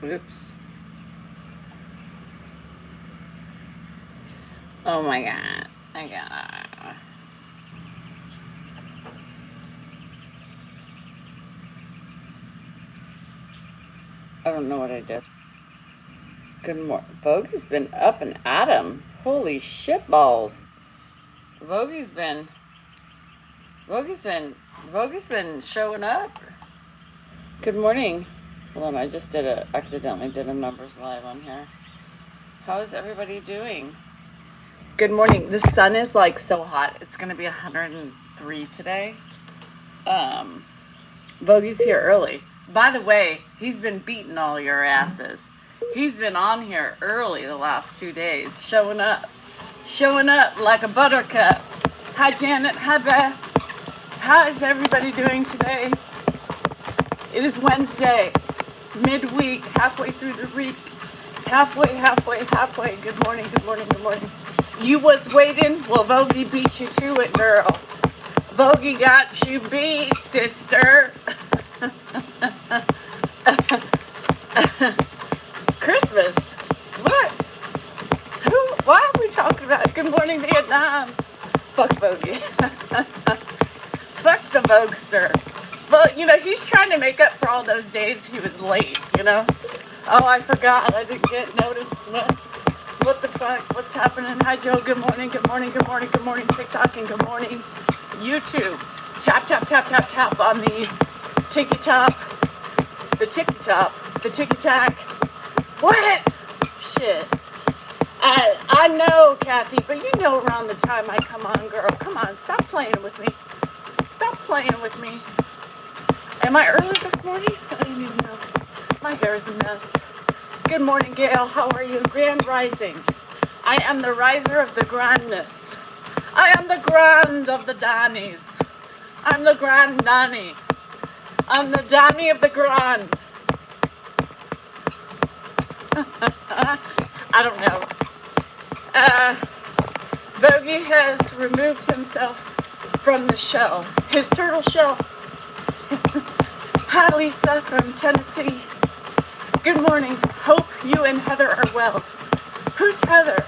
Oops. Oh my god. I got. I don't know what I did. Good morning. Bogey's been up and at 'em. Holy shit balls. Bogey's been. Bogey's been. Bogey's been showing up. Good morning. Hold on, I just accidentally did a members live on here. How's everybody doing? Good morning. The sun is like so hot. It's gonna be 103 today. Bogey's here early. By the way, he's been beating all your asses. He's been on here early the last 2 days, showing up like a buttercup. Hi Janet, hi Beth. How is everybody doing today? It is Wednesday, midweek, halfway through the week. Halfway. Good morning. You was waiting? Well, Vogie beat you to it, girl. Vogie got you beat, sister. Christmas? What? Who? Why are we talking about Good Morning Vietnam? Fuck Vogie. Fuck the Vogester. Well, he's trying to make up for all those days he was late, Oh, I forgot. I didn't get notice. What the fuck? What's happening? Hi, Joe. Good morning. TikTok and good morning, YouTube. Tap on the ticky tack. What? Shit. I know, Kathy, but around the time I come on, girl. Come on, stop playing with me. Am I early this morning? I didn't even know. My hair is a mess. Good morning, Gail. How are you? Grand rising. I am the riser of the grandness. I am the grand of the Donnies. I'm the grand Donnie. I'm the Donnie of the grand. I don't know. Bogey has removed himself from the shell. His turtle shell. Hi, Lisa from Tennessee. Good morning. Hope you and Heather are well. Who's Heather?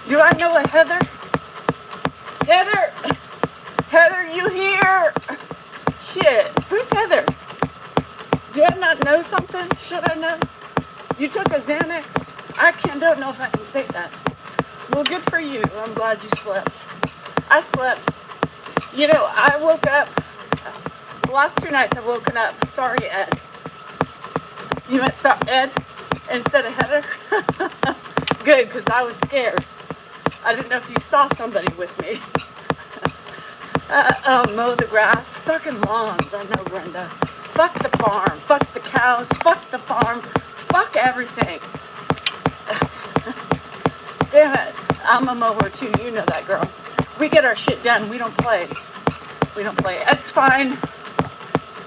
Do I know a Heather? Heather, you here? Shit. Who's Heather? Do I not know something? Should I know? You took a Xanax? Don't know if I can say that. Well, good for you. I'm glad you slept. I slept. I woke up. The last 2 nights I've woken up. Sorry, Ed. You meant Ed instead of Heather? Good, because I was scared. I didn't know if you saw somebody with me. Mow the grass. Fucking lawns. I know, Brenda. Fuck the farm. Fuck the cows. Fuck the farm. Fuck everything. Damn it. I'm a mower too. You know that, girl. We get our shit done. We don't play. It's fine.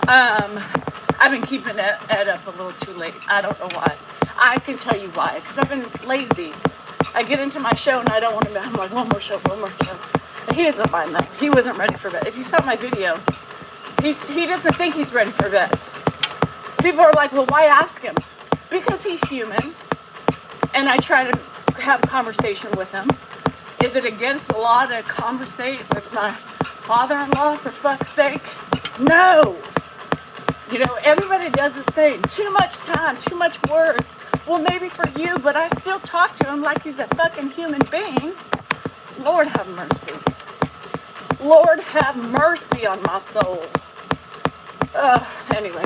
I've been keeping Ed up a little too late. I don't know why. I can tell you why. Because I've been lazy. I get into my show and I don't want to. I'm like, one more show. And he doesn't mind that. He wasn't ready for bed. If you saw my video, he doesn't think he's ready for bed. People are like, well, why ask him? Because he's human. And I try to have conversation with him. Is it against the law to conversate with my father-in-law, for fuck's sake? No. Everybody does this thing. Too much time, too much words. Well, maybe for you, but I still talk to him like he's a fucking human being. Lord have mercy. Lord have mercy on my soul. Anyway.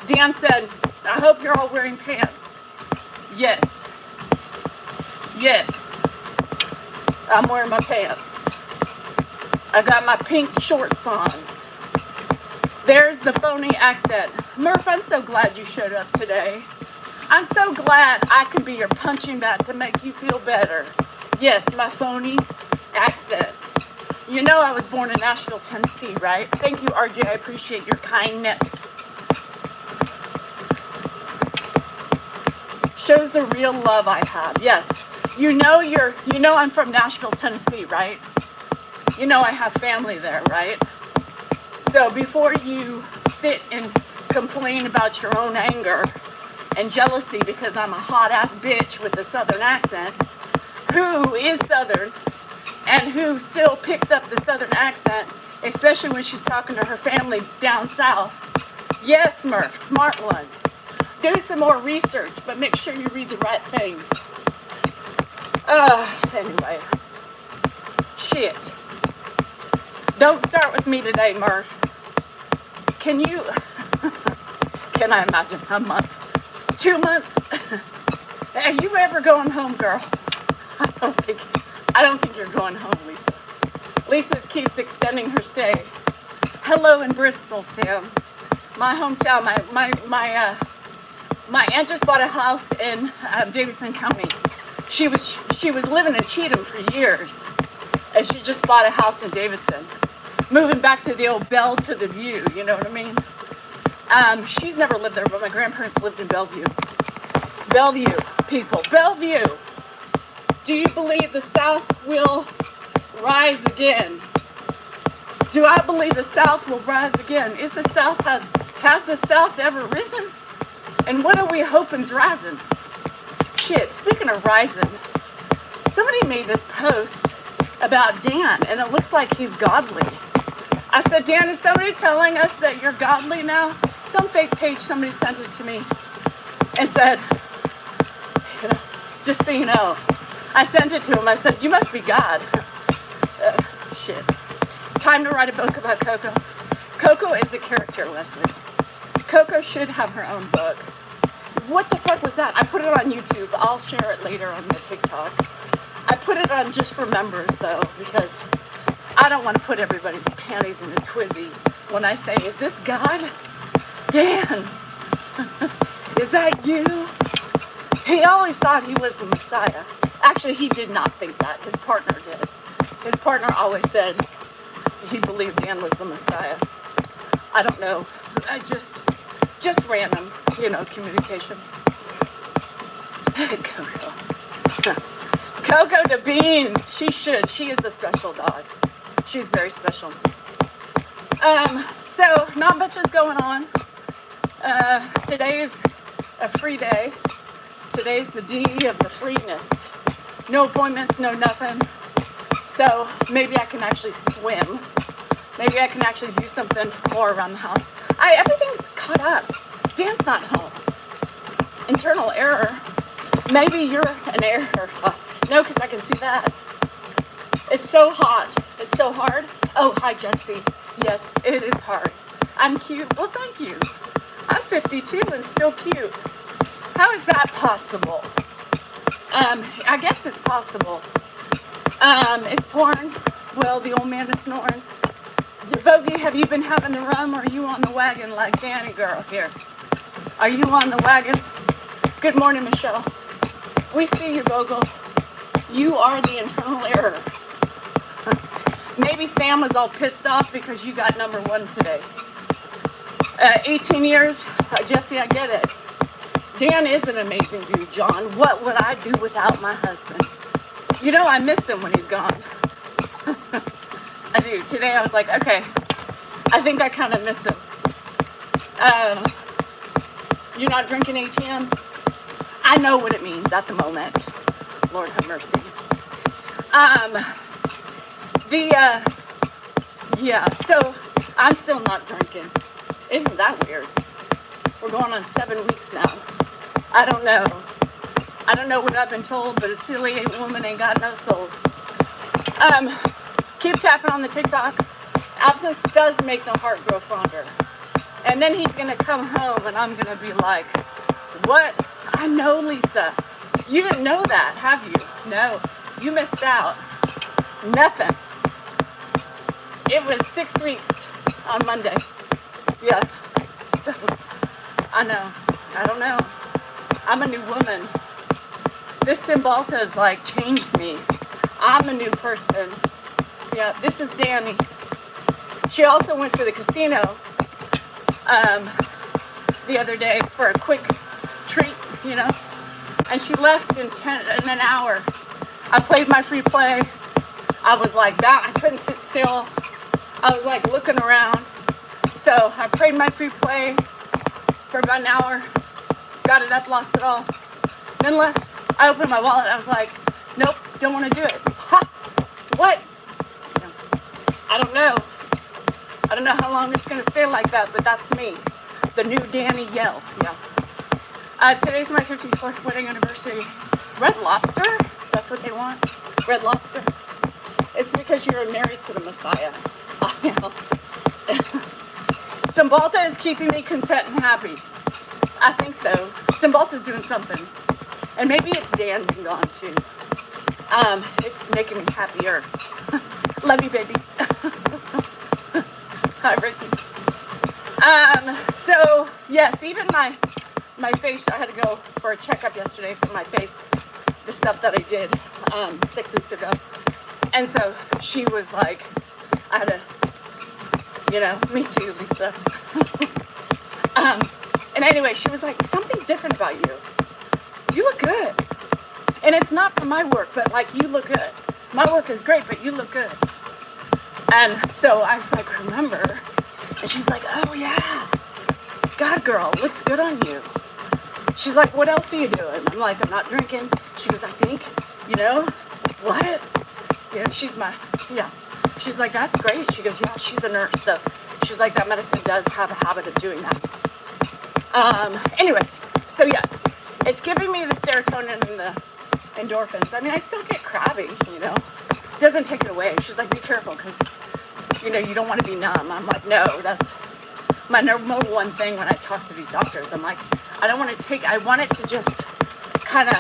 Dan said, I hope you're all wearing pants. Yes. I'm wearing my pants. I got my pink shorts on. There's the phony accent. Murph, I'm so glad you showed up today. I'm so glad I can be your punching bag to make you feel better. Yes, my phony accent. I was born in Nashville, Tennessee, right? Thank you, RJ. I appreciate your kindness. Shows the real love I have. Yes. I'm from Nashville, Tennessee, right? I have family there, right? So before you sit and complain about your own anger, and jealousy because I'm a hot-ass bitch with a Southern accent, who is Southern, and who still picks up the Southern accent, especially when she's talking to her family down south. Yes, Murph, smart one. Do some more research, but make sure you read the right things. Anyway. Shit. Don't start with me today, Murph. Can you... Can I imagine a month? 2 months? Are you ever going home, girl? I don't think you're going home, Lisa. Lisa keeps extending her stay. Hello in Bristol, Sam. My hometown. My aunt just bought a house in Davidson County. She was living in Cheatham for years, and she just bought a house in Davidson, moving back to the old Belle to the View. You know what I mean? She's never lived there, but my grandparents lived in Bellevue. Bellevue, people, Bellevue. Do you believe the South will rise again? Do I believe the South will rise again? Has the South ever risen? And what are we hoping's rising? Shit, speaking of rising, somebody made this post about Dan, and it looks like he's godly. I said, Dan, is somebody telling us that you're godly now? Some fake page, somebody sent it to me and said, just so you know. I sent it to him. I said, you must be God. Shit. Time to write a book about Coco. Coco is a character, Leslie. Coco should have her own book. What the fuck was that? I put it on YouTube. I'll share it later on the TikTok. I put it on just for members, though, because I don't want to put everybody's panties in a twizzy when I say, is this God? Dan, is that you? He always thought he was the Messiah. Actually, he did not think that. His partner did. His partner always said he believed Dan was the Messiah. I don't know. I just random, communications. Coco. Coco de Beans. She should. She is a special dog. She's very special. So not much is going on. Today is a free day. Today's the D of the freeness. No appointments, no nothing. So maybe I can actually swim. Maybe I can actually do something more around the house. Everything's caught up. Dan's not home. Internal error. Maybe you're an error. No, because I can see that. It's so hot. It's so hard. Oh, hi, Jesse. Yes, it is hard. I'm cute. Well, thank you. I'm 52 and still cute. How is that possible? I guess it's possible. It's porn. Well, the old man is snoring. Vogie, have you been having the rum, or are you on the wagon like Danny girl here? Are you on the wagon? Good morning, Michelle. We see you, Bogle. You are the internal error. Maybe Sam was all pissed off because you got number 1 today. 18 years, Jesse, I get it. Dan is an amazing dude, John. What would I do without my husband? I miss him when he's gone. I do. Today I was like, okay, I think I kind of miss him. You're not drinking ATM? I know what it means at the moment. Lord have mercy. So I'm still not drinking. Isn't that weird? We're going on 7 weeks now. I don't know what I've been told, but a silly woman ain't got no soul. Keep tapping on the TikTok. Absence does make the heart grow fonder. And then he's gonna come home and I'm gonna be like, what? I know, Lisa. You didn't know that, have you? No, you missed out. Nothing. It was 6 weeks on Monday. Yeah, so, I know. I don't know. I'm a new woman. This Cymbalta has like changed me. I'm a new person. Yeah, this is Danny. She also went to the casino the other day for a quick treat, and she left in an hour. I played my free play. I was like that. I couldn't sit still. I was like looking around. So I played my free play for about an hour. got it up, lost it all, then left. I opened my wallet. I was like, nope, don't want to do it. Ha! What? No. I don't know. I don't know how long it's going to stay like that, but that's me. The new Danny Yell. Yeah. Today's my 54th wedding anniversary. Red Lobster? That's what they want? Red Lobster? It's because you're married to the Messiah. Cymbalta is keeping me content and happy. I think so. Cymbalta's doing something. And maybe it's Dan being gone too. It's making me happier. Love you, baby. Hi, Ricky. So yes, even my face, I had to go for a checkup yesterday for my face, the stuff that I did 6 weeks ago. And so she was like, I had to, me too, Lisa. And anyway, she was like, something's different about you. You look good. And it's not from my work, but like, you look good. My work is great, but you look good. And so I was like, remember? And she's like, oh yeah. God, girl, looks good on you. She's like, what else are you doing? I'm like, I'm not drinking. She goes, I think, what? She's She's like, that's great. She goes, yeah, she's a nurse. So she's like, that medicine does have a habit of doing that. Anyway, so yes, it's giving me the serotonin and the endorphins. I mean, I still get crabby, Doesn't take it away. She's like, be careful because, you don't want to be numb. I'm like, no, that's my number one thing when I talk to these doctors. I'm like, I want it to just kind of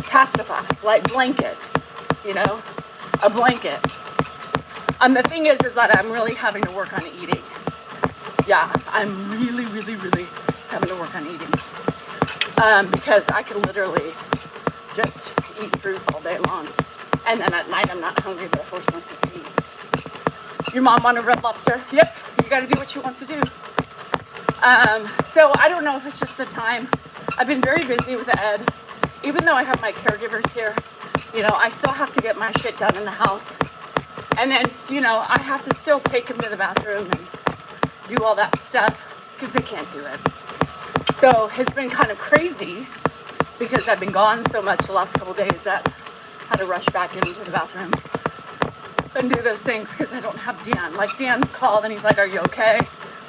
pacify, like blanket, a blanket. The thing is that I'm really having to work on eating. Yeah, I'm really, really, really having to work on eating. Because I can literally just eat fruit all day long. And then at night I'm not hungry, but I force myself to eat. Your mom wanted Red Lobster? Yep, you gotta do what she wants to do. So I don't know if it's just the time. I've been very busy with Ed. Even though I have my caregivers here, I still have to get my shit done in the house. And then, I have to still take him to the bathroom and do all that stuff because they can't do it. So it's been kind of crazy because I've been gone so much the last couple of days that I had to rush back into the bathroom and do those things because I don't have Dan. Like, Dan called and he's like, are you okay?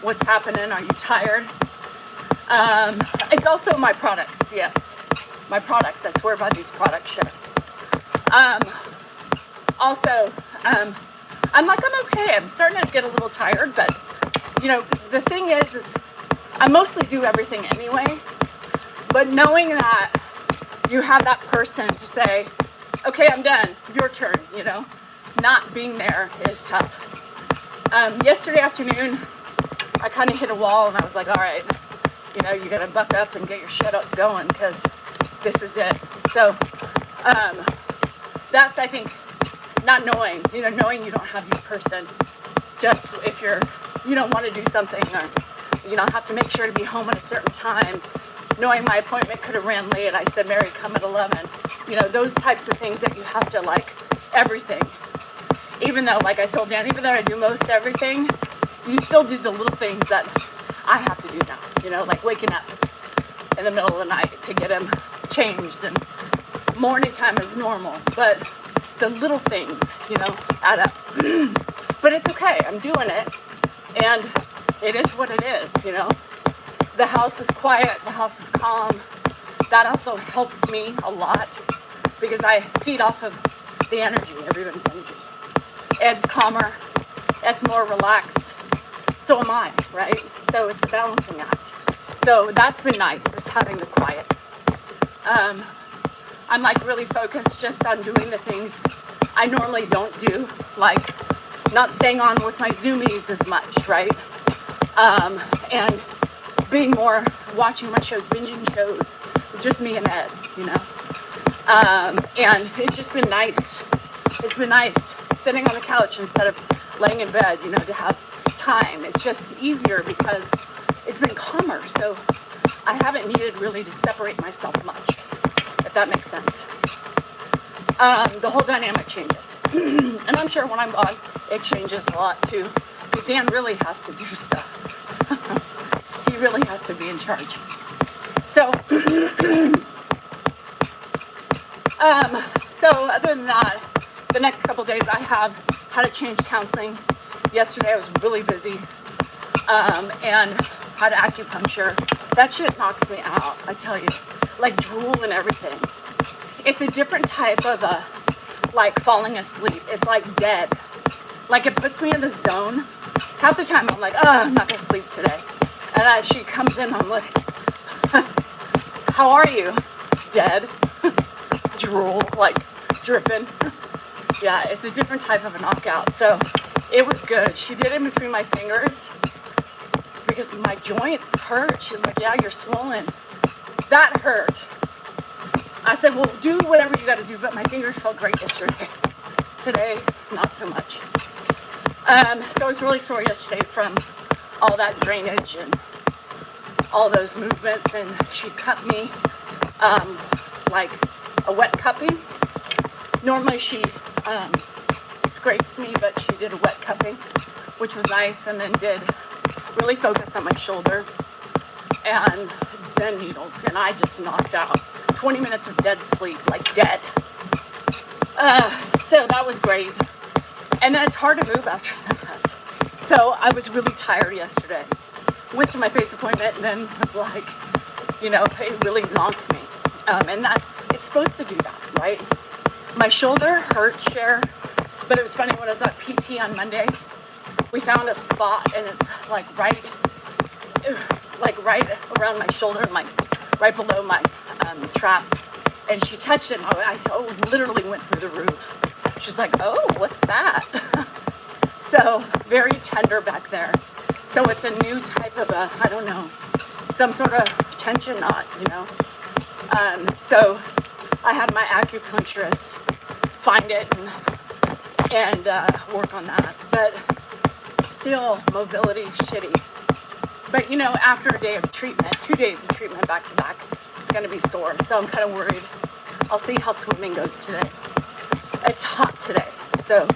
What's happening? Are you tired? It's also my products, yes. My products. I swear by these product shit. Also, I'm okay. I'm starting to get a little tired, but, the thing is I mostly do everything anyway. But knowing that you have that person to say, okay, I'm done. Your turn, Not being there is tough. Yesterday afternoon, I kind of hit a wall and I was like, all right, you got to buck up and get your shit up going because this is it. So that's, I think, not knowing, knowing you don't have your person. Just if you don't want to do something or, have to make sure to be home at a certain time. Knowing my appointment could have ran late. I said, Mary, come at 11. Those types of things that you have to everything. Even though, like I told Dan, even though I do most everything, you still do the little things that I have to do now. Like waking up in the middle of the night to get him changed and morning time is normal. But the little things, add up. But it's okay. I'm doing it. And it is what it is, The house is quiet. The house is calm. That also helps me a lot because I feed off of the energy, everyone's energy. Ed's calmer. Ed's more relaxed. So am I, right? So it's a balancing act. So that's been nice, is having the quiet. I'm really focused just on doing the things I normally don't do, like not staying on with my Zoomies as much, right? And being more watching my shows, binging shows, just me and Ed, And it's just been nice. It's been nice sitting on the couch instead of laying in bed, to have time. It's just easier because it's been calmer. So I haven't needed really to separate myself much, if that makes sense. The whole dynamic changes. And I'm sure when I'm gone, it changes a lot too. Because Dan really has to do stuff. He really has to be in charge. So, so other than that, the next couple days I have had to change counseling. Yesterday I was really busy, and had acupuncture. That shit knocks me out, I tell you. Like drool and everything. It's a different type of like falling asleep. It's like dead. Like it puts me in the zone. Half the time I'm like, oh, I'm not gonna sleep today. And she comes in, I'm like, how are you? Dead. Drool, like dripping. Yeah, it's a different type of a knockout. So it was good. She did it in between my fingers because my joints hurt. She's like, yeah, you're swollen. That hurt. I said, well, do whatever you got to do, but my fingers felt great yesterday. Today, not so much. So I was really sore yesterday from all that drainage and all those movements, and she cut me like a wet cupping. Normally she scrapes me, but she did a wet cupping, which was nice, and then did really focus on my shoulder and then needles, and I just knocked out 20 minutes of dead sleep, like dead. So that was great. And then it's hard to move after that. So I was really tired yesterday. Went to my face appointment and then was like, you know, it really zonked me. And that, it's supposed to do that, right? My shoulder hurt, Cher, but it was funny when I was at PT on Monday, we found a spot and it's like right around my shoulder, like right below my trap. And she touched it and I literally went through the roof. She's like, oh, what's that? So very tender back there. So it's a new type of I don't know, some sort of tension knot, you know. So I had my acupuncturist find it and work on that. But still, mobility is shitty. But you know, after a day of treatment, 2 days of treatment back to back, it's gonna be sore. So I'm kind of worried. I'll see how swimming goes today. It's hot today, so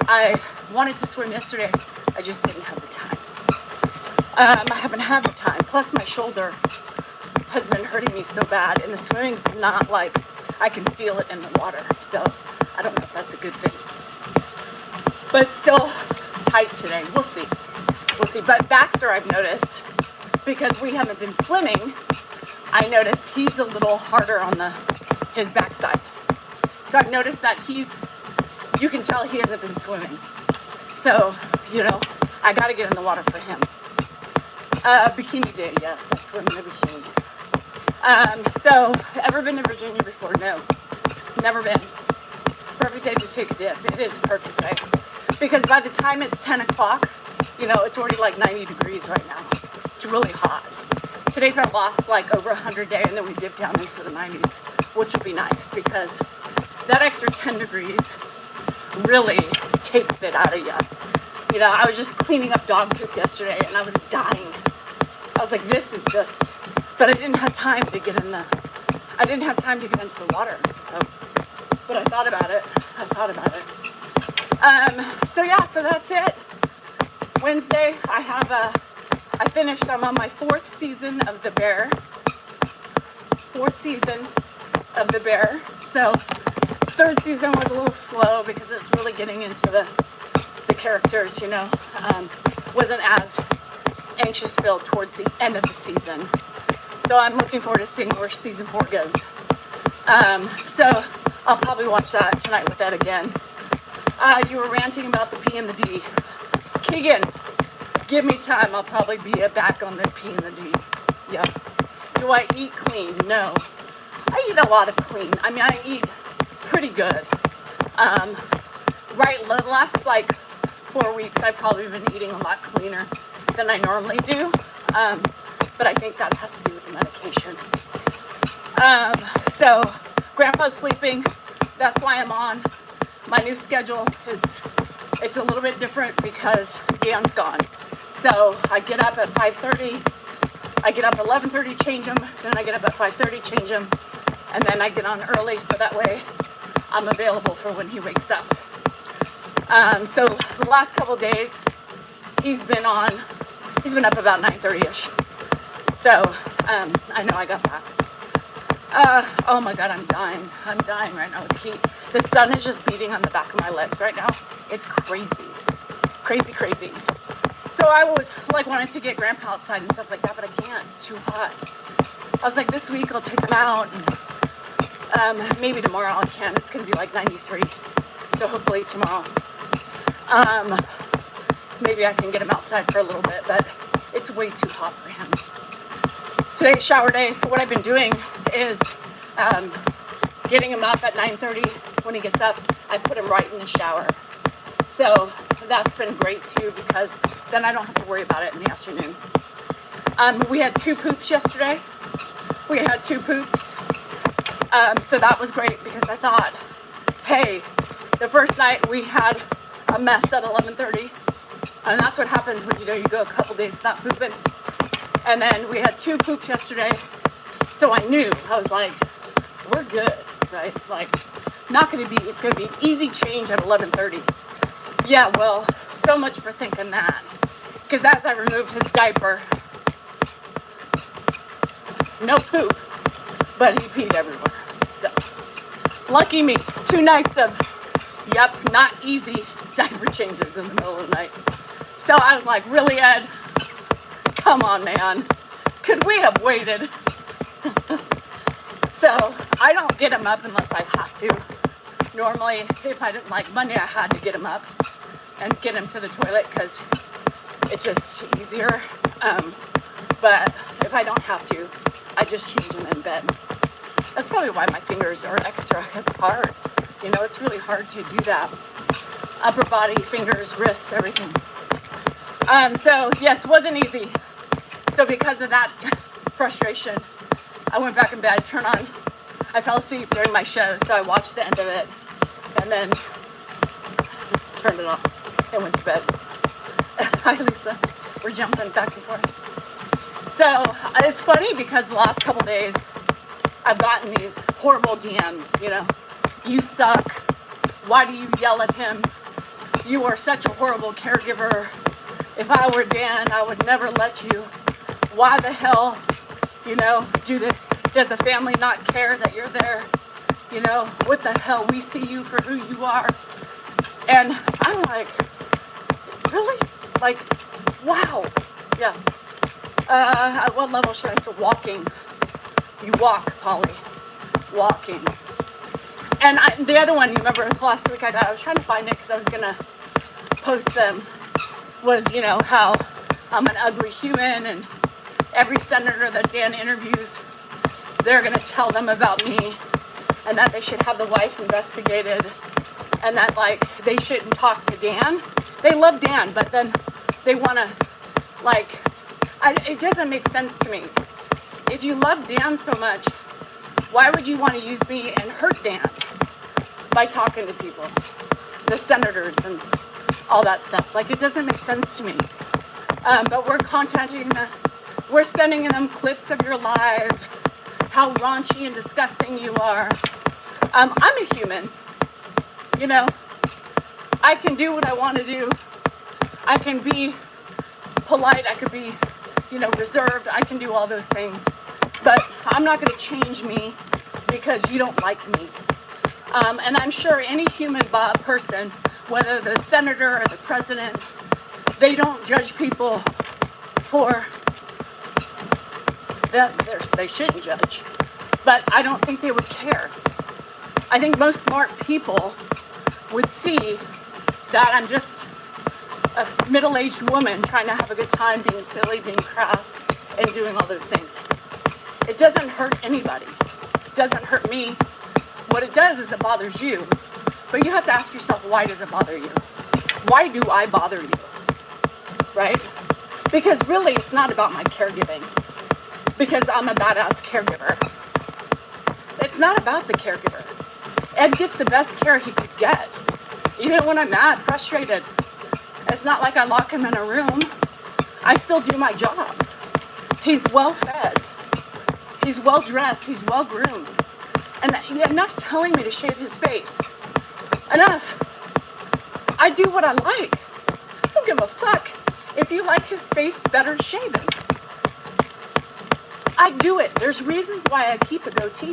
I wanted to swim yesterday. I just didn't have the time. I haven't had the time. Plus my shoulder has been hurting me so bad, and the swimming's not like I can feel it in the water. So I don't know if that's a good thing. But still tight today. We'll see. We'll see. But Baxter, I've noticed, because we haven't been swimming, I noticed he's a little harder on his backside. So I've noticed that you can tell he hasn't been swimming. So, you know, I gotta get in the water for him. Bikini day, yes, I swim in a bikini. So, ever been to Virginia before? No, never been. Perfect day to take a dip. It is a perfect day. Because by the time it's 10 o'clock, you know, it's already like 90 degrees right now. It's really hot. Today's our last, like, over 100 day, and then we dip down into the 90s, which will be nice because that extra 10 degrees really takes it out of you. You know, I was just cleaning up dog poop yesterday and I was dying. I was like, this is just, but I didn't have time to get into the water. So, but I thought about it. So yeah, so that's it. Wednesday, I finished, I'm on my fourth season of The Bear. So, third season was a little slow because it was really getting into the characters, you know. Wasn't as anxious filled towards the end of the season. So I'm looking forward to seeing where season 4 goes. So I'll probably watch that tonight with Ed again. You were ranting about the P and the D. Keegan, give me time. I'll probably be back on the P and the D. Yeah. Do I eat clean? No. I eat a lot of clean. I mean, I eat pretty good. Right, the last like 4 weeks, I've probably been eating a lot cleaner than I normally do. But I think that has to do with the medication. So Grandpa's sleeping. That's why I'm on. My new schedule it's a little bit different because Dan's gone. So I get up at 5:30. I get up at 11:30, change him. Then I get up at 5:30, change him. And then I get on early so that way I'm available for when he wakes up. So the last couple days, he's been up about 9:30ish. So, I know I got that. Oh my God, I'm dying. I'm dying right now with the heat. The sun is just beating on the back of my legs right now. It's crazy. Crazy, crazy. So I was like wanting to get Grandpa outside and stuff like that, but I can't. It's too hot. I was like, this week I'll take him out, and maybe tomorrow I can. It's gonna be like 93. So hopefully tomorrow. Maybe I can get him outside for a little bit, but it's way too hot for him. Today's shower day, so what I've been doing is getting him up at 9:30. When he gets up, I put him right in the shower. So that's been great too, because then I don't have to worry about it in the afternoon. We had 2 poops yesterday. We had 2 poops. So that was great, because I thought, hey, the first night we had a mess at 11:30. And that's what happens when you go a couple days without pooping. And then we had 2 poops yesterday. So I knew, I was like, we're good, right? Like, it's gonna be an easy change at 11:30. Yeah, well, so much for thinking that. Because as I removed his diaper, no poop, but he peed everywhere. So, lucky me. 2 nights of, not easy diaper changes in the middle of the night. So I was like, really, Ed? Come on, man. Could we have waited? So I don't get him up unless I have to. Normally, if I didn't like Monday, I had to get him up and get him to the toilet because it's just easier. But if I don't have to, I just change him in bed. That's probably why my fingers are extra. It's hard. It's really hard to do that. Upper body, fingers, wrists, everything. So yes, it wasn't easy. So because of that frustration, I went back in bed, I fell asleep during my show, so I watched the end of it, and then turned it off and went to bed. Hi, Lisa. We're jumping back and forth. So it's funny because the last couple days, I've gotten these horrible DMs, you suck. Why do you yell at him? You are such a horrible caregiver. If I were Dan, I would never let you. Why the hell, does the family not care that you're there? What the hell? We see you for who you are. And I'm like, really? Like, wow. Yeah. At what level should I say walking? You walk, Polly. Walking. And the other one, you remember last week I was trying to find it because I was going to post them, was, how I'm an ugly human, and every senator that Dan interviews, they're going to tell them about me, and that they should have the wife investigated, and that, they shouldn't talk to Dan. They love Dan, but then they want to, it doesn't make sense to me. If you love Dan so much, why would you want to use me and hurt Dan by talking to people, the senators and all that stuff? It doesn't make sense to me. But we're contacting them. We're sending them clips of your lives, how raunchy and disgusting you are. I'm a human, I can do what I want to do. I can be polite. I could be, reserved. I can do all those things. But I'm not going to change me because you don't like me. And I'm sure any human person, whether the senator or the president, they don't judge people for that. They shouldn't judge. But I don't think they would care. I think most smart people would see that I'm just a middle-aged woman trying to have a good time, being silly, being crass, and doing all those things. It doesn't hurt anybody. It doesn't hurt me. What it does is it bothers you. But you have to ask yourself, why does it bother you? Why do I bother you? Right? Because really, it's not about my caregiving. Because I'm a badass caregiver. It's not about the caregiver. Ed gets the best care he could get. Even when I'm mad, frustrated. It's not like I lock him in a room. I still do my job. He's well fed. He's well dressed. He's well groomed. And enough telling me to shave his face. Enough. I do what I like. I don't give a fuck. If you like his face better, shave him. I do it. There's reasons why I keep a goatee.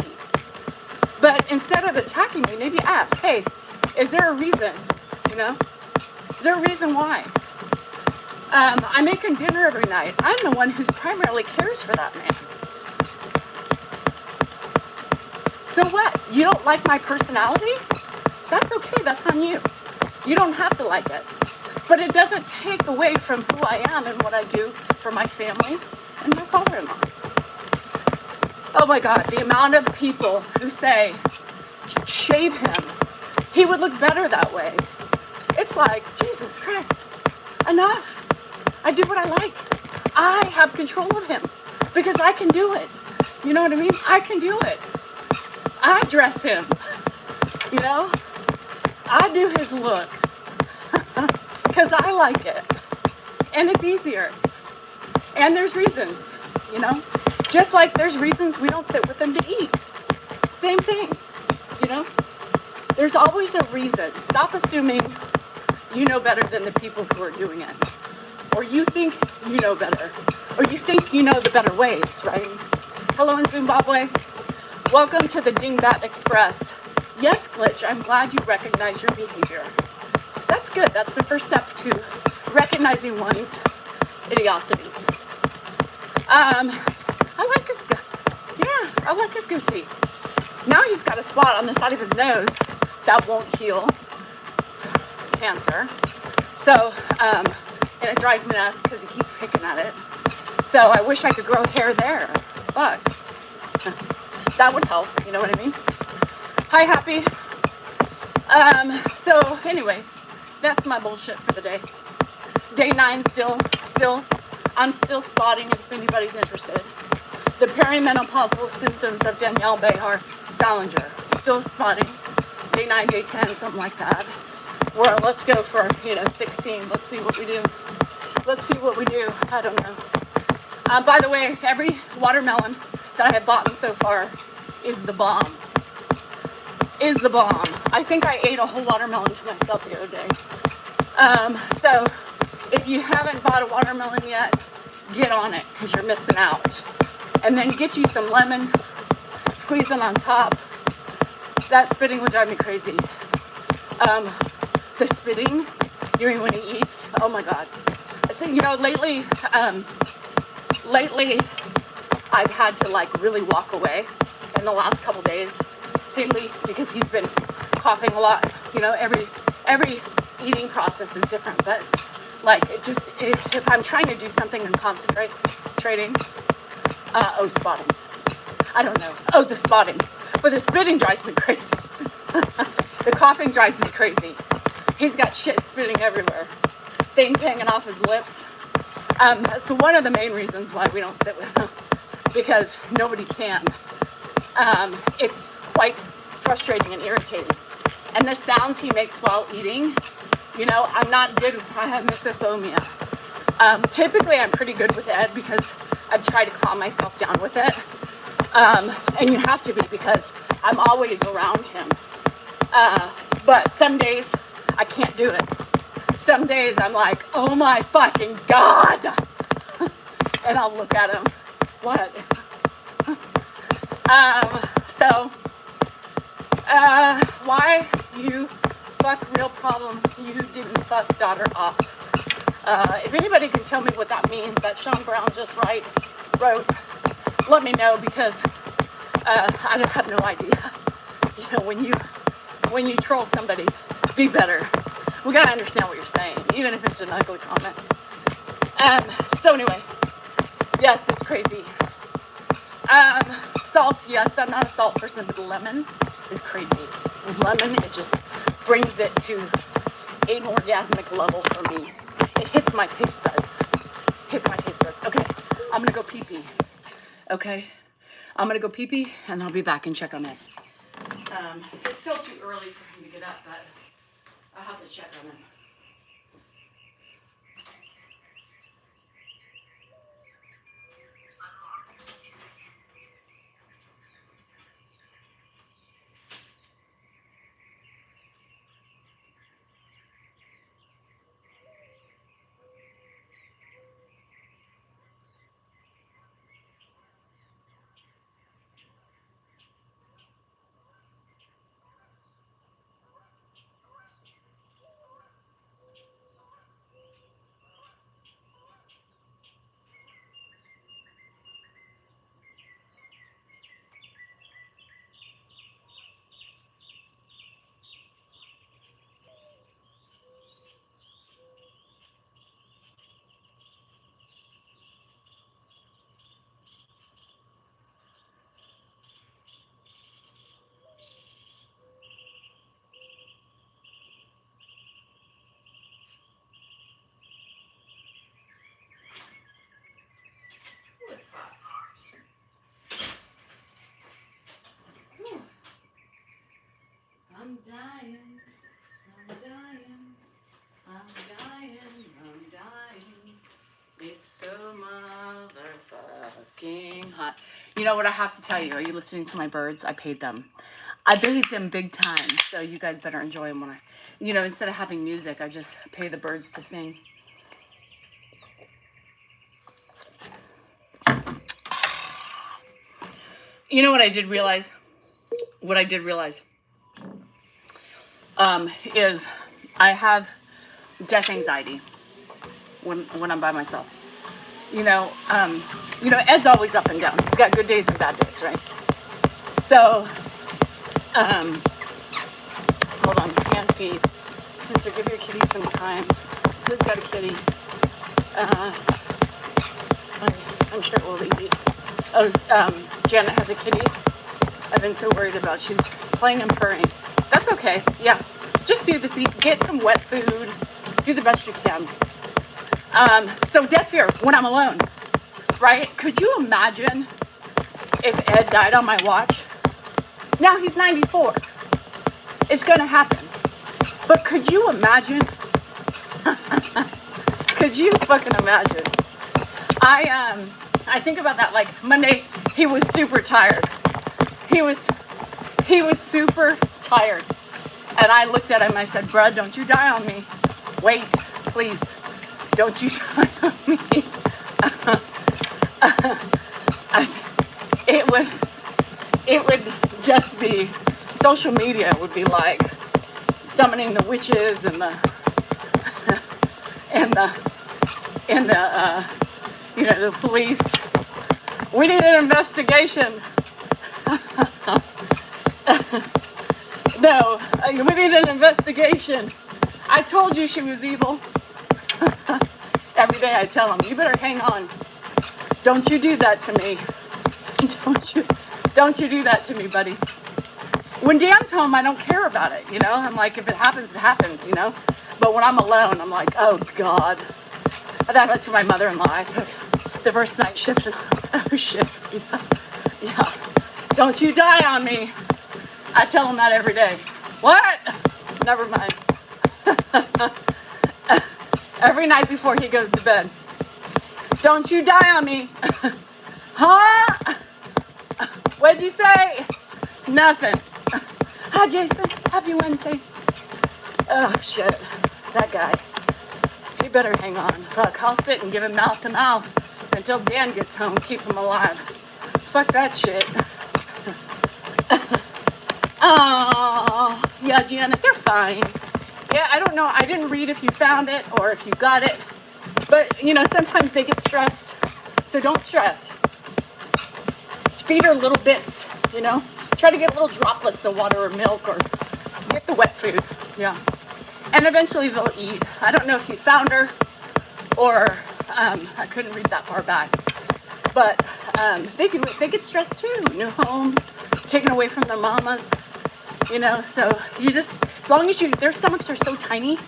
But instead of attacking me, maybe ask, hey, is there a reason? You know? Is there a reason why? I make him dinner every night. I'm the one who's primarily cares for that man. So what? You don't like my personality? That's okay. That's on you. You don't have to like it. But it doesn't take away from who I am and what I do for my family and my father-in-law. Oh my God, the amount of people who say, shave him. He would look better that way. It's like, Jesus Christ, enough. I do what I like. I have control of him because I can do it. You know what I mean? I can do it. I dress him, you know? I do his look because I like it. And it's easier. And there's reasons, you know? Just like there's reasons we don't sit with them to eat. Same thing, you know? There's always a reason. Stop assuming you know better than the people who are doing it. Or you think you know better. Or you think you know the better ways, right? Hello in Zimbabwe. Welcome to the Dingbat Express. Yes, Glitch, I'm glad you recognize your behavior. That's good. That's the first step to recognizing one's idiocies. I like his goatee. Now he's got a spot on the side of his nose that won't heal cancer. So, and it drives me nuts because he keeps picking at it. So I wish I could grow hair there, but that would help, you know what I mean? Hi, Happy. So anyway, that's my bullshit for the day. Day 9 I'm still spotting if anybody's interested. The perimenopausal symptoms of Danielle Behar Salinger. Still spotting. Day 9, day 10, something like that. Well, let's go for, 16. Let's see what we do. I don't know. By the way, every watermelon that I have bought so far is the bomb. I think I ate a whole watermelon to myself the other day. So if you haven't bought a watermelon yet, get on it because you're missing out. And then get you some lemon, squeeze it on top. That spitting would drive me crazy. The spitting, you mean when he eats? Oh my God. So, lately I've had to really walk away in the last couple days, Haley, because he's been coughing a lot. Every eating process is different, but if I'm trying to do something and concentrating, spotting. I don't know. Oh, the spotting. But the spitting drives me crazy. The coughing drives me crazy. He's got shit spitting everywhere. Things hanging off his lips. So one of the main reasons why we don't sit with him, because nobody can. It's quite frustrating and irritating. And the sounds he makes while eating, I'm not good. I have misophonia. Typically, I'm pretty good with Ed because I've tried to calm myself down with it. And you have to be because I'm always around him. But some days I can't do it. Some days I'm like, oh my fucking God. And I'll look at him. What? Why you fuck real problem, you didn't fuck daughter off. If anybody can tell me what that means, that Sean Brown just wrote, let me know because I don't have no idea. When you troll somebody, be better. We gotta understand what you're saying, even if it's an ugly comment. So anyway, yes, it's crazy. Salt, yes, I'm not a salt person, but lemon is crazy. With lemon, it just brings it to an orgasmic level for me. It hits my taste buds. Okay, I'm gonna go pee-pee. Okay, I'm gonna go pee-pee, and I'll be back and check on it. It's still too early for him to get up, but I'll have to check on him. fucking hot. You know what I have to tell you? Are you listening to my birds? I paid them. I paid them big time, so you guys better enjoy them when I, instead of having music, I just pay the birds to sing. You know what I did realize? What I did realize is I have death anxiety when I'm by myself. Ed's always up and down. He's got good days and bad days, right? So, hold on, hand feed. Sister, give your kitty some time. Who's got a kitty? I'm sure it will eat. Oh, Janet has a kitty. I've been so worried about. She's playing and purring. That's okay. Yeah, just do the feed. Get some wet food. Do the best you can. So death fear when I'm alone, right? Could you imagine if Ed died on my watch? Now he's 94. It's gonna happen. But could you imagine? Could you fucking imagine? I think about that, like Monday, he was super tired. He was super tired. And I looked at him, I said, bruh, don't you die on me. Wait, please. Don't you die on me. It would just be, social media would be like summoning the witches and the police. We need an investigation. No, we need an investigation. I told you she was evil. Every day I tell him, you better hang on. Don't you do that to me. Don't you do that to me, buddy. When Dan's home, I don't care about it, I'm like, if it happens, it happens, But when I'm alone, I'm like, oh God. I thought about to my mother-in-law. I took the first night shift. Oh, shift. Yeah. Don't you die on me. I tell him that every day. What? Never mind. Every night before he goes to bed. Don't you die on me. Huh? What'd you say? Nothing. Hi, Jason. Happy Wednesday. Oh, shit. That guy. He better hang on. Fuck, I'll sit and give him mouth to mouth until Dan gets home. Keep him alive. Fuck that shit. Oh, yeah, Janet, they're fine. Yeah, I don't know. I didn't read if you found it or if you got it. But, sometimes they get stressed. So don't stress. Feed her little bits, Try to get little droplets of water or milk or get the wet food. Yeah. And eventually they'll eat. I don't know if you found her or I couldn't read that far back. But they do it. They get stressed too. New homes, taken away from their mamas, So you just, as long as their stomachs are so tiny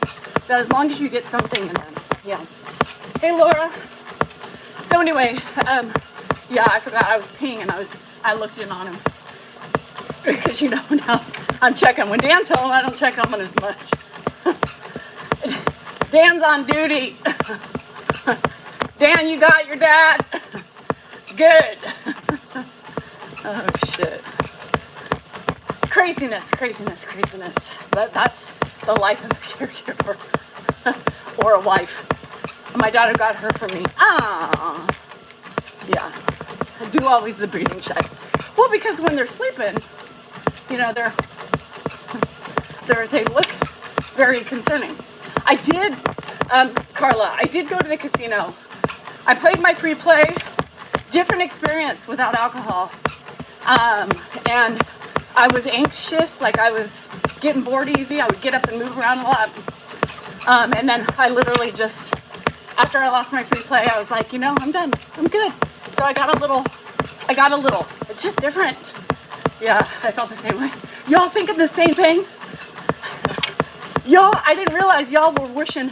that as long as you get something in them. Yeah. Hey, Laura. So anyway, yeah, I forgot I was peeing and I looked in on him. Because now I'm checking. When Dan's home, I don't check on him as much. Dan's on duty. Dan, you got your dad? Good. Oh, shit. Craziness. But that's the life of a caregiver. Or a wife. My daughter got her for me. Ah. Yeah. I do always the breathing check. Well, because when they're sleeping, they look very concerning. I did, Carla, I did go to the casino. I played my free play, different experience without alcohol. And I was anxious, like I was getting bored easy. I would get up and move around a lot. And then I literally just, after I lost my free play, I was like, I'm done. I'm good. So I got a little. It's just different. Yeah, I felt the same way. Y'all thinking the same thing? Y'all, I didn't realize y'all were wishing,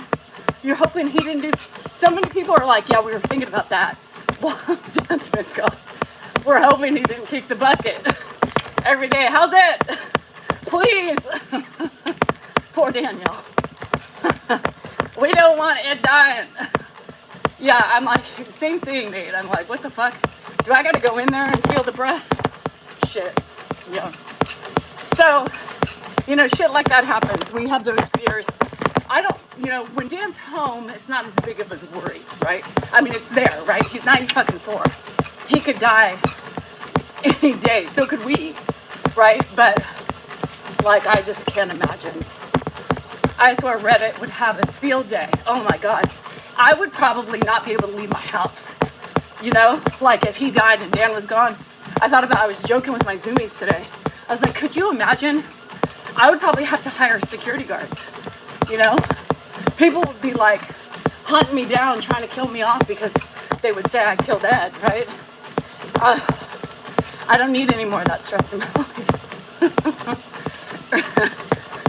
you're hoping he didn't do. So many people are like, yeah, we were thinking about that. Well, Dan's been gone. We're hoping he didn't kick the bucket every day. How's it? Please. Poor Daniel. We don't want Ed dying. Yeah, I'm like, same thing, Nate. I'm like, what the fuck? Do I gotta go in there and feel the breath? Shit, yeah. So, shit like that happens. We have those fears. I don't, when Dan's home, it's not as big of a worry, right? I mean, it's there, right? He's 94. He could die any day. So could we, right? But, I just can't imagine. I swear Reddit would have a field day. Oh my God. I would probably not be able to leave my house. If he died and Dan was gone. I was joking with my Zoomies today. I was like, could you imagine? I would probably have to hire security guards. People would be hunting me down, trying to kill me off because they would say I killed Ed, right? I don't need any more of that stress in my life.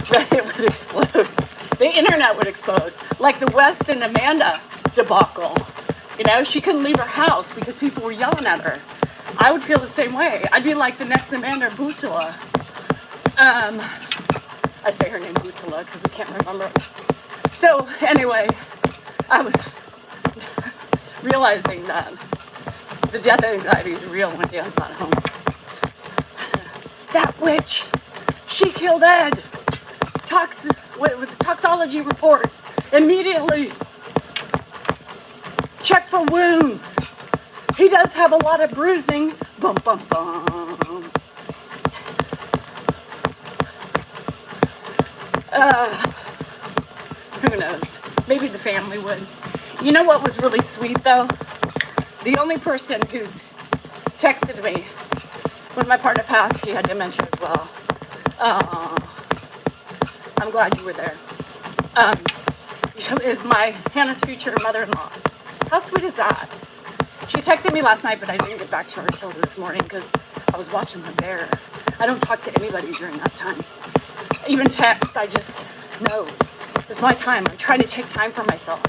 Reddit would explode. The internet would explode. Like the West and Amanda debacle. She couldn't leave her house because people were yelling at her. I would feel the same way. I'd be like the next Amanda Butula. I say her name Butula because I can't remember. So anyway, I was realizing that the death anxiety is real when Dan's not home. That witch, she killed Ed. With the toxology report, immediately check for wounds. He does have a lot of bruising. Bum, bum, bum. Who knows? Maybe the family would. You know what was really sweet though? The only person who's texted me when my partner passed, he had dementia as well. I'm glad you were there. Is my Hannah's future mother-in-law. How sweet is that? She texted me last night, but I didn't get back to her until this morning because I was watching The Bear. I don't talk to anybody during that time. Even text, I just know. It's my time. I'm trying to take time for myself.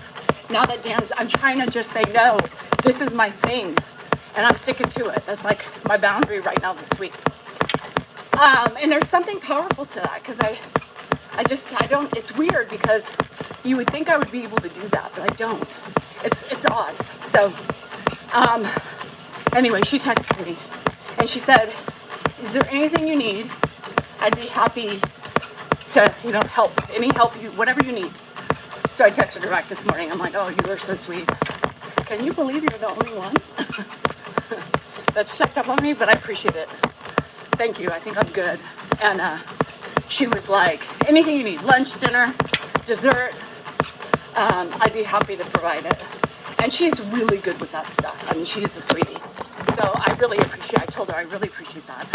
Now that I'm trying to just say, no, this is my thing. And I'm sticking to it. That's my boundary right now this week. And there's something powerful to that because I don't, it's weird because you would think I would be able to do that, but I don't. It's odd. So, anyway, she texted me and she said, is there anything you need? I'd be happy to, help, whatever you need. So I texted her back this morning. I'm like, oh, you are so sweet. Can you believe you're the only one that's checked up on me? But I appreciate it. Thank you. I think I'm good. And, she was like, anything you need, lunch, dinner, dessert, I'd be happy to provide it. And she's really good with that stuff. I mean, she is a sweetie. So I told her I really appreciate that.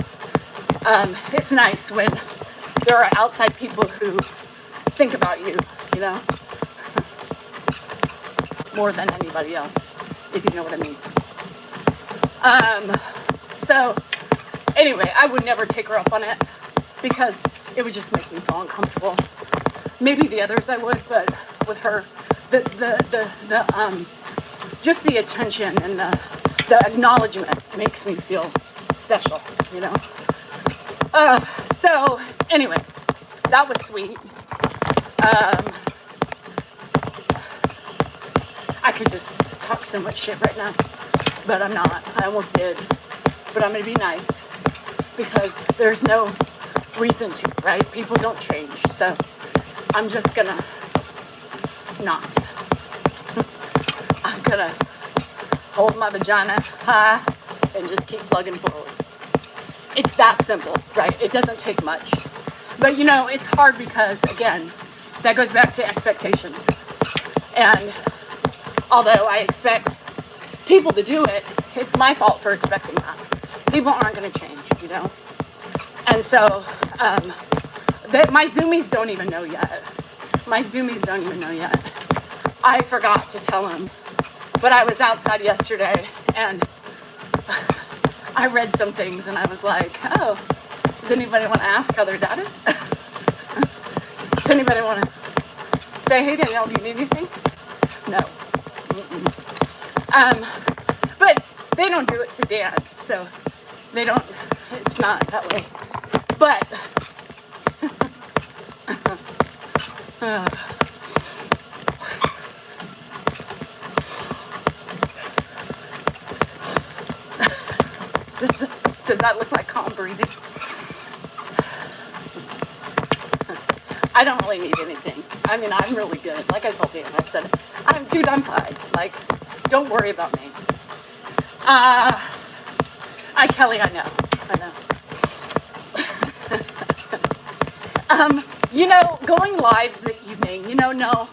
It's nice when there are outside people who think about you, more than anybody else, if you know what I mean. So anyway, I would never take her up on it because it would just make me feel uncomfortable. Maybe the others I would, but with her, just the attention and the acknowledgement makes me feel special, So anyway, that was sweet. I could just talk so much shit right now, but I'm not. I almost did, but I'm gonna be nice because there's no reason to, right? People don't change, so I'm just gonna not. I'm gonna hold my vagina high and just keep plugging forward. It's that simple, right? It doesn't take much. But it's hard because, again, that goes back to expectations. And although I expect people to do it, it's my fault for expecting that. People aren't gonna change, And so, my Zoomies don't even know yet. I forgot to tell them, but I was outside yesterday and I read some things and I was like, oh, does anybody want to ask how their dad is? Does anybody want to say, hey Danielle, do you need anything? No. But they don't do it to Dad, so it's not that way. But, Does that look like calm breathing? I don't really need anything. I mean, I'm really good. Like I told Dan, I said, dude, I'm fine. Like, don't worry about me. Kelly, I know. You know, going lives that evening, you know, no,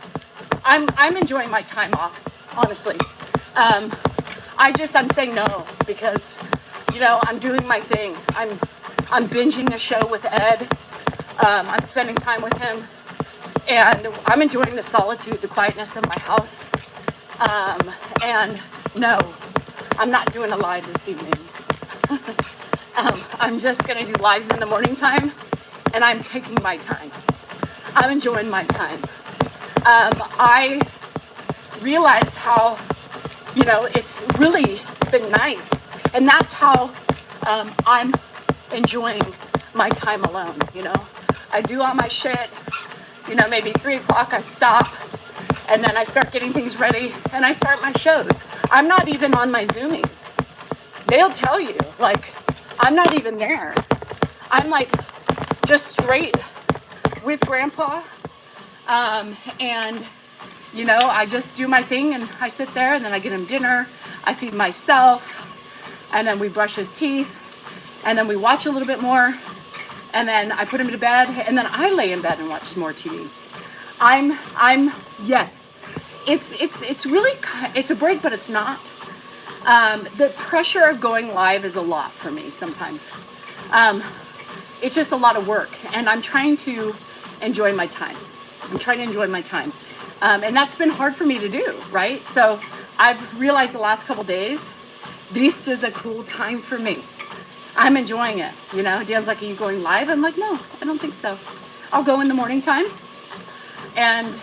I'm enjoying my time off, honestly. I'm saying no because, you know, I'm doing my thing. I'm binging a show with Ed. I'm spending time with him, and I'm enjoying the solitude, the quietness of my house. And no, I'm not doing a live this evening. I'm just gonna do lives in the morning time, and I'm taking my time. I'm enjoying my time. I realized how, you know, it's really been nice, and that's how I'm enjoying my time alone, you know. I do all my shit, you know, maybe 3 o'clock I stop, and then I start getting things ready, and I start my shows. I'm not even on my Zoomies. They'll tell you, like, I'm not even there. I'm like just straight with Grandpa, and you know, I just do my thing, and I sit there, and then I get him dinner, I feed myself, and then we brush his teeth, and then we watch a little bit more, and then I put him to bed, and then I lay in bed and watch more TV. Yes, it's really, it's a break, but it's not. The pressure of going live is a lot for me sometimes. It's just a lot of work, and I'm trying to enjoy my time. And that's been hard for me to do, right? So I've realized the last couple days, this is a cool time for me. I'm enjoying it, you know. Dan's like, are you going live? I'm like, no, I don't think so. I'll go in the morning time, and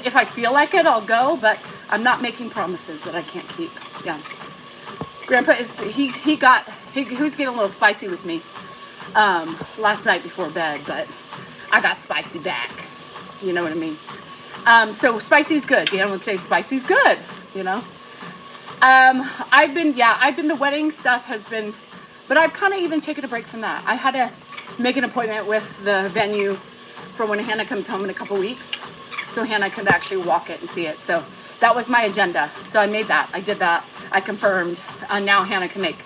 if I feel like it, I'll go, but I'm not making promises that I can't keep. Yeah. Grandpa he was getting a little spicy with me last night before bed, but I got spicy back. You know what I mean? So spicy's good. Dan would say spicy's good, you know. The wedding stuff has been, but I've kind of even taken a break from that. I had to make an appointment with the venue for when Hannah comes home in a couple weeks, so Hannah could actually walk it and see it. So that was my agenda. So I made that. I did that. I confirmed. Now Hannah can make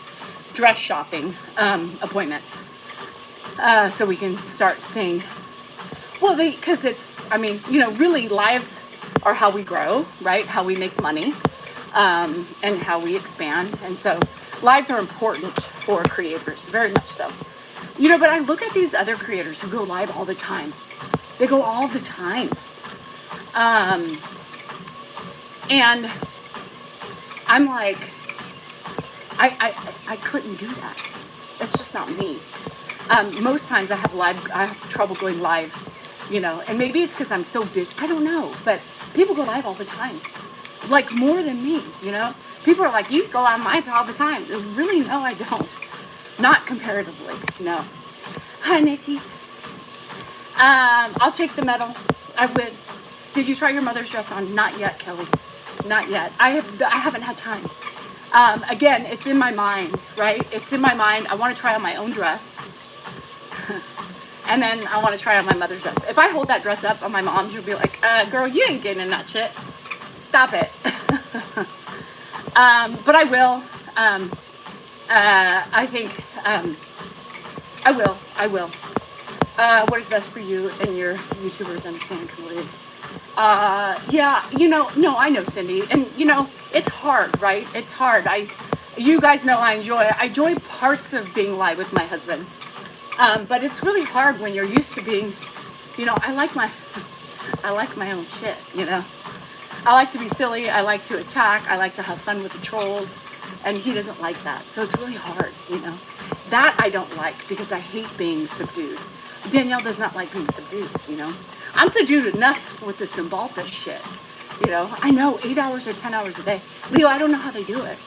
dress shopping appointments, so we can start seeing. Well, because it's, I mean, you know, really lives are how we grow, right? How we make money, and how we expand. And so lives are important for creators, very much so. You know, but I look at these other creators who go live all the time. They go all the time. And I'm like, I couldn't do that. That's just not me. Most times I have trouble going live, you know, and maybe it's because I'm so busy. I don't know, but people go live all the time, like more than me, you know. People are like, you go on live all the time. Really, no, I don't. Not comparatively, no. Hi, Nikki. I'll take the medal. I would. Did you try your mother's dress on? Not yet, Kelly. Not yet. I haven't had time. Again, it's in my mind, right? It's in my mind. I want to try on my own dress. And then I want to try on my mother's dress. If I hold that dress up on my mom, she'll be like, girl, you ain't getting in that shit. Stop it. But I will. I think I will. What is best for you and your YouTubers understand completely. Yeah, you know, no, I know, Cindy, and you know, it's hard, right? It's hard. You guys know I enjoy parts of being live with my husband, but it's really hard when you're used to being, you know, I like my own shit, you know. I like to be silly, I like to attack, I like to have fun with the trolls, and he doesn't like that, so it's really hard, you know. That I don't like, because I hate being subdued. Danielle does not like being subdued, you know. I'm subdued enough with the Cymbalta shit, you know. I know, 8 hours or 10 hours a day. Leo, I don't know how they do it.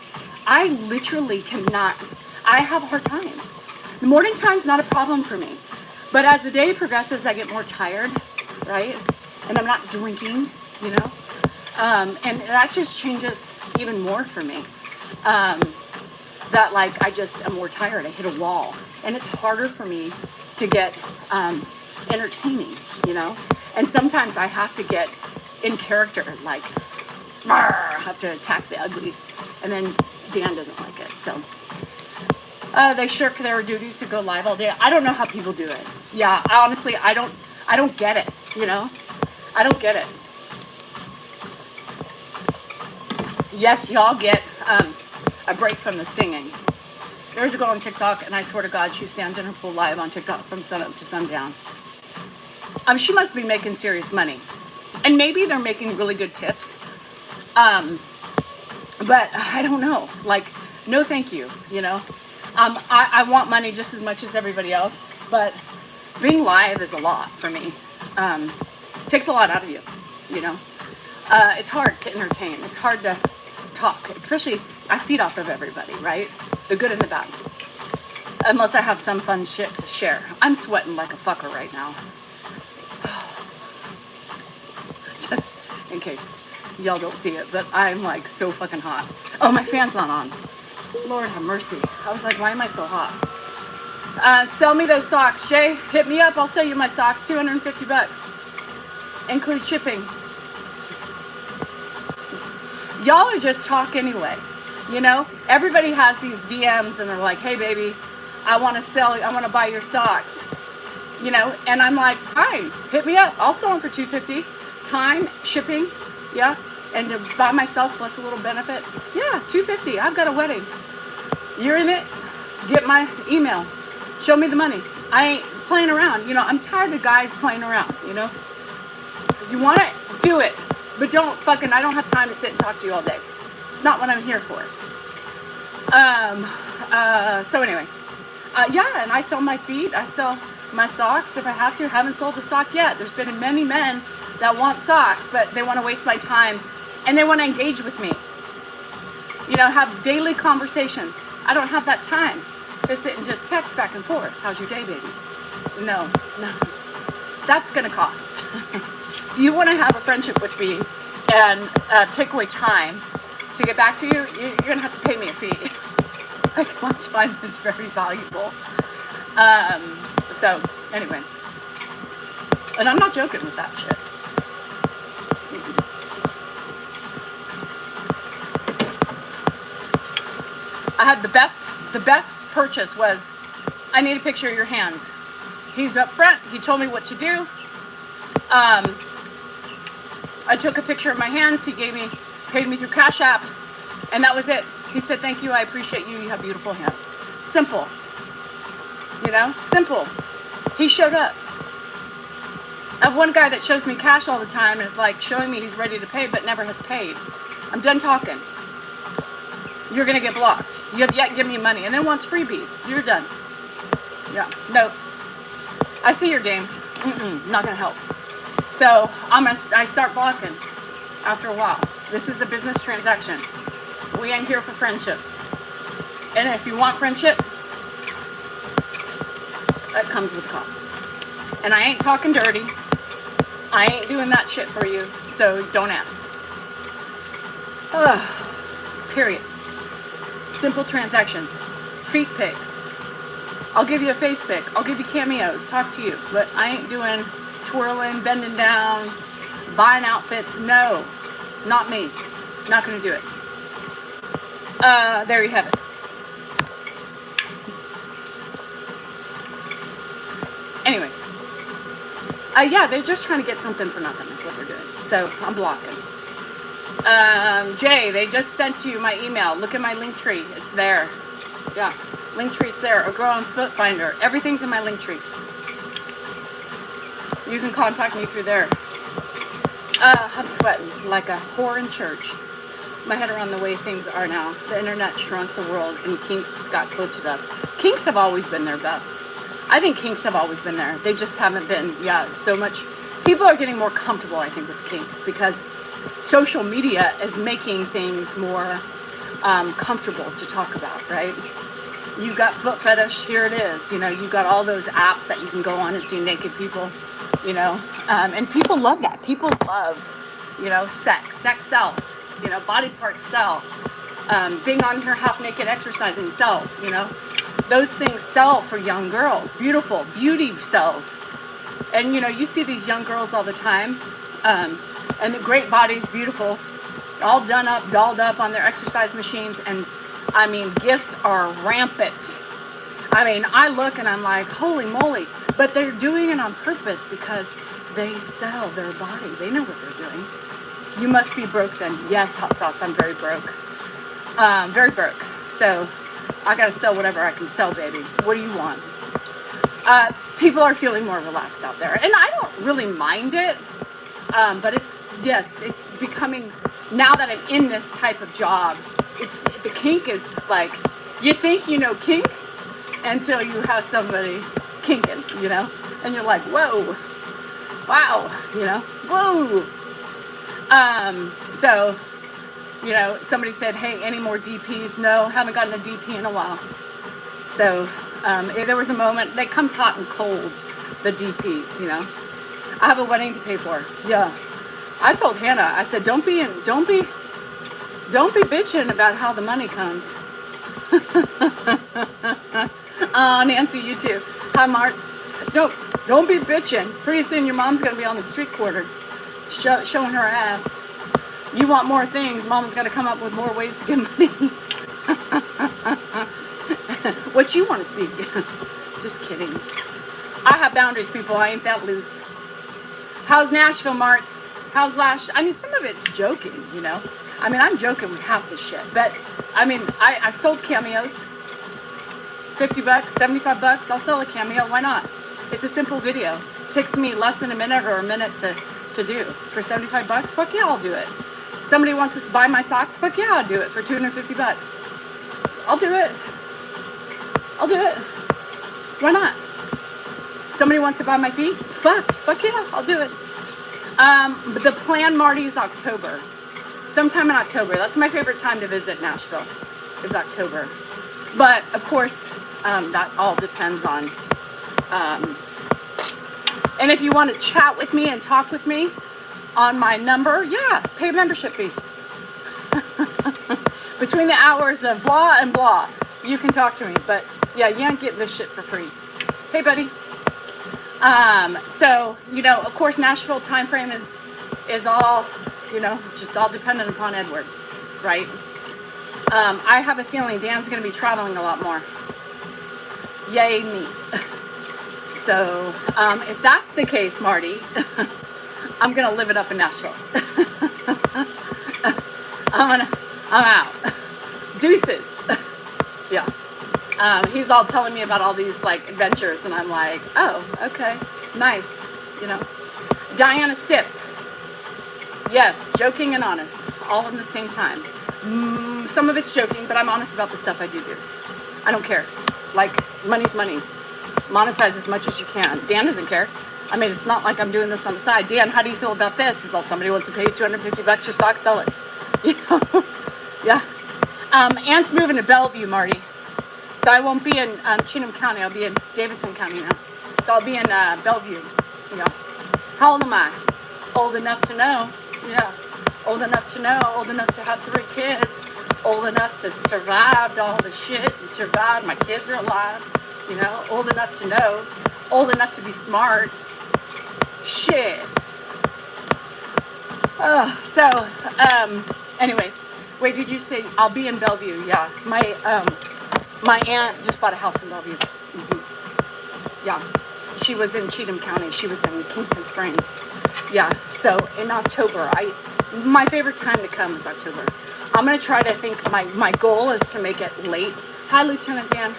I literally cannot, I have a hard time. The morning time's not a problem for me. But as the day progresses, I get more tired, right? And I'm not drinking, you know. And that just changes even more for me. that like I just am more tired. I hit a wall, and it's harder for me to get entertaining, you know. And sometimes I have to get in character, like I have to attack the uglies, and then Dan doesn't like it, so they shirk their duties to go live all day. I don't know how people do it. Yeah, honestly, I don't get it, you know. I don't get it. Yes, y'all get a break from the singing. There's a girl on TikTok, and I swear to God, she stands in her pool live on TikTok from sunup to sundown. She must be making serious money. And maybe they're making really good tips. But I don't know. Like, no thank you, you know. I want money just as much as everybody else, but being live is a lot for me. It takes a lot out of you, you know. It's hard to entertain. It's hard to talk, especially I feed off of everybody, right? The good and the bad. Unless I have some fun shit to share. I'm sweating like a fucker right now. Just in case y'all don't see it, but I'm like so fucking hot. Oh, my fan's not on. Lord have mercy. I was like, why am I so hot? Sell me those socks. Jay, hit me up. I'll sell you my socks. $250. Include shipping. Y'all are just talk anyway. You know, everybody has these DMs and they're like, hey baby, I want to buy your socks. You know, and I'm like, fine, hit me up. I'll sell them for $250. Time, shipping, yeah. And to buy myself plus a little benefit, yeah, $250. I've got a wedding. You're in it. Get my email. Show me the money. I ain't playing around. You know, I'm tired of guys playing around, you know. If you want it, do it. But I don't have time to sit and talk to you all day. It's not what I'm here for. So anyway, yeah, and I sell my feet. I sell my socks if I have to. Haven't sold the sock yet. There's been many men that want socks, but they want to waste my time and they want to engage with me. You know, have daily conversations. I don't have that time to sit and just text back and forth. How's your day, baby? No. That's going to cost. If you want to have a friendship with me and take away time to get back to you, you're going to have to pay me a fee. Like, my time is very valuable. So, anyway. And I'm not joking with that shit. I had the best purchase was, I need a picture of your hands. He's up front. He told me what to do. I took a picture of my hands. He paid me through Cash App, and that was it. He said, thank you, I appreciate you, you have beautiful hands. Simple. You know, simple. He showed up. I have one guy that shows me cash all the time and is like showing me he's ready to pay but never has paid. I'm done talking. You're gonna get blocked. You have yet to give me money and then wants freebies. You're done. Yeah, no. I see your game. Not gonna help. So I start blocking after a while. This is a business transaction. We ain't here for friendship. And if you want friendship, that comes with cost. And I ain't talking dirty. I ain't doing that shit for you, so don't ask. Period. Simple transactions. Feet pics. I'll give you a face pic. I'll give you cameos. Talk to you. But I ain't doing twirling, bending down, buying outfits. No, not me. Not going to do it. There you have it. Anyway. Yeah, they're just trying to get something for nothing. That's what they're doing. So I'm blocking. Jay, they just sent you my email. Look at my link tree. It's there. Yeah, link tree, it's there. Or go on Foot Finder. Everything's in my link tree. You can contact me through there. I'm sweating like a whore in church. My head around the way things are now. The internet shrunk the world and kinks got close to us. Kinks have always been there, Beth. I think kinks have always been there. They just haven't been, so much. People are getting more comfortable, I think, with kinks because social media is making things more comfortable to talk about, right? You've got foot fetish, here it is. You know, you've got all those apps that you can go on and see naked people, you know, and people love that. People love, sex. Sex sells, body parts sell. Being on here half naked exercising sells, you know. Those things sell for young girls. Beautiful, beauty sells. And you know, you see these young girls all the time, and the great bodies, beautiful, all done up, dolled up on their exercise machines, and I mean, gifts are rampant. I mean, I look and I'm like, holy moly, but they're doing it on purpose because they sell their body. They know what they're doing. You must be broke then. Yes, hot sauce, I'm very broke. Very broke. So I gotta sell whatever I can sell, baby. What do you want? People are feeling more relaxed out there, and I don't really mind it. But it's becoming, now that I'm in this type of job, the kink is like, you think you know kink until you have somebody kinking, you know, and you're like, whoa, wow, you know, whoa. So, you know, somebody said, hey, any more DPs? No, haven't gotten a DP in a while. So, there was a moment that comes hot and cold, the DPs, you know. I have a wedding to pay for. Yeah. I told Hannah, I said, don't be bitching about how the money comes. Oh, Nancy, you too. Hi, Martz. Don't be bitching. Pretty soon your mom's gonna be on the street corner, showing her ass. You want more things, mom's gotta come up with more ways to get money. What you want to see? Just kidding. I have boundaries, people. I ain't that loose. How's Nashville, Martz? How's Lash? I mean, some of it's joking, you know. I mean, I'm joking with half this shit, but I mean, I've sold cameos. $50, $75. I'll sell a cameo. Why not? It's a simple video. It takes me less than a minute or a minute to do. For $75, fuck yeah, I'll do it. Somebody wants to buy my socks, fuck yeah, I'll do it for $250. I'll do it. I'll do it. Why not? Somebody wants to buy my feet? Fuck yeah, I'll do it. But the plan, Marty, is October. Sometime in October. That's my favorite time to visit Nashville, is October. But, of course, that all depends on, and if you want to chat with me and talk with me on my number, yeah, pay a membership fee. Between the hours of blah and blah, you can talk to me. But, yeah, you ain't getting this shit for free. Hey, buddy. So, you know, of course, Nashville time frame is all, you know, just all dependent upon Edward, right? I have a feeling Dan's going to be traveling a lot more. Yay me. So, if that's the case, Marty, I'm going to live it up in Nashville. I'm out. Deuces. Yeah. He's all telling me about all these like adventures, and I'm like, oh, okay, nice, you know. Diana Sip. Yes, joking and honest, all in the same time. Some of it's joking, but I'm honest about the stuff I do. I don't care. Like, money's money. Monetize as much as you can. Dan doesn't care. I mean, it's not like I'm doing this on the side. Dan, how do you feel about this? He's all, somebody wants to pay you $250 for socks, sell it. You know? Yeah. Ant's moving to Bellevue, Marty. So I won't be in Cheatham County. I'll be in Davidson County now. So I'll be in Bellevue. Yeah. How old am I? Old enough to know. Yeah. Old enough to know. Old enough to have 3 kids. Old enough to survive all the shit and survive. My kids are alive. You know. Old enough to know. Old enough to be smart. Shit. Oh, so, anyway. Wait, did you say I'll be in Bellevue? Yeah. My aunt just bought a house in Bellevue. Mm-hmm. Yeah. She was in Cheatham County. She was in Kingston Springs. Yeah. So in October, my favorite time to come is October. I'm going to try to think, my goal is to make it late. Hi, Lieutenant Dan.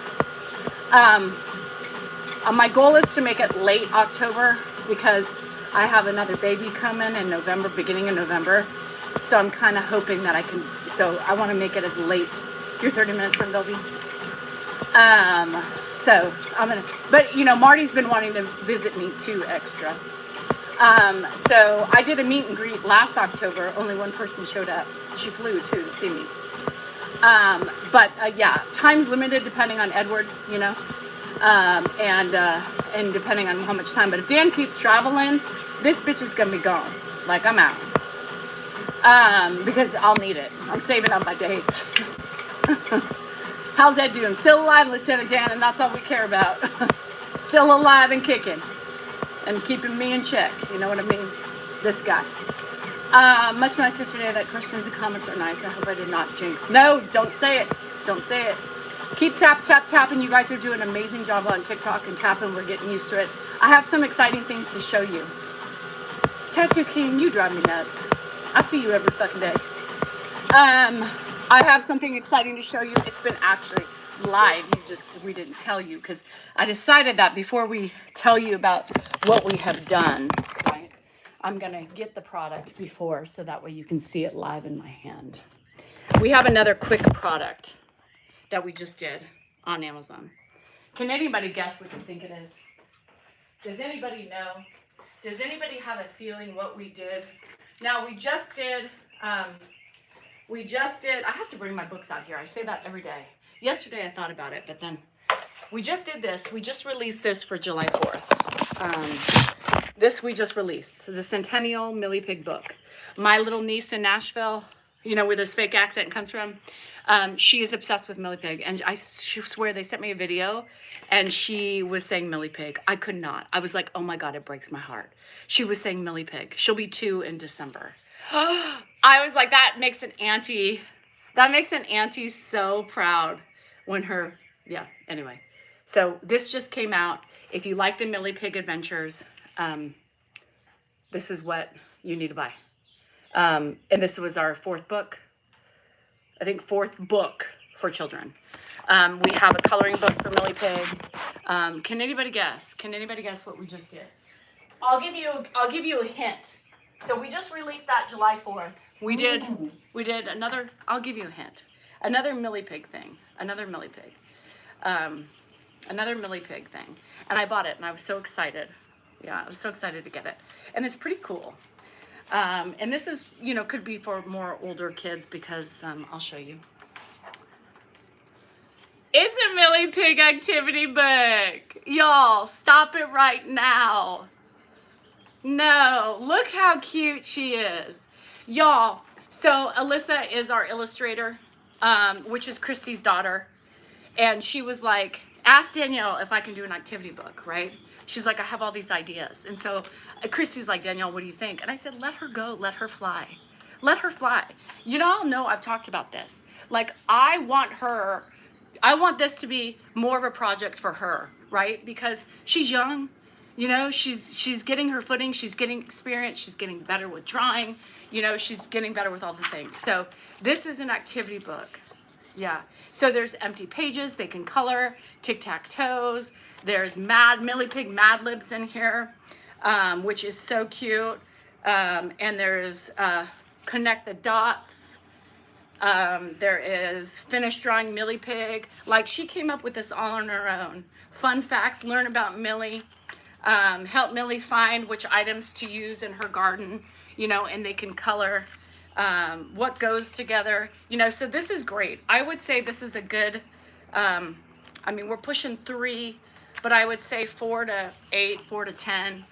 My goal is to make it late October because I have another baby coming in November, beginning of November. So I'm kind of hoping that I can, so I want to make it as late. You're 30 minutes from Bellevue? So I'm gonna, but you know, Marty's been wanting to visit me too extra. So I did a meet and greet last October. Only one person showed up. She flew too to see me. Yeah, time's limited depending on Edward, you know, and depending on how much time. But if Dan keeps traveling, this bitch is gonna be gone. Like, I'm out. Because I'll need it. I'm saving up my days. How's that doing? Still alive, Lieutenant Dan, and that's all we care about. Still alive and kicking. And keeping me in check. You know what I mean? This guy. Much nicer today. That questions and comments are nice. I hope I did not jinx. No, don't say it. Don't say it. Keep tapping. You guys are doing an amazing job on TikTok and tapping. We're getting used to it. I have some exciting things to show you. Tattoo King, you drive me nuts. I see you every fucking day. I have something exciting to show you. It's been actually live. We didn't tell you because I decided that before we tell you about what we have done, right, I'm going to get the product before so that way you can see it live in my hand. We have another quick product that we just did on Amazon. Can anybody guess what you think it is? Does anybody know? Does anybody have a feeling what we did? Now we just did, I have to bring my books out here. I say that every day. Yesterday I thought about it, but then we just did this. We just released this for July 4th. This we just released, the Centennial Millie Pig book. My little niece in Nashville, you know where this fake accent comes from, she is obsessed with Millie Pig. And I swear they sent me a video and she was saying Millie Pig. I could not. I was like, oh my God, it breaks my heart. She was saying Millie Pig. She'll be 2 in December. I was like, that makes an auntie so proud when anyway. So this just came out. If you like the Millie Pig adventures, this is what you need to buy. And this was our 4th book. I think 4th book for children. We have a coloring book for Millie Pig. Can anybody guess? Can anybody guess what we just did? I'll give you a hint. So we just released that July 4th. We did another, I'll give you a hint. Another Millie Pig thing. Another Millie Pig. Another Millie Pig thing. And I bought it and I was so excited. Yeah, I was so excited to get it. And it's pretty cool. And this is, could be for more older kids because I'll show you. It's a Millie Pig activity book. Y'all, stop it right now. No, look how cute she is. Y'all, so Alyssa is our illustrator, which is Christy's daughter. And she was like, ask Danielle if I can do an activity book, right? She's like, I have all these ideas. And so Christy's like, Danielle, what do you think? And I said, let her go, let her fly. Let her fly. You all know I've talked about this. Like, I want this to be more of a project for her, right? Because she's young, she's getting her footing, she's getting experience, she's getting better with drawing, she's getting better with all the things. So this is an activity book. Yeah, so there's empty pages, they can color, tic-tac-toes, there's Millie Pig Mad Libs in here, which is so cute, and there's Connect the Dots, there is Finish Drawing Millie Pig, like she came up with this all on her own. Fun facts, learn about Millie, help Millie find which items to use in her garden, and they can color. What goes together, so this is great. I would say this is a good, we're pushing 3, but I would say 4 to 8, 4 to 10,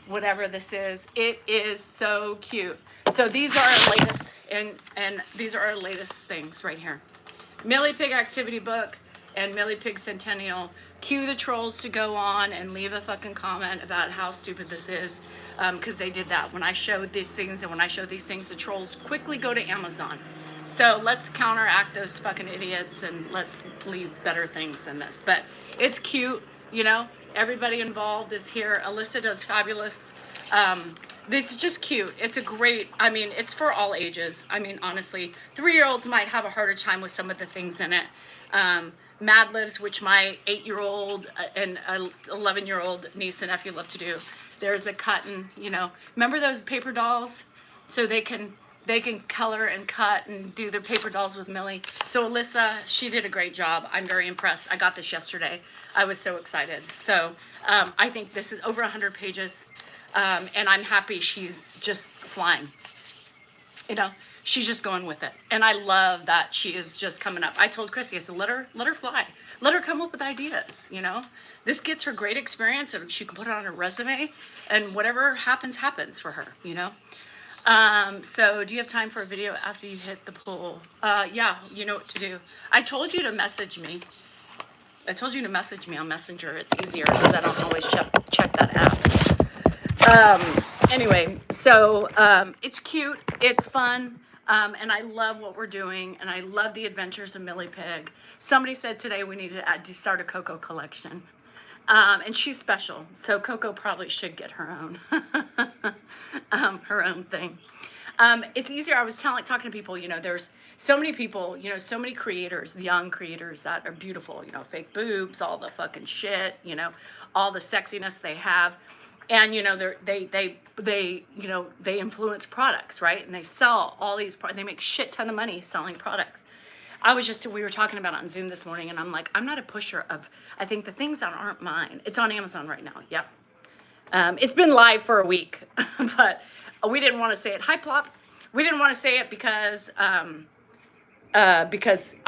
whatever this is. It is so cute. So these are our latest, and these are our latest things right here. Millie Pig activity book and Millie Pig Centennial. Cue the trolls to go on and leave a fucking comment about how stupid this is, because they did that. When I showed these things and when I show these things, the trolls quickly go to Amazon. So let's counteract those fucking idiots and let's leave better things than this. But it's cute, everybody involved is here. Alyssa does fabulous. This is just cute. It's a great, it's for all ages. Honestly, 3-year-olds might have a harder time with some of the things in it. Mad Libs, which my 8-year-old and 11-year-old niece and nephew love to do. There's a cutting, remember those paper dolls? So they can color and cut and do their paper dolls with Millie. So Alyssa, she did a great job. I'm very impressed. I got this yesterday. I was so excited. So I think this is over 100 pages, and I'm happy she's just flying. She's just going with it. And I love that she is just coming up. I told Chrissy, I said, let her fly. Let her come up with ideas, This gets her great experience and she can put it on her resume and whatever happens for her, So do you have time for a video after you hit the pool? Yeah, you know what to do. I told you to message me. I told you to message me on Messenger. It's easier because I don't always check that app. Anyway, so it's cute, it's fun, and I love what we're doing, and I love the adventures of Millie Pig. Somebody said today we need to start a Coco collection. And she's special, so Coco probably should get her own, her own thing. It's easier. I was talking to people, there's so many people, so many creators, young creators that are beautiful, fake boobs, all the fucking shit, all the sexiness they have. And, they influence products, right? And they sell all these, they make shit ton of money selling products. We were talking about it on Zoom this morning, and I'm like, I'm not a pusher of, I think the things that aren't mine. It's on Amazon right now. Yeah. It's been live for a week, but we didn't want to say it. Hi, Plop. We didn't want to say it because I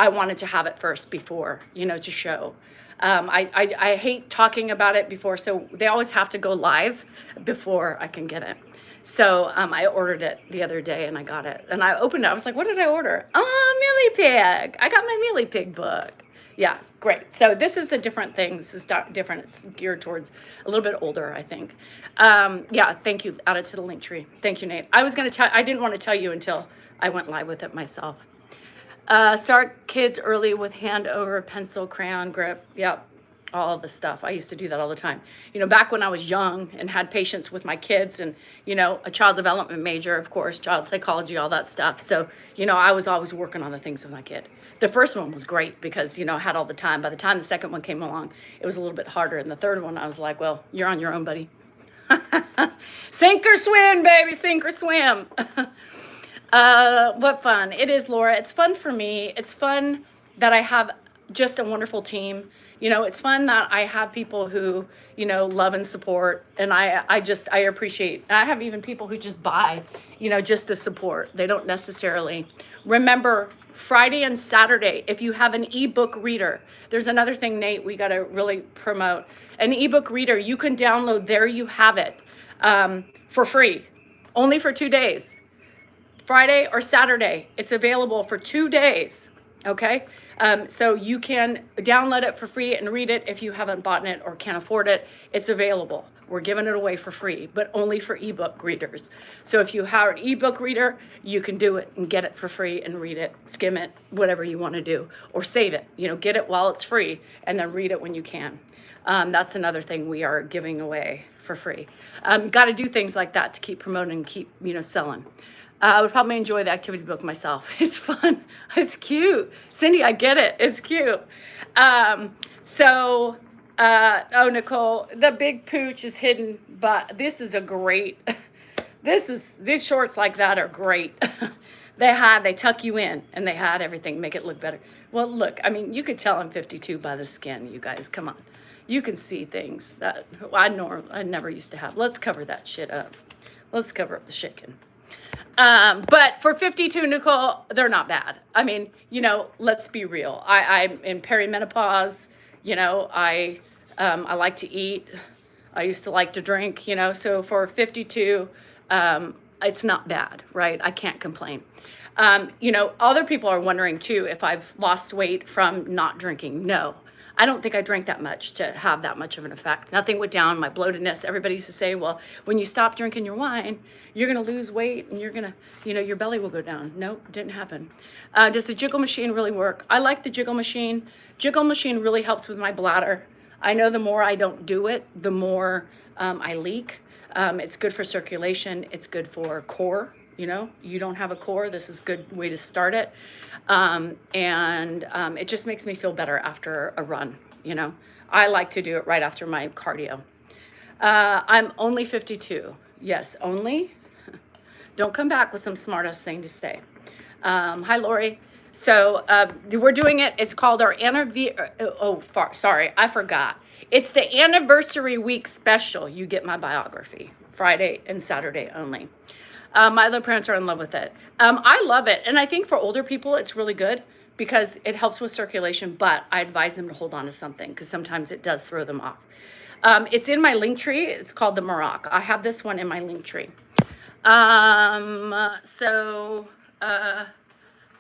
wanted to have it first before, to show. I hate talking about it before, so they always have to go live before I can get it. So I ordered it the other day and I got it. And I opened it. I was like, what did I order? Oh, Millie Pig. I got my Millie Pig book. Yeah, it's great. So this is a different thing. This is different. It's geared towards a little bit older, I think. Yeah, thank you. Add it to the link tree. Thank you, Nate. I didn't want to tell you until I went live with it myself. Start kids early with hand over pencil, crayon grip. Yep. All of the stuff. I used to do that all the time. Back when I was young and had patience with my kids and, a child development major, of course, child psychology, all that stuff. So, I was always working on the things with my kid. The first one was great because, I had all the time. By the time the second one came along, it was a little bit harder. And the third one, I was like, well, you're on your own, buddy. Sink or swim, baby, sink or swim. What fun. It is, Laura. It's fun for me. It's fun that I have just a wonderful team. It's fun that I have people who, love and support. And I appreciate. I have even people who just buy, just to support. They don't necessarily. Remember, Friday and Saturday, if you have an ebook reader, there's another thing, Nate, we got to really promote. An ebook reader, you can download There You Have It for free, only for 2 days. Friday or Saturday, it's available for 2 days. Okay, so you can download it for free and read it if you haven't bought it or can't afford it. It's available. We're giving it away for free, but only for ebook readers. So if you have an ebook reader, you can do it and get it for free and read it, skim it, whatever you want to do, or save it. Get it while it's free and then read it when you can. That's another thing we are giving away for free. Got to do things like that to keep promoting and keep selling. I would probably enjoy the activity book myself. It's fun. It's cute. Cindy, I get it. It's cute. Nicole, the big pooch is hidden, but this is a great, these shorts like that are great. They tuck you in and they had everything, make it look better. Well, look, you could tell I'm 52 by the skin, you guys, come on. You can see things that I never used to have. Let's cover that shit up. Let's cover up the chicken. But for 52, Nicole, they're not bad. Let's be real. I'm in perimenopause, I like to eat. I used to like to drink, so for 52, it's not bad, right? I can't complain. Other people are wondering too, if I've lost weight from not drinking. No. I don't think I drank that much to have that much of an effect. Nothing went down, my bloatedness. Everybody used to say, well, when you stop drinking your wine, you're going to lose weight and you're going to, your belly will go down. Nope, didn't happen. Does the jiggle machine really work? I like the jiggle machine. Jiggle machine really helps with my bladder. I know the more I don't do it, the more I leak. It's good for circulation. It's good for core. You don't have a core, this is a good way to start it. It just makes me feel better after a run, I like to do it right after my cardio. I'm only 52. Yes, only. Don't come back with some smartest thing to say. Hi, Lori. So we're doing it. It's called our sorry, I forgot. It's the anniversary week special. You get my biography, Friday and Saturday only. My other parents are in love with it. I love it. And I think for older people, it's really good because it helps with circulation, but I advise them to hold on to something because sometimes it does throw them off. It's in my link tree. It's called the Maroc. I have this one in my link tree. So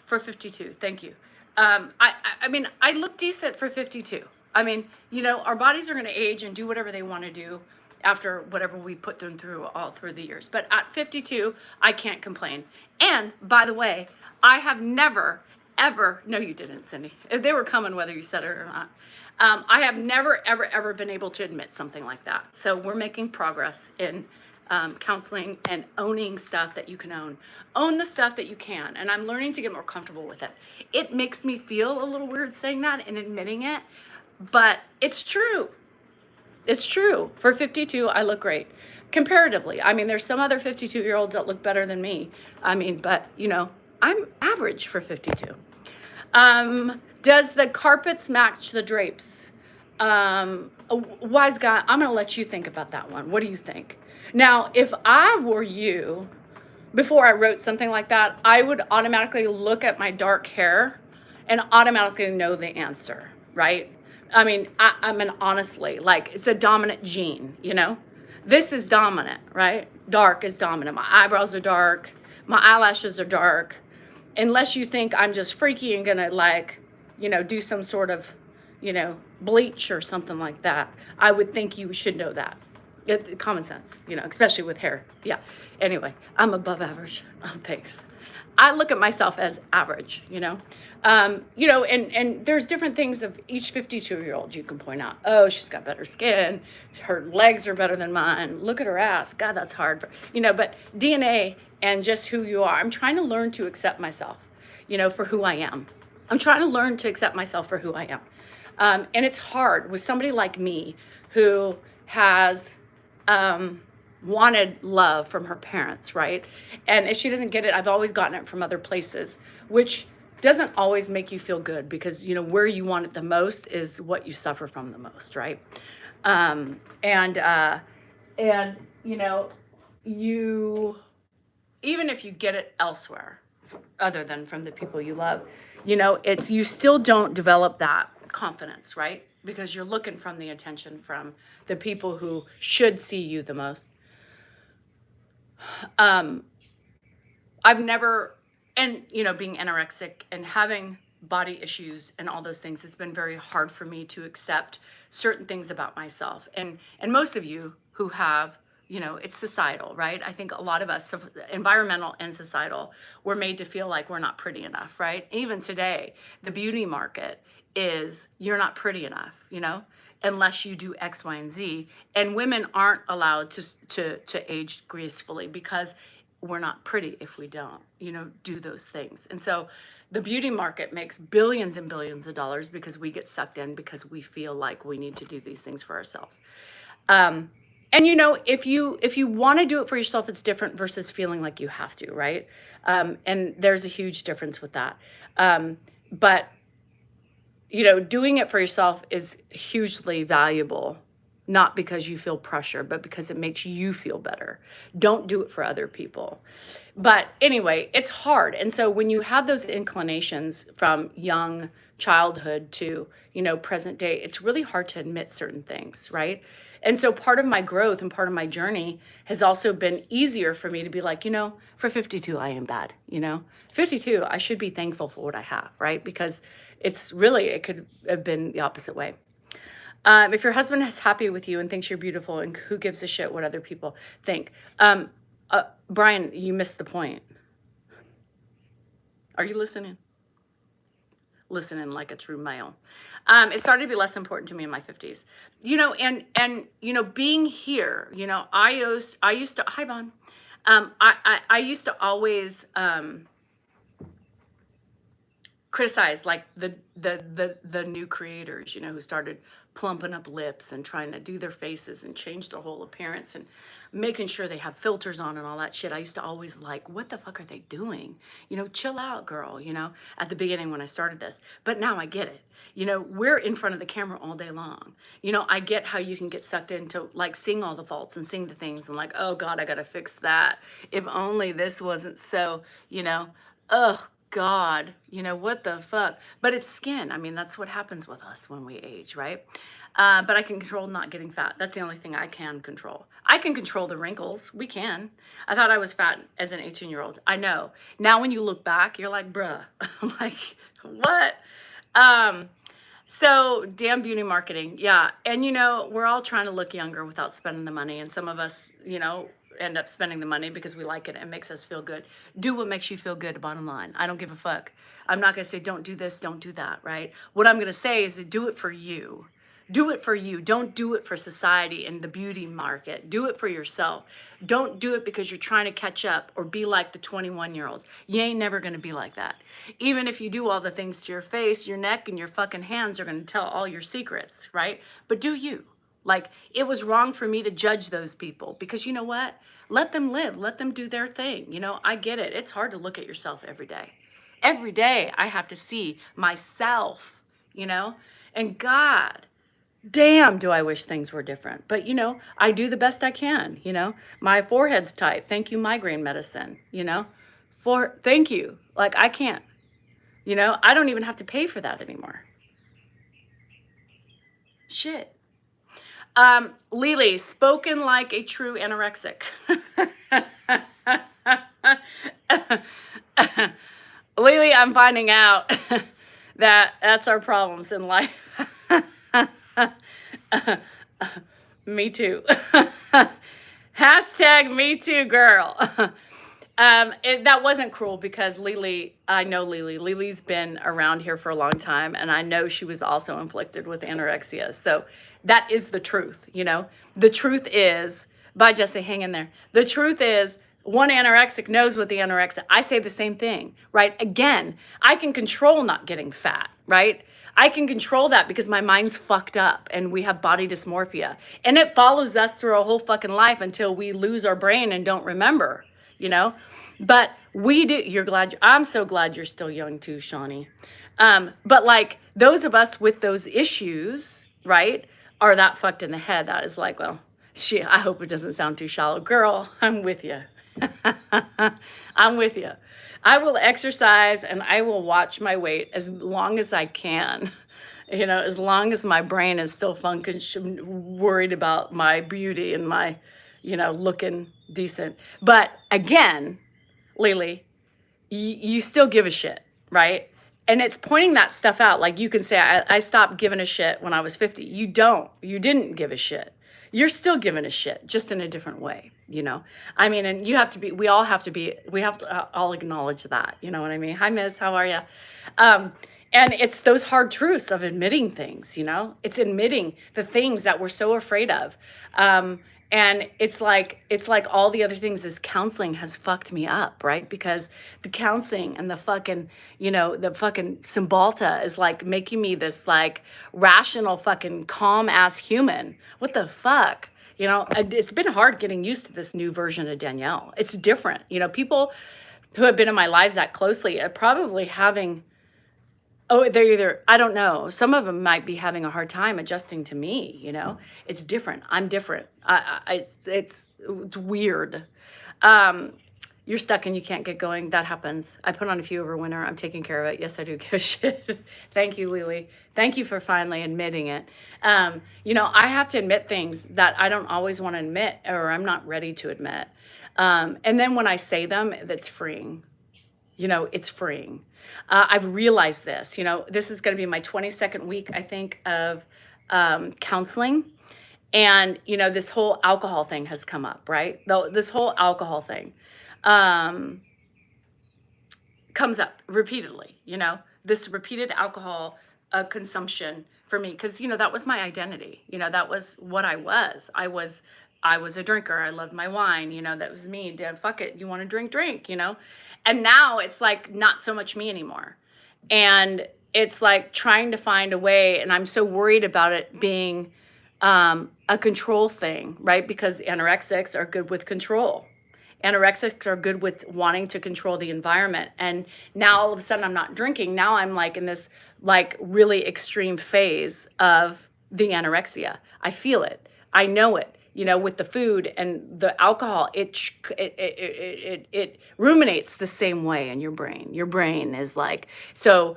for 52, thank you. I mean, I look decent for 52. I mean, our bodies are going to age and do whatever they want to do after whatever we put them through all through the years. But at 52, I can't complain. And by the way, I have never, ever, no, you didn't, Cindy. They were coming whether you said it or not. I have never, ever, ever been able to admit something like that. So we're making progress in counseling and owning stuff that you can own. Own the stuff that you can. And I'm learning to get more comfortable with it. It makes me feel a little weird saying that and admitting it, but it's true. It's true. For 52, I look great. Comparatively. I mean, there's some other 52-year-olds that look better than me. I mean, but, I'm average for 52. Does the carpets match the drapes? A wise guy, I'm going to let you think about that one. What do you think? Now, if I were you, before I wrote something like that, I would automatically look at my dark hair and automatically know the answer, right? I mean, I mean, honestly, like, it's a dominant gene, This is dominant, right? Dark is dominant. My eyebrows are dark. My eyelashes are dark. Unless you think I'm just freaky and gonna, like, do some sort of, bleach or something like that, I would think you should know that. Common sense, especially with hair. Yeah. Anyway, I'm above average. Oh, thanks. I look at myself as average, and there's different things of each 52-year-old you can point out. Oh, she's got better skin. Her legs are better than mine. Look at her ass. God, that's hard. But DNA and just who you are. I'm trying to learn to accept myself, for who I am. I'm trying to learn to accept myself for who I am. And it's hard with somebody like me who has wanted love from her parents, right? And if she doesn't get it, I've always gotten it from other places, which doesn't always make you feel good because, where you want it the most is what you suffer from the most, right? You, even if you get it elsewhere, other than from the people you love, you still don't develop that confidence, right? Because you're looking from the attention from the people who should see you the most. I've never, and being anorexic and having body issues and all those things, it's been very hard for me to accept certain things about myself. And most of you who have, it's societal, right? I think a lot of us, environmental and societal, we're made to feel like we're not pretty enough, right? Even today, the beauty market is you're not pretty enough, unless you do X, Y, and Z. And women aren't allowed to age gracefully because we're not pretty if we don't, do those things. And so the beauty market makes billions and billions of dollars because we get sucked in because we feel like we need to do these things for ourselves. And if you want to do it for yourself, it's different versus feeling like you have to, right? And there's a huge difference with that. But doing it for yourself is hugely valuable, not because you feel pressure, but because it makes you feel better. Don't do it for other people. But anyway, it's hard. And so when you have those inclinations from young childhood to, present day, it's really hard to admit certain things, right? And so part of my growth and part of my journey has also been easier for me to be like, for 52, I am bad, 52, I should be thankful for what I have, right? Because it could have been the opposite way. If your husband is happy with you and thinks you're beautiful, and who gives a shit what other people think? Brian, you missed the point. Are you listening? Listening like a true male. It started to be less important to me in my 50s. And being here, I used to, hi Vaughn. I used to always criticize like the new creators, who started plumping up lips and trying to do their faces and change their whole appearance and making sure they have filters on and all that shit. I used to always like, what the fuck are they doing? Chill out, girl, at the beginning when I started this. But now I get it. We're in front of the camera all day long. I get how you can get sucked into like seeing all the faults and seeing the things and like, oh God, I gotta fix that. If only this wasn't so, ugh, God, what the fuck? But it's skin. I mean, that's what happens with us when we age, right? But I can control not getting fat. That's the only thing I can control. I can control the wrinkles. We can. I thought I was fat as an 18-year-old. I know. Now when you look back, you're like, bruh. I'm like, what? So damn beauty marketing. Yeah. And we're all trying to look younger without spending the money. And some of us, end up spending the money because we like it and makes us feel good. Do what makes you feel good, bottom line. I don't give a fuck. I'm not going to say, don't do this, don't do that, right? What I'm going to say is to do it for you. Do it for you. Don't do it for society and the beauty market. Do it for yourself. Don't do it because you're trying to catch up or be like the 21-year-olds. You ain't never going to be like that. Even if you do all the things to your face, your neck and your fucking hands are going to tell all your secrets, right? But do you. Like, it was wrong for me to judge those people because you know what? Let them live. Let them do their thing. I get it. It's hard to look at yourself every day. Every day I have to see myself, and God, damn, do I wish things were different. But, I do the best I can, My forehead's tight. Thank you, migraine medicine, Thank you. Like, I can't, I don't even have to pay for that anymore. Shit. Lily, spoken like a true anorexic. Lily, I'm finding out that that's our problems in life. Me too. Hashtag me too, girl. That wasn't cruel because Lily, I know Lily. Lily's been around here for a long time, and I know she was also inflicted with anorexia. So that is the truth, The truth is, bye, Jesse, hang in there. The truth is, one anorexic knows what the anorexic. I say the same thing, right? Again, I can control not getting fat, right? I can control that because my mind's fucked up and we have body dysmorphia. And it follows us through our whole fucking life until we lose our brain and don't remember, But we do. I'm so glad you're still young too, Shawnee. But like those of us with those issues, right, are that fucked in the head. That is like, well, shit, I hope it doesn't sound too shallow. Girl, I'm with you. I'm with you. I will exercise and I will watch my weight as long as I can. As long as my brain is still worried about my beauty and my, looking decent. But again, Lily, you still give a shit, right? And it's pointing that stuff out. Like you can say, I stopped giving a shit when I was 50. You don't. You didn't give a shit. You're still giving a shit, just in a different way, I mean, and we have to all acknowledge that, you know what I mean? Hi, Miss, how are you? And it's those hard truths of admitting things, It's admitting the things that we're so afraid of. And it's like all the other things, this counseling has fucked me up, right? Because the counseling and the fucking, the fucking Cymbalta is like making me this like rational fucking calm ass human. What the fuck? It's been hard getting used to this new version of Danielle. It's different. People who have been in my lives that closely are probably having, they're either, I don't know. Some of them might be having a hard time adjusting to me, It's different. I'm different. It's weird. You're stuck and you can't get going. That happens. I put on a few over winter. I'm taking care of it. Yes, I do give a shit. Thank you, Lily. Thank you for finally admitting it. I have to admit things that I don't always want to admit or I'm not ready to admit. And then when I say them, that's freeing. It's freeing. I've realized this, this is going to be my 22nd week, I think, of counseling. And, this whole alcohol thing has come up, right? This whole alcohol thing comes up repeatedly, this repeated alcohol consumption for me. Because, that was my identity. That was what I was. I was a drinker. I loved my wine. That was me. Damn, fuck it. You want to drink, And now it's like not so much me anymore. And it's like trying to find a way. And I'm so worried about it being a control thing, right? Because anorexics are good with control. Anorexics are good with wanting to control the environment. And now all of a sudden I'm not drinking. Now I'm like in this like really extreme phase of the anorexia. I feel it. I know it. with the food and the alcohol, it ruminates the same way in your brain. Your brain is like, so,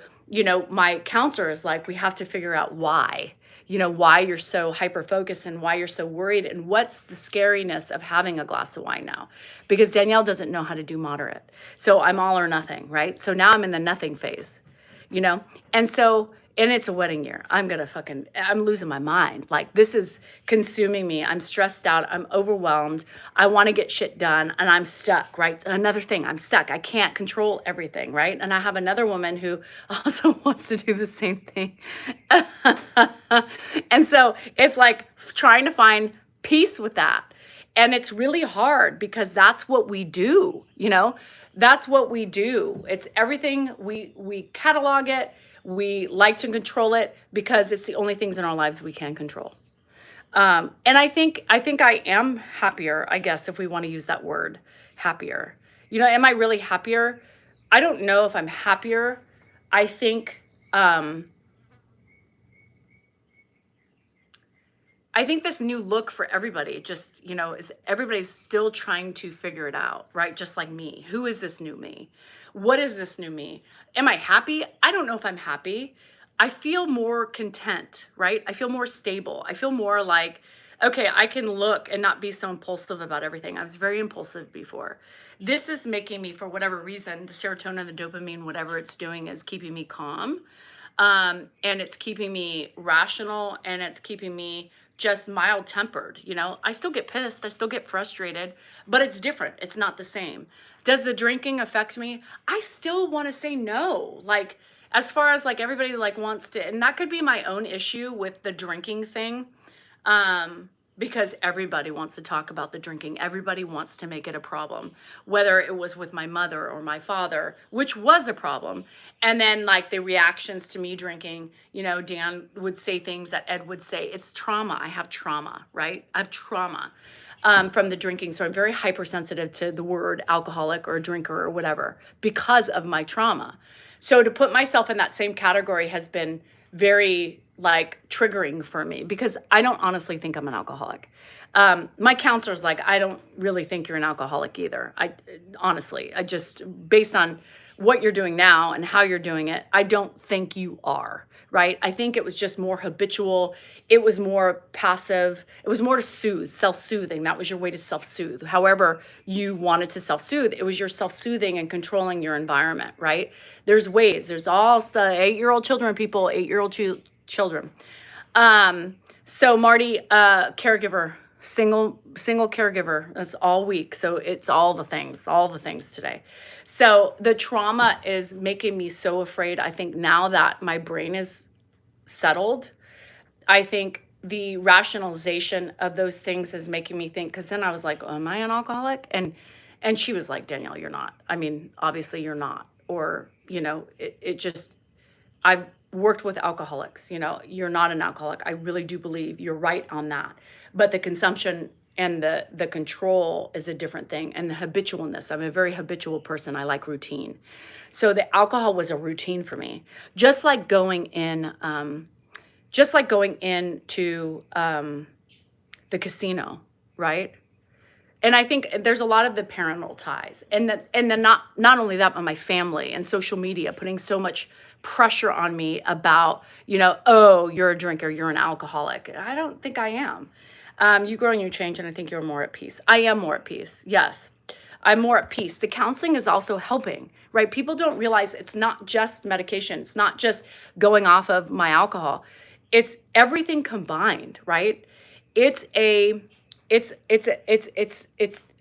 my counselor is like, we have to figure out why, why you're so hyper focused and why you're so worried and what's the scariness of having a glass of wine now, because Danielle doesn't know how to do moderate. So I'm all or nothing, right? So now I'm in the nothing phase, and so, and it's a wedding year. I'm losing my mind. Like, this is consuming me. I'm stressed out. I'm overwhelmed. I want to get shit done and I'm stuck, right? Another thing, I'm stuck. I can't control everything, right? And I have another woman who also wants to do the same thing. And so it's like trying to find peace with that. And it's really hard because that's what we do, That's what we do. It's everything. We catalog it. We like to control it because it's the only things in our lives we can control. And I think I am happier, I guess, if we want to use that word, happier. Am I really happier? I don't know if I'm happier. I think this new look for everybody just, is everybody's still trying to figure it out, right? Just like me. Who is this new me? What is this new me? Am I happy? I don't know if I'm happy. I feel more content, right? I feel more stable. I feel more like, okay, I can look and not be so impulsive about everything. I was very impulsive before. This is making me, for whatever reason, the serotonin, the dopamine, whatever it's doing is keeping me calm. And it's keeping me rational, and it's keeping me just mild tempered. I still get pissed. I still get frustrated, but it's different. It's not the same. Does the drinking affect me? I still want to say no. Like, as far as like everybody like wants to, and that could be my own issue with the drinking thing. Because everybody wants to talk about the drinking. Everybody wants to make it a problem, whether it was with my mother or my father, which was a problem. And then like the reactions to me drinking, Dan would say things that Ed would say. It's trauma. I have trauma, right? I have trauma from the drinking. So I'm very hypersensitive to the word alcoholic or drinker or whatever because of my trauma. So to put myself in that same category has been very like triggering for me because I don't honestly think I'm an alcoholic. My counselor's like, I don't really think you're an alcoholic either. Honestly, just based on what you're doing now and how you're doing it, I don't think you are, right? I think it was just more habitual. It was more passive. It was more to soothe, self-soothing. That was your way to self-soothe. However you wanted to self-soothe, it was your self-soothing and controlling your environment, right? There's ways. There's all the 8-year-old children, people, 8-year-old children. So Marty, caregiver, single caregiver. That's all week. So it's all the things today. So the trauma is making me so afraid. I think now that my brain is settled, I think the rationalization of those things is making me think, because then I was like, oh, am I an alcoholic? And she was like, Danielle, you're not. I mean, obviously you're not. Or, it just, I've worked with alcoholics, you're not an alcoholic. I really do believe you're right on that. But the consumption and the control is a different thing. And the habitualness, I'm a very habitual person. I like routine. So the alcohol was a routine for me. Just like going into the casino, right? And I think there's a lot of the parental ties, and then not only that, but my family and social media putting so much pressure on me about, oh, you're a drinker, you're an alcoholic. I don't think I am. You grow and you change, and I think you're more at peace. I am more at peace. Yes, I'm more at peace. The counseling is also helping, right? People don't realize it's not just medication. It's not just going off of my alcohol. It's everything combined, right? It's the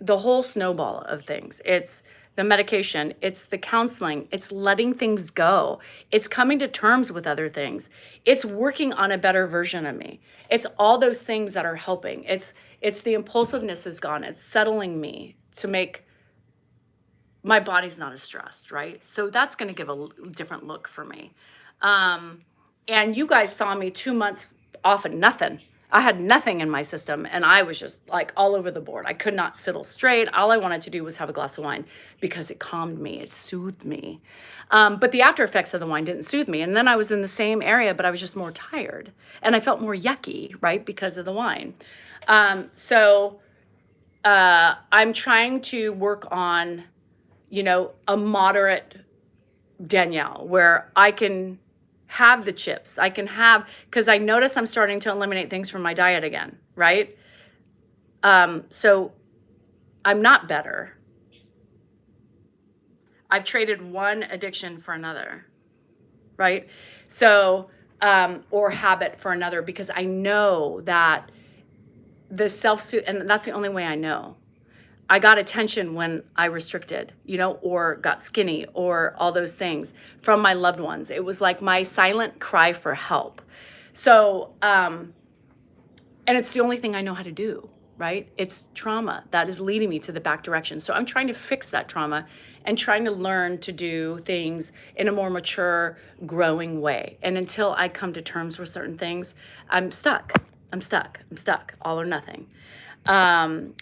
whole snowball of things. It's the medication, it's the counseling, it's letting things go. It's coming to terms with other things. It's working on a better version of me. It's all those things that are helping. It's the impulsiveness is gone. It's settling me to make my body's not as stressed, right? So that's going to give a different look for me. And you guys saw me 2 months off of nothing. I had nothing in my system, and I was just like all over the board. I could not settle straight. All I wanted to do was have a glass of wine because it calmed me, it soothed me. But the after effects of the wine didn't soothe me. And then I was in the same area, but I was just more tired, and I felt more yucky, right, because of the wine. So I'm trying to work on, a moderate Danielle where I can have the chips. I can have, because I notice I'm starting to eliminate things from my diet again, right? So I'm not better. I've traded one addiction for another, right? So, or habit for another, because I know that the and that's the only way I know. I got attention when I restricted, or got skinny, or all those things from my loved ones. It was like my silent cry for help. So, and it's the only thing I know how to do, right? It's trauma that is leading me to the back direction. So I'm trying to fix that trauma and trying to learn to do things in a more mature, growing way. And until I come to terms with certain things, I'm stuck, all or nothing.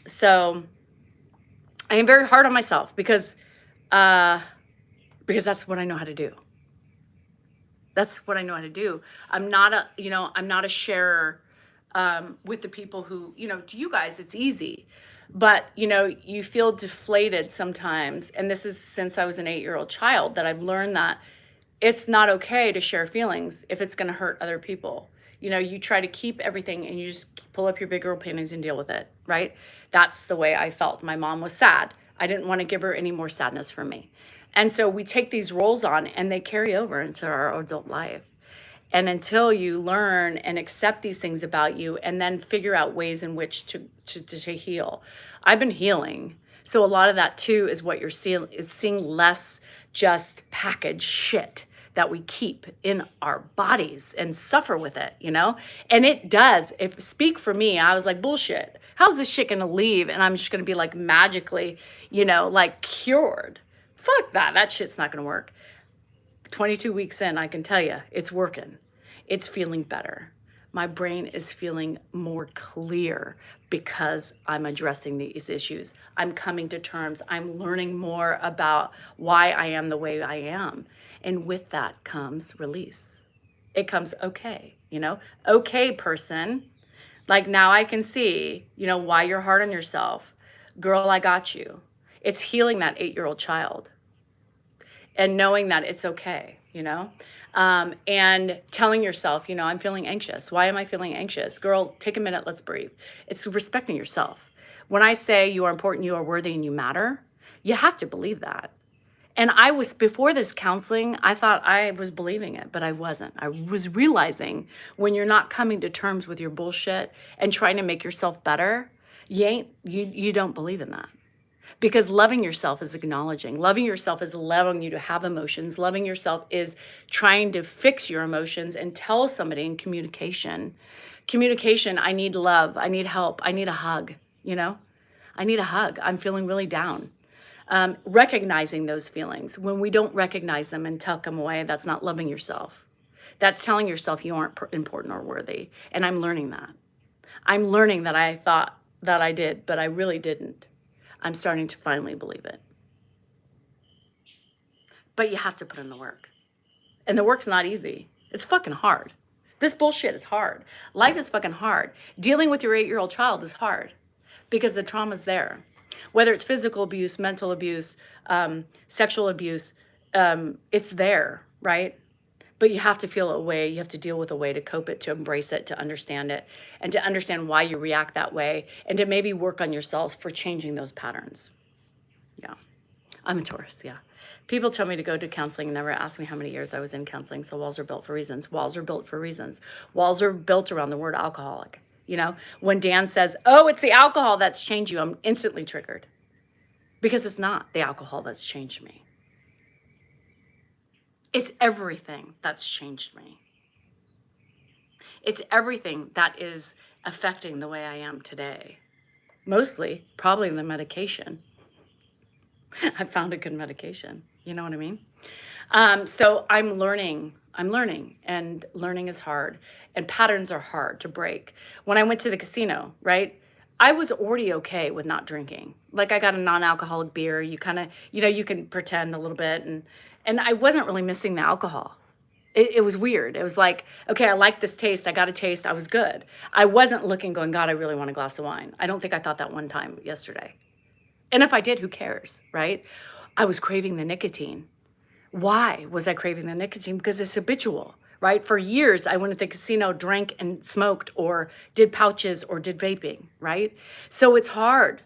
So I am very hard on myself because that's what I know how to do. That's what I know how to do. I'm not a sharer with the people who, to you guys, it's easy. But, you feel deflated sometimes. And this is since I was an 8-year-old child that I've learned that it's not okay to share feelings if it's going to hurt other people. You try to keep everything and you just pull up your big girl panties and deal with it, right? That's the way I felt. My mom was sad. I didn't want to give her any more sadness from me. And so we take these roles on and they carry over into our adult life. And until you learn and accept these things about you and then figure out ways in which to heal. I've been healing. So a lot of that too is what you're seeing, is seeing less just packaged shit that we keep in our bodies and suffer with it, And it does. Speak for me, I was like, bullshit. How's this shit gonna leave? And I'm just gonna be like magically, like cured. Fuck that. That shit's not gonna work. 22 weeks in, I can tell you, it's working. It's feeling better. My brain is feeling more clear because I'm addressing these issues. I'm coming to terms. I'm learning more about why I am the way I am. And with that comes release. It comes okay, okay, person. Like now I can see, why you're hard on yourself. Girl, I got you. It's healing that 8-year-old child and knowing that it's okay, and telling yourself, I'm feeling anxious. Why am I feeling anxious? Girl, take a minute, let's breathe. It's respecting yourself. When I say you are important, you are worthy, and you matter, you have to believe that. And before this counseling, I thought I was believing it, but I wasn't. I was realizing when you're not coming to terms with your bullshit and trying to make yourself better, you don't believe in that. Because loving yourself is acknowledging. Loving yourself is allowing you to have emotions. Loving yourself is trying to fix your emotions and tell somebody in communication. Communication, I need love. I need help. I need a hug, I need a hug. I'm feeling really down. Recognizing those feelings. When we don't recognize them and tuck them away, that's not loving yourself. That's telling yourself you aren't important or worthy. And I'm learning that. I'm learning that I thought that I did, but I really didn't. I'm starting to finally believe it. But you have to put in the work. And the work's not easy. It's fucking hard. This bullshit is hard. Life is fucking hard. Dealing with your 8-year-old child is hard because the trauma's there. Whether it's physical abuse, mental abuse, sexual abuse, it's there, right? But you have to feel a way, you have to deal with a way to cope it, to embrace it, to understand it, and to understand why you react that way, and to maybe work on yourself for changing those patterns. Yeah. I'm a Taurus, yeah. People tell me to go to counseling and never ask me how many years I was in counseling, so walls are built for reasons. Walls are built for reasons. Walls are built around the word alcoholic. When Dan says, oh, it's the alcohol that's changed you, I'm instantly triggered. Because it's not the alcohol that's changed me. It's everything that's changed me. It's everything that is affecting the way I am today. Mostly, probably the medication. I found a good medication. You know what I mean? So I'm learning I'm learning, and learning is hard, and patterns are hard to break. When I went to the casino, right? I was already okay with not drinking. Like I got a non-alcoholic beer. You kind of, you can pretend a little bit, and I wasn't really missing the alcohol. It was weird. It was like, okay, I like this taste. I got a taste. I was good. I wasn't looking, going, God, I really want a glass of wine. I don't think I thought that one time yesterday. And if I did, who cares, right? I was craving the nicotine. Why was I craving the nicotine? Because it's habitual, right? For years, I went to the casino, drank and smoked, or did pouches, or did vaping, right? So it's hard.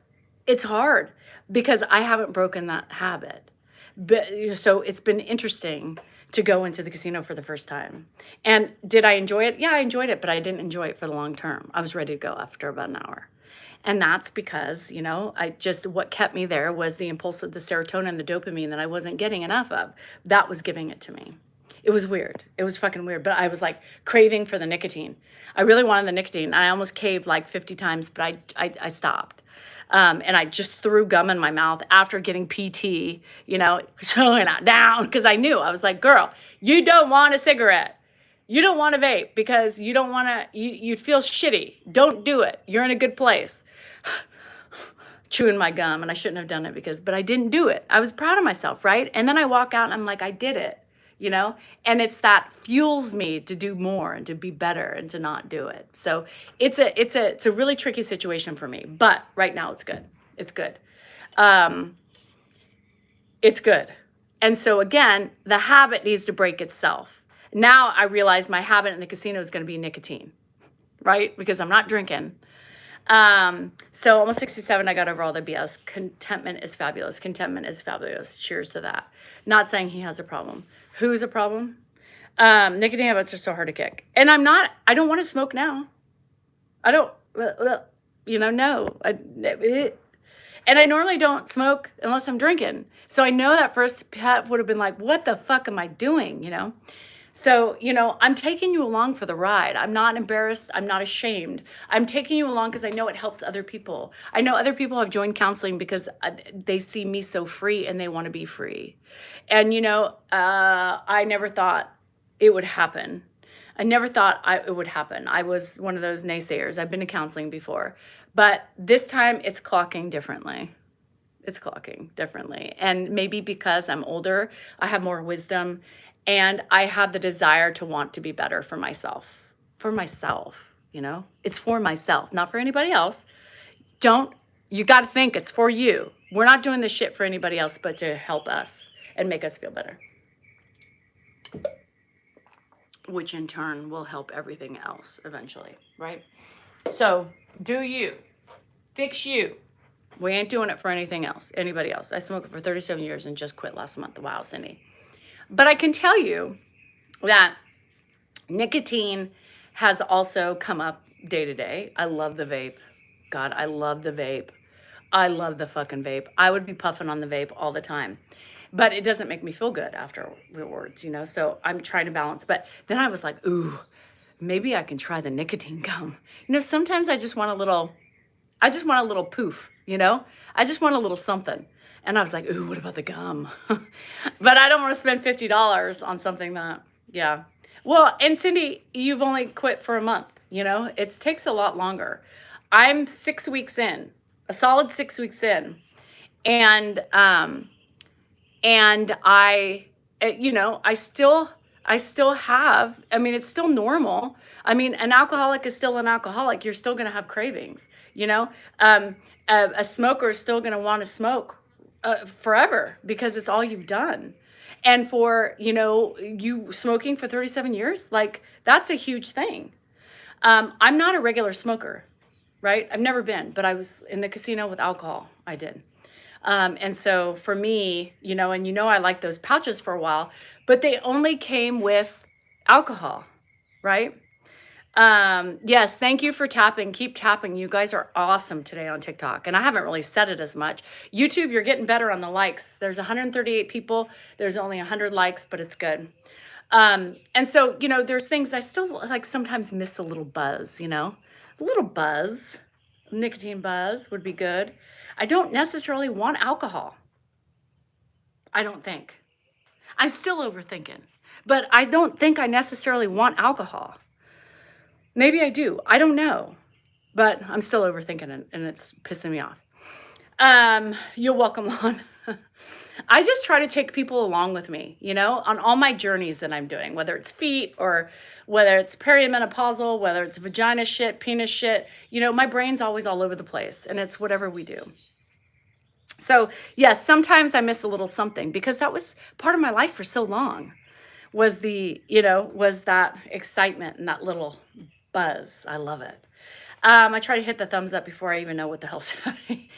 It's hard because I haven't broken that habit. But so it's been interesting to go into the casino for the first time. And did I enjoy it? Yeah, I enjoyed it, but I didn't enjoy it for the long term. I was ready to go after about an hour. And that's because, what kept me there was the impulse of the serotonin, the dopamine that I wasn't getting enough of. That was giving it to me. It was weird. It was fucking weird. But I was like craving for the nicotine. I really wanted the nicotine. I almost caved like 50 times, but I stopped. And I just threw gum in my mouth after getting PT, showing it down, because I knew. I was like, girl, you don't want a cigarette. You don't want to vape because you don't want to, you feel shitty. Don't do it. You're in a good place. Chewing my gum, and I shouldn't have done it but I didn't do it. I was proud of myself, right? And then I walk out and I'm like, I did it, and it's that fuels me to do more and to be better and to not do it. So it's a really tricky situation for me, but right now it's good. It's good. It's good. And so again, the habit needs to break itself. Now I realize my habit in the casino is going to be nicotine, right? Because I'm not drinking. So almost 67, I got over all the BS. Contentment is fabulous. Contentment is fabulous. Cheers to that. Not saying he has a problem. Who's a problem? Nicotine habits are so hard to kick. And I don't want to smoke now. I don't, no. And I normally don't smoke unless I'm drinking. So I know that first pet would have been like, what the fuck am I doing, So, I'm taking you along for the ride. I'm not embarrassed. I'm not ashamed. I'm taking you along because I know it helps other people. I know other people have joined counseling because they see me so free and they want to be free. And, I never thought it would happen. I never thought it would happen. I was one of those naysayers. I've been to counseling before. But this time it's clocking differently. It's clocking differently. And maybe because I'm older, I have more wisdom. And I have the desire to want to be better for myself. For myself, It's for myself, not for anybody else. You got to think it's for you. We're not doing this shit for anybody else, but to help us and make us feel better. Which in turn will help everything else eventually, right? So, do you. Fix you. We ain't doing it for anybody else. I smoked for 37 years and just quit last month. Wow, Cindy. But I can tell you that nicotine has also come up day to day. I love the vape. God, I love the vape. I love the fucking vape. I would be puffing on the vape all the time. But it doesn't make me feel good afterwards, So I'm trying to balance. But then I was like, ooh, maybe I can try the nicotine gum. Sometimes I just want a little poof, I just want a little something. And I was like, ooh, what about the gum? But I don't want to spend $50 on something that, yeah. Well, and Cindy, you've only quit for a month, It takes a lot longer. I'm 6 weeks in, a solid 6 weeks in. And I still have, it's still normal. An alcoholic is still an alcoholic. You're still going to have cravings, a smoker is still going to want to smoke forever because it's all you've done. And for, you smoking for 37 years, like that's a huge thing. I'm not a regular smoker, right? I've never been, but I was in the casino with alcohol. I did. And so for me, I liked those pouches for a while, but they only came with alcohol, right? Yes, thank you for tapping. Keep tapping. You guys are awesome today on TikTok. And I haven't really said it as much. YouTube, you're getting better on the likes. There's 138 people. There's only 100 likes, but it's good. And so, there's things I still sometimes miss a little buzz, a little buzz, nicotine buzz would be good. I don't necessarily want alcohol. I don't think. I'm still overthinking. But I don't think I necessarily want alcohol. Maybe I do. I don't know. But I'm still overthinking it and it's pissing me off. You're welcome, Lon. I just try to take people along with me, on all my journeys that I'm doing, whether it's feet or whether it's perimenopausal, whether it's vagina shit, penis shit. My brain's always all over the place, and it's whatever we do. So, yes, sometimes I miss a little something because that was part of my life for so long. Was that excitement and that little buzz. I love it. I try to hit the thumbs up before I even know what the hell's happening.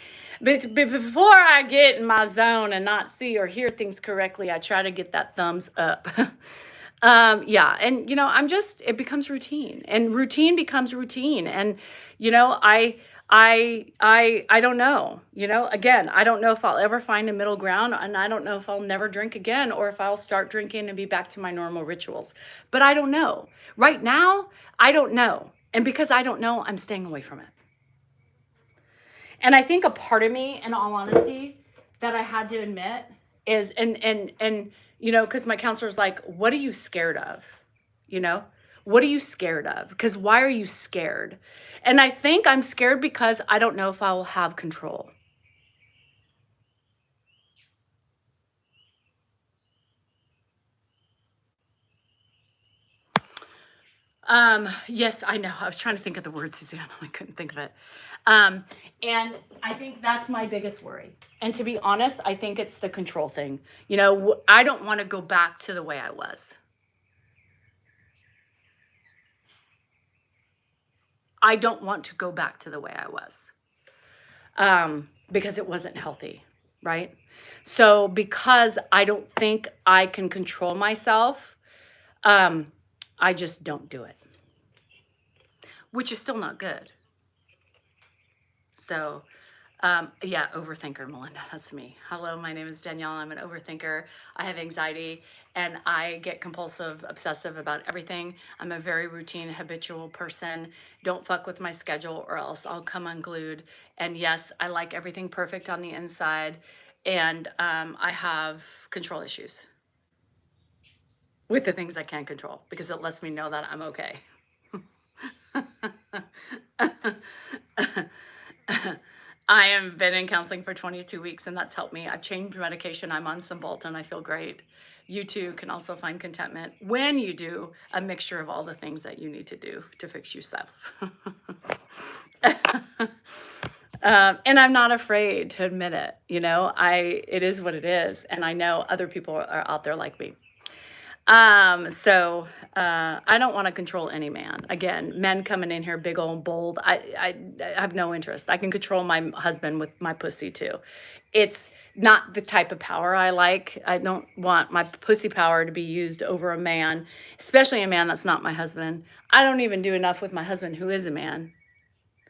But before I get in my zone and not see or hear things correctly, I try to get that thumbs up. Yeah, and it becomes routine, and routine becomes routine, and I don't know. Again, I don't know if I'll ever find a middle ground, and I don't know if I'll never drink again or if I'll start drinking and be back to my normal rituals. But I don't know. Right now, I don't know. And because I don't know, I'm staying away from it. And I think a part of me, in all honesty, that I had to admit is, because my counselor's like, what are you scared of? What are you scared of? Because why are you scared? And I think I'm scared because I don't know if I will have control. Yes, I know. I was trying to think of the word, Suzanne. I couldn't think of it. And I think that's my biggest worry. And to be honest, I think it's the control thing. I don't want to go back to the way I was. I don't want to go back to the way I was. Because it wasn't healthy, right? So because I don't think I can control myself, I just don't do it, which is still not good. So, yeah, overthinker, Melinda, that's me. Hello, my name is Danielle. I'm an overthinker. I have anxiety and I get compulsive, obsessive about everything. I'm a very routine, habitual person. Don't fuck with my schedule or else I'll come unglued. And yes, I like everything perfect on the inside. And I have control issues with the things I can't control because it lets me know that I'm okay. I have been in counseling for 22 weeks and that's helped me. I've changed medication. I'm on Cymbalta and I feel great. You too can also find contentment when you do a mixture of all the things that you need to do to fix yourself. And I'm not afraid to admit it. It is what it is. And I know other people are out there like me. So I don't want to control any man. Again, men coming in here big old bold. I have no interest. I can control my husband with my pussy too. It's not the type of power I like. I don't want my pussy power to be used over a man, especially a man that's not my husband. I don't even do enough with my husband who is a man,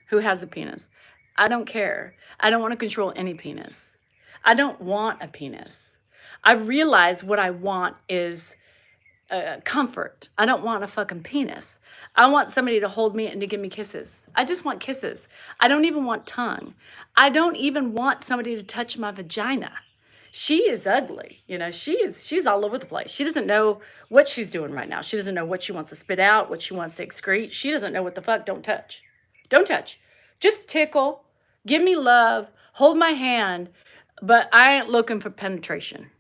who has a penis. I don't care. I don't want to control any penis. I don't want a penis. I've realized what I want is comfort. I don't want a fucking penis. I want somebody to hold me and to give me kisses. I just want kisses. I don't even want tongue. I don't even want somebody to touch my vagina. She is ugly. She's all over the place. She doesn't know what she's doing right now. She doesn't know what she wants to spit out, what she wants to excrete. She doesn't know what the fuck. Don't touch. Don't touch. Just tickle. Give me love. Hold my hand. But I ain't looking for penetration.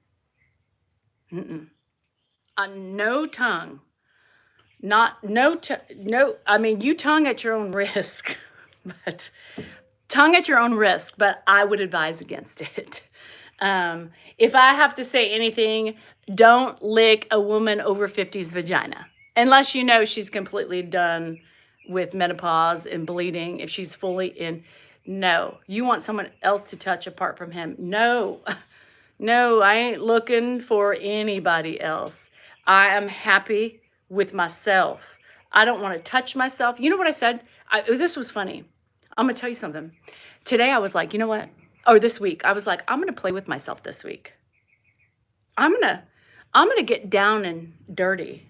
No tongue. I mean, you tongue at your own risk, but I would advise against it. If I have to say anything, don't lick a woman over 50's vagina, unless she's completely done with menopause and bleeding. If she's fully in, no, you want someone else to touch apart from him. No, I ain't looking for anybody else. I am happy with myself. I don't want to touch myself. You know what I said? This was funny. I'm going to tell you something. Today I was like, you know what? Or this week, I was like, I'm going to play with myself this week. I'm going to get down and dirty.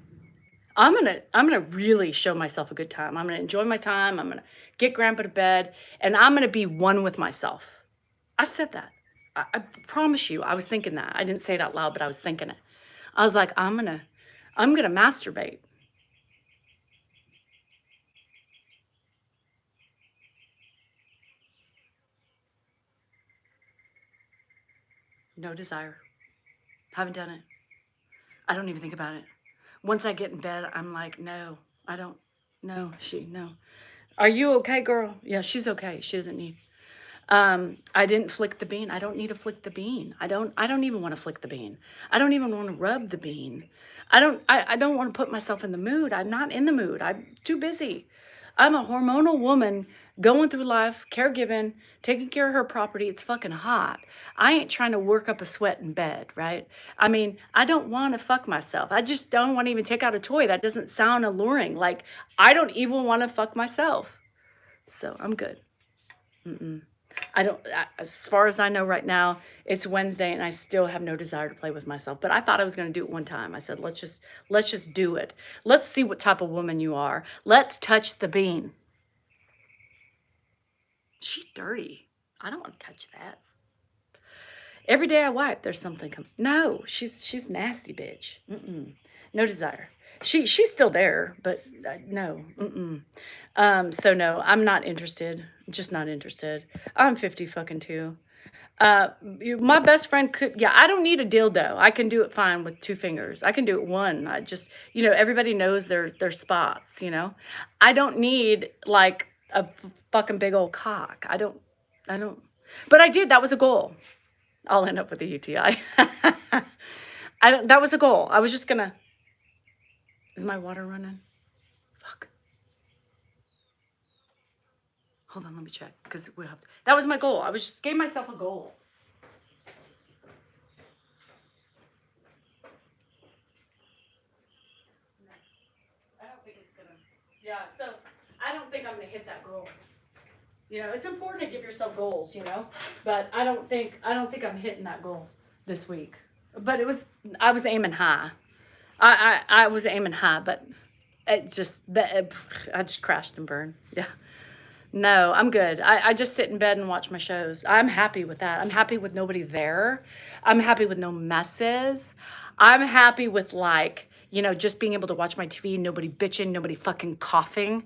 I'm going to really show myself a good time. I'm going to enjoy my time. I'm going to get grandpa to bed and I'm going to be one with myself. I said that. I promise you, I was thinking that. I didn't say it out loud, but I was thinking it. I was like, I'm I'm going to masturbate. No desire. Haven't done it. I don't even think about it. Once I get in bed, I'm like, no, I don't. No, no. Are you okay, girl? Yeah, she's okay. She doesn't need. I didn't flick the bean. I don't need to flick the bean. I don't even want to flick the bean. I don't even want to rub the bean. I don't want to put myself in the mood. I'm not in the mood. I'm too busy. I'm a hormonal woman going through life, caregiving, taking care of her property. It's fucking hot. I ain't trying to work up a sweat in bed, right? I mean, I don't want to fuck myself. I just don't want to even take out a toy. That doesn't sound alluring. Like, I don't even want to fuck myself. So I'm good. I don't, as far as I know right now, it's Wednesday and I still have no desire to play with myself. But I thought I was going to do it one time. I said, let's just do it. Let's see what type of woman you are. Let's touch the bean. She's dirty. I don't want to touch that. Every day I wipe, there's something coming. No, she's nasty, bitch. No desire. She's still there, but no. So no, I'm not interested. Just not interested. I'm 50 fucking 2. My best friend could, yeah, I don't need a dildo. I can do it fine with 2 fingers. I can do it one. I just, everybody knows their spots, I don't need like a fucking big old cock. I don't, but I did. That was a goal. I'll end up with a UTI. That was a goal. I was just gonna, is my water running? Fuck. Hold on, let me check, because we'll have to. That was my goal. I was just gave myself a goal. I don't think it's gonna. Yeah, so I don't think I'm gonna hit that goal. It's important to give yourself goals, but I don't think I'm hitting that goal this week. But I was aiming high. I was aiming high, but I just crashed and burned. Yeah. No, I'm good. I just sit in bed and watch my shows. I'm happy with that. I'm happy with nobody there. I'm happy with no messes. I'm happy with just being able to watch my TV, nobody bitching, nobody fucking coughing.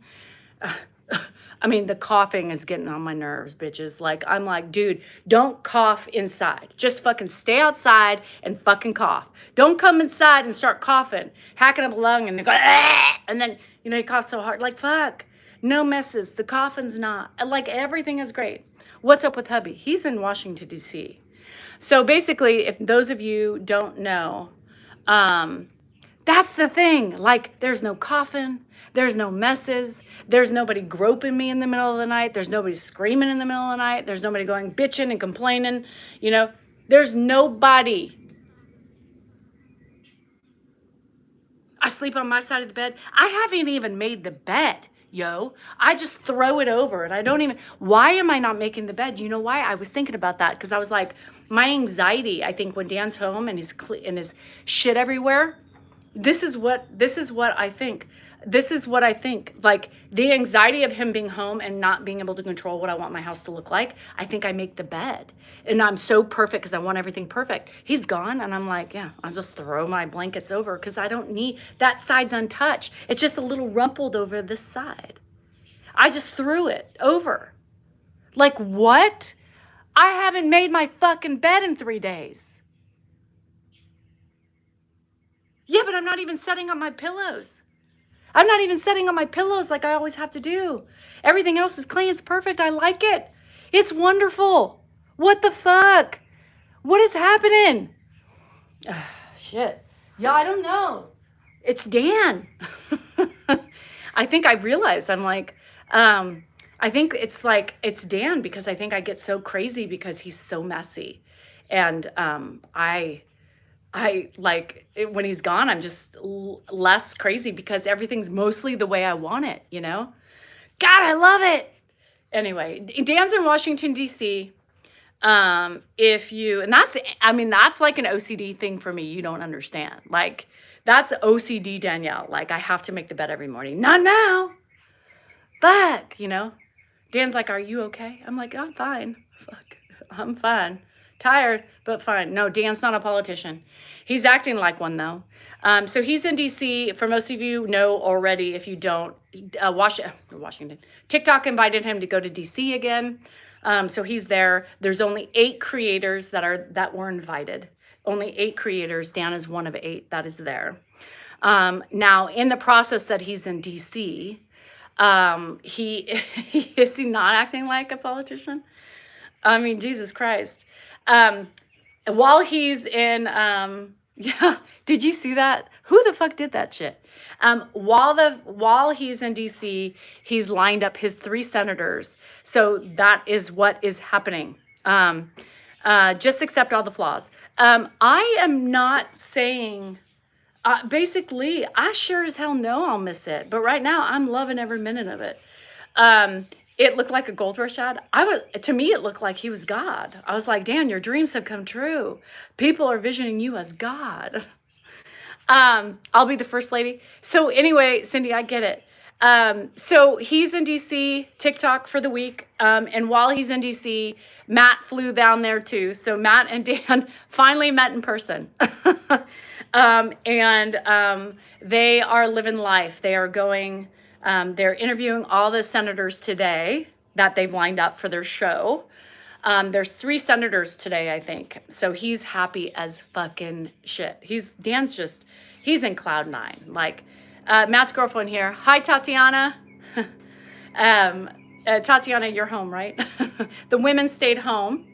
I mean, the coughing is getting on my nerves, bitches. I'm like, dude, don't cough inside. Just fucking stay outside and fucking cough. Don't come inside and start coughing, hacking up a lung and then go, ah! And then, you cough so hard. Fuck. No messes. The coughing's not. Everything is great. What's up with hubby? He's in Washington, D.C. So basically, if those of you don't know, that's the thing. There's no coughing. There's no messes. There's nobody groping me in the middle of the night. There's nobody screaming in the middle of the night. There's nobody going bitching and complaining. There's nobody. I sleep on my side of the bed. I haven't even made the bed, yo. I just throw it over and I don't even, why am I not making the bed? You know why? I was thinking about that because I was like, my anxiety, I think when Dan's home and his shit everywhere, this is what I think. This is what I think. The anxiety of him being home and not being able to control what I want my house to look like, I think I make the bed. And I'm so perfect because I want everything perfect. He's gone and I'm like, yeah, I'll just throw my blankets over because I don't need, that side's untouched. It's just a little rumpled over this side. I just threw it over. What? I haven't made my fucking bed in 3 days. Yeah, but I'm not even setting up my pillows. I'm not even setting up my pillows like I always have to do. Everything else is clean. It's perfect. I like it. It's wonderful. What the fuck? What is happening? Shit. Yeah, I don't know. It's Dan. I think I realized I'm I think it's Dan because I think I get so crazy because he's so messy. And when he's gone, I'm just less crazy because everything's mostly the way I want it, God, I love it. Anyway, Dan's in Washington, D.C. And that's like an OCD thing for me. You don't understand. That's OCD Danielle. I have to make the bed every morning. Not now. Fuck, Dan's like, are you okay? I'm like, I'm fine. Fuck, I'm fine. Tired, but fine. No, Dan's not a politician. He's acting like one, though. So he's in D.C. For most of you know already. If you don't, Washington. TikTok invited him to go to D.C. again. So he's there. There's only 8 creators that were invited. Only 8 creators. Dan is one of 8 that is there. Now, in the process that he's in D.C., is he not acting like a politician? I mean, Jesus Christ. While he's in, yeah, did you see that? Who the fuck did that shit? While he's in DC, he's lined up his 3 senators. So that is what is happening. Just accept all the flaws. I am not saying, basically, I sure as hell know I'll miss it. But right now, I'm loving every minute of it. It looked like a gold rush ad. To me, it looked like he was God. I was like, Dan, your dreams have come true. People are visioning you as God. I'll be the first lady. So anyway, Cindy, I get it. So he's in DC, TikTok for the week. And while he's in DC, Matt flew down there too. So Matt and Dan finally met in person. They are living life. They are going, they're interviewing all the senators today that they've lined up for their show. There's 3 senators today, I think. So he's happy as fucking shit. He's in cloud 9. Like, Matt's girlfriend here. Hi, Tatiana. Tatiana, you're home, right? The women stayed home.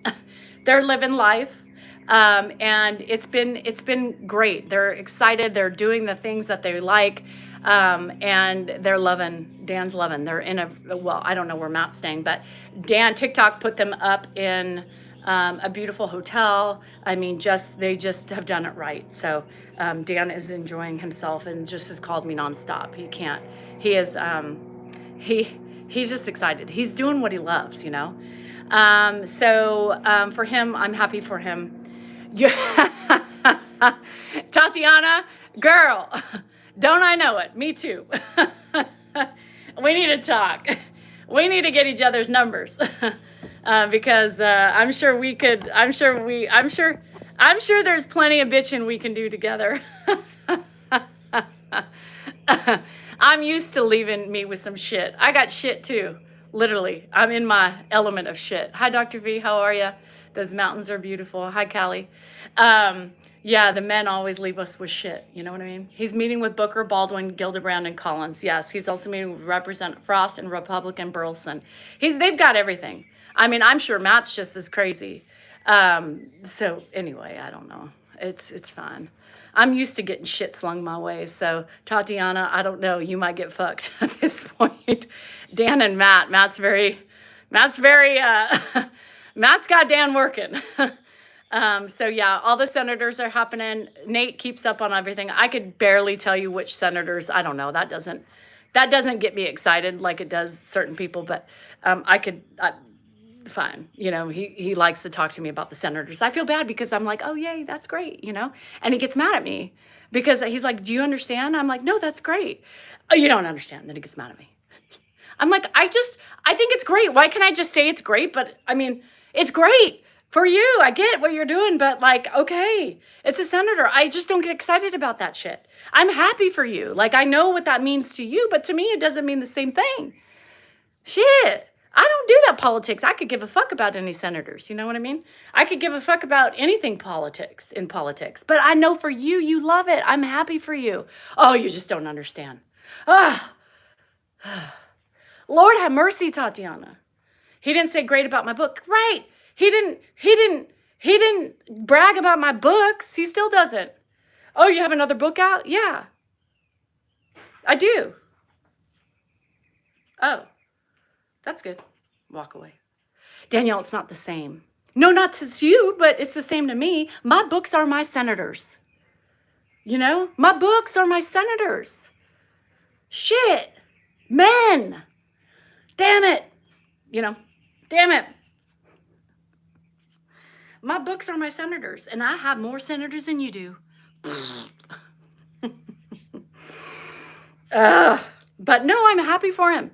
They're living life. And it's been great. They're excited. They're doing the things that they like. And they're loving, Dan's loving. They're in I don't know where Matt's staying, but TikTok put them up in a beautiful hotel. I mean, they just have done it right. So Dan is enjoying himself and just has called me nonstop. He's just excited. He's doing what he loves, you know? For him, I'm happy for him. Yeah. Tatiana, girl, don't I know it? Me too. We need to talk. We need to get each other's numbers because I'm sure there's plenty of bitching we can do together. I'm used to leaving me with some shit. I got shit too. Literally, I'm in my element of shit. Hi, Dr. V, how are you? Those mountains are beautiful. Hi, Callie. Yeah, the men always leave us with shit. You know what I mean? He's meeting with Booker, Baldwin, Gillibrand, and Collins. Yes, he's also meeting with Representative Frost and Republican Burleson. They've got everything. I mean, I'm sure Matt's just as crazy. So anyway, I don't know. It's fine. I'm used to getting shit slung my way. So Tatiana, I don't know. You might get fucked at this point. Dan and Matt's Matt's got Dan working. So yeah, all the senators are happening. Nate keeps up on everything. I could barely tell you which senators. I don't know. That doesn't get me excited like it does certain people, but fine. You know, he likes to talk to me about the senators. I feel bad because I'm like, oh yay, that's great, you know? And he gets mad at me because he's like, do you understand? I'm like, no, that's great. Oh, you don't understand. Then he gets mad at me. I'm like, I think it's great. Why can't I just say it's great? But I mean, it's great for you. I get what you're doing, but like, okay, it's a senator. I just don't get excited about that shit. I'm happy for you. Like, I know what that means to you, but to me, it doesn't mean the same thing. Shit. I don't do that politics. I could give a fuck about any senators. You know what I mean? I could give a fuck about anything in politics. But I know for you, you love it. I'm happy for you. Oh, you just don't understand. Lord have mercy, Tatiana. He didn't say great about my book. Right. He didn't brag about my books. He still doesn't. Oh, you have another book out? Yeah. I do. Oh. That's good. Walk away. Danielle, it's not the same. No, not to you, but it's the same to me. My books are my senators. You know? My books are my senators. Shit. Men. Damn it. You know? Damn it. My books are my senators, and I have more senators than you do. But no, I'm happy for him.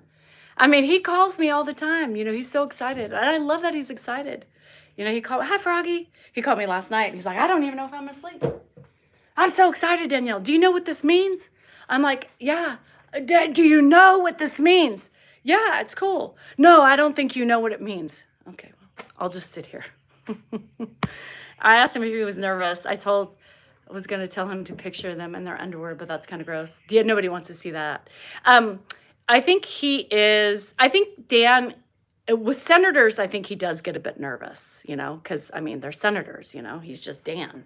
I mean, he calls me all the time. You know, he's so excited. And I love that he's excited. You know, he called me, hi, Froggy. He called me last night. He's like, I don't even know if I'm asleep. I'm so excited, Danielle. Do you know what this means? I'm like, yeah. Do you know what this means? Yeah, it's cool. No, I don't think you know what it means. Okay, well, I'll just sit here. I asked him if he was nervous. I was going to tell him to picture them in their underwear, but that's kind of gross. Yeah, nobody wants to see that. I think I think Dan, with senators, I think he does get a bit nervous, you know, because, I mean, they're senators, you know, he's just Dan.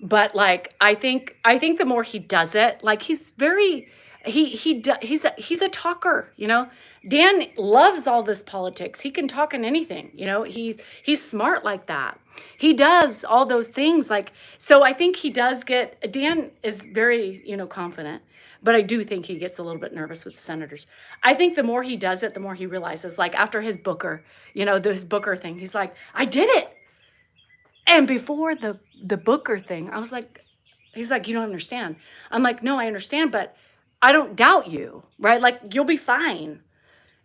But like, I think the more he does it, like he's a talker, you know. Dan loves all this politics. He can talk in anything, you know. He's smart like that. He does all those things like, so I think Dan is very, you know, confident, but I do think he gets a little bit nervous with the senators. I think the more he does it, the more he realizes, like after his Booker, you know, this Booker thing, he's like, I did it. And before the Booker thing, I was like, he's like, you don't understand. I'm like, no, I understand, but I don't doubt you, right? Like, you'll be fine.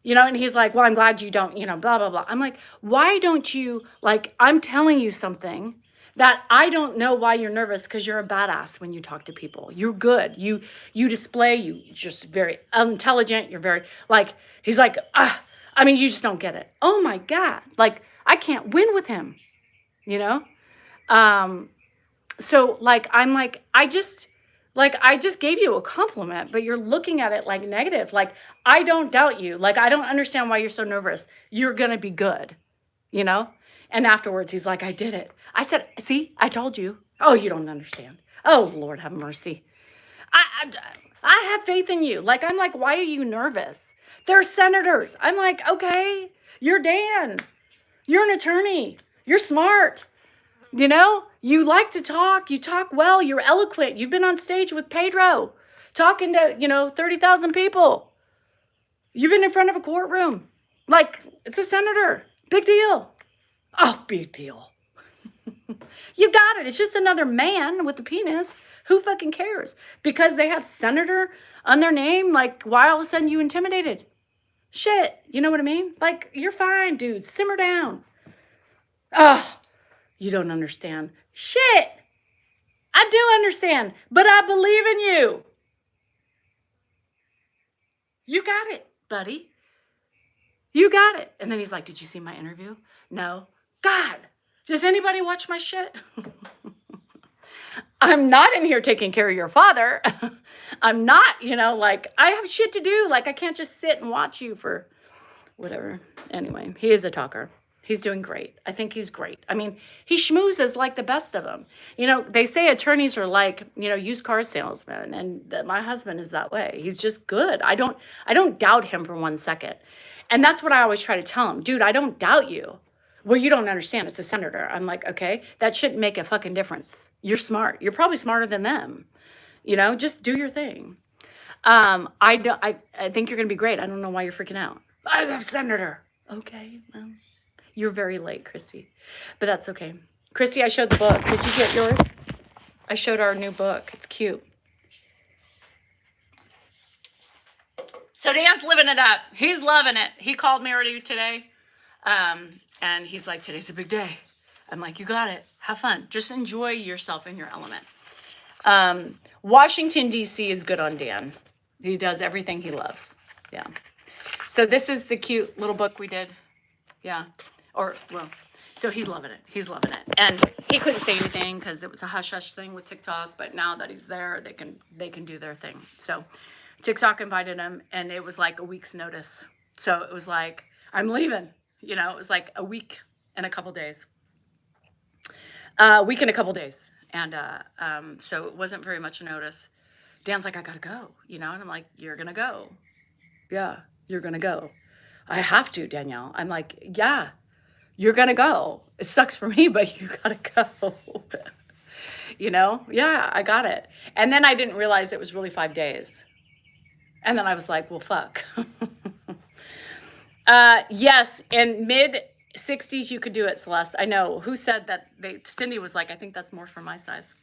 You know, and he's like, well, I'm glad you don't, you know, blah, blah, blah. I'm like, why don't you, like, I'm telling you something that I don't know why you're nervous, because you're a badass when you talk to people. You're good. You display, you just very intelligent. You're very, like, he's like, I mean, you just don't get it. Oh my God. Like, I can't win with him, you know? So like, I'm like, I just gave you a compliment, but you're looking at it like negative. Like, I don't doubt you. Like, I don't understand why you're so nervous. You're going to be good, you know? And afterwards, he's like, I did it. I said, see, I told you. Oh, you don't understand. Oh, Lord, have mercy. I have faith in you. Like, I'm like, why are you nervous? They're senators. I'm like, okay, you're Dan. You're an attorney. You're smart. You know, you like to talk, you talk well, you're eloquent. You've been on stage with Pedro talking to, you know, 30,000 people. You've been in front of a courtroom. Like, it's a senator. Big deal. Oh, big deal. You got it. It's just another man with a penis. Who fucking cares? Because they have senator on their name, like, why all of a sudden you intimidated? Shit. You know what I mean? Like, you're fine, dude. Simmer down. Oh. You don't understand. Shit. I do understand, but I believe in you. You got it, buddy. You got it. And then he's like, did you see my interview? No. God, does anybody watch my shit? I'm not in here taking care of your father. I'm not, you know, like, I have shit to do. Like, I can't just sit and watch you for whatever. Anyway, he is a talker. He's doing great. I think he's great. I mean, he schmoozes like the best of them. You know, they say attorneys are like, you know, used car salesmen, and my husband is that way. He's just good. I don't doubt him for 1 second. And that's what I always try to tell him. Dude, I don't doubt you. Well, you don't understand. It's a senator. I'm like, okay, that shouldn't make a fucking difference. You're smart. You're probably smarter than them. You know, just do your thing. I think you're going to be great. I don't know why you're freaking out. I'm a senator. Okay, well. You're very late, Christy, but that's okay. Christy, I showed the book. Did you get yours? I showed our new book. It's cute. So Dan's living it up. He's loving it. He called me already today, and he's like, today's a big day. I'm like, you got it. Have fun. Just enjoy yourself in your element. Washington, D.C. is good on Dan. He does everything he loves. Yeah. So this is the cute little book we did. Yeah. So he's loving it. He's loving it. And he couldn't say anything because it was a hush-hush thing with TikTok. But now that he's there, they can do their thing. So TikTok invited him, and it was like a week's notice. So it was like, I'm leaving. You know, it was like a week and a couple days. Week and a couple days. And so it wasn't very much notice. Dan's like, I gotta go. You know, and I'm like, you're gonna go. Yeah, you're gonna go. I have to, Danielle. I'm like, yeah. You're going to go. It sucks for me, but you got to go. You know? Yeah, I got it. And then I didn't realize it was really 5 days. And then I was like, well, fuck. Yes, in mid-60s, you could do it, Celeste. I know. Who said that? Cindy was like, I think that's more for my size.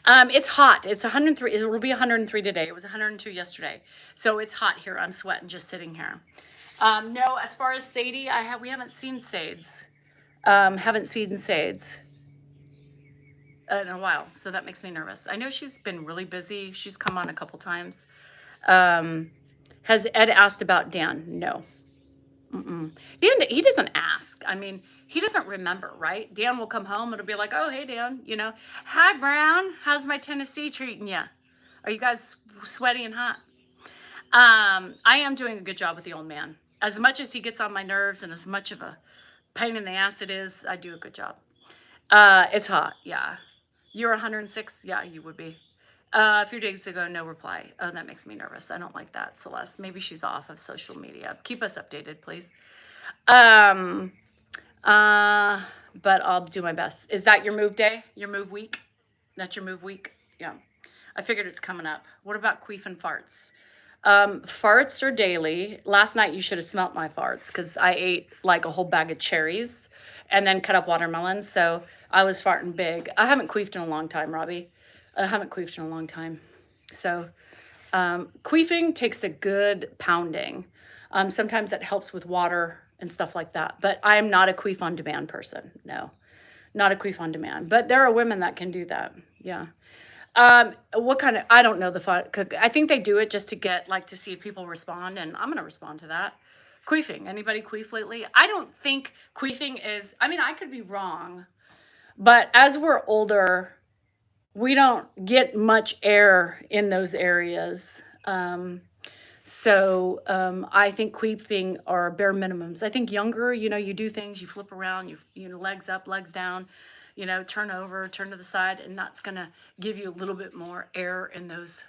It's hot. It's 103. It will be 103 today. It was 102 yesterday. So it's hot here. I'm sweating just sitting here. No, as far as Sadie, we haven't seen Sades. Haven't seen Sades in a while, so that makes me nervous. I know she's been really busy. She's come on a couple times. Um, has Ed asked about Dan? No. Mm-mm. Dan, he doesn't ask. I mean, he doesn't remember, right? Dan will come home. It'll be like, oh, hey, Dan, hi, Brown. How's my Tennessee treating you? Are you guys sweaty and hot? I am doing a good job with the old man. As much as he gets on my nerves and as much of a pain in the ass it is, I do a good job. It's hot, yeah. You're 106? Yeah, you would be. A few days ago, no reply. Oh, that makes me nervous. I don't like that, Celeste. Maybe she's off of social media. Keep us updated, please. Um, but I'll do my best. Is that your move day? Your move week? That's your move week? Yeah. I figured it's coming up. What about queef and farts? Farts are daily. Last night you should have smelt my farts because I ate like a whole bag of cherries and then cut up watermelons. So I was farting big. I haven't queefed in a long time, Robbie. I haven't queefed in a long time. So queefing takes a good pounding. Sometimes it helps with water and stuff like that. But I am not a queef on demand person. No, not a queef on demand. But there are women that can do that. Yeah. What kind of, I don't know the fun. I think they do it just to get, like, to see if people respond, and I'm going to respond to that. Queefing. Anybody queef lately? I don't think queefing is, I mean, I could be wrong, but as we're older, we don't get much air in those areas. So I think queefing are bare minimums. I think younger, you do things, you flip around, legs up, legs down, turn over, turn to the side, and that's going to give you a little bit more air in those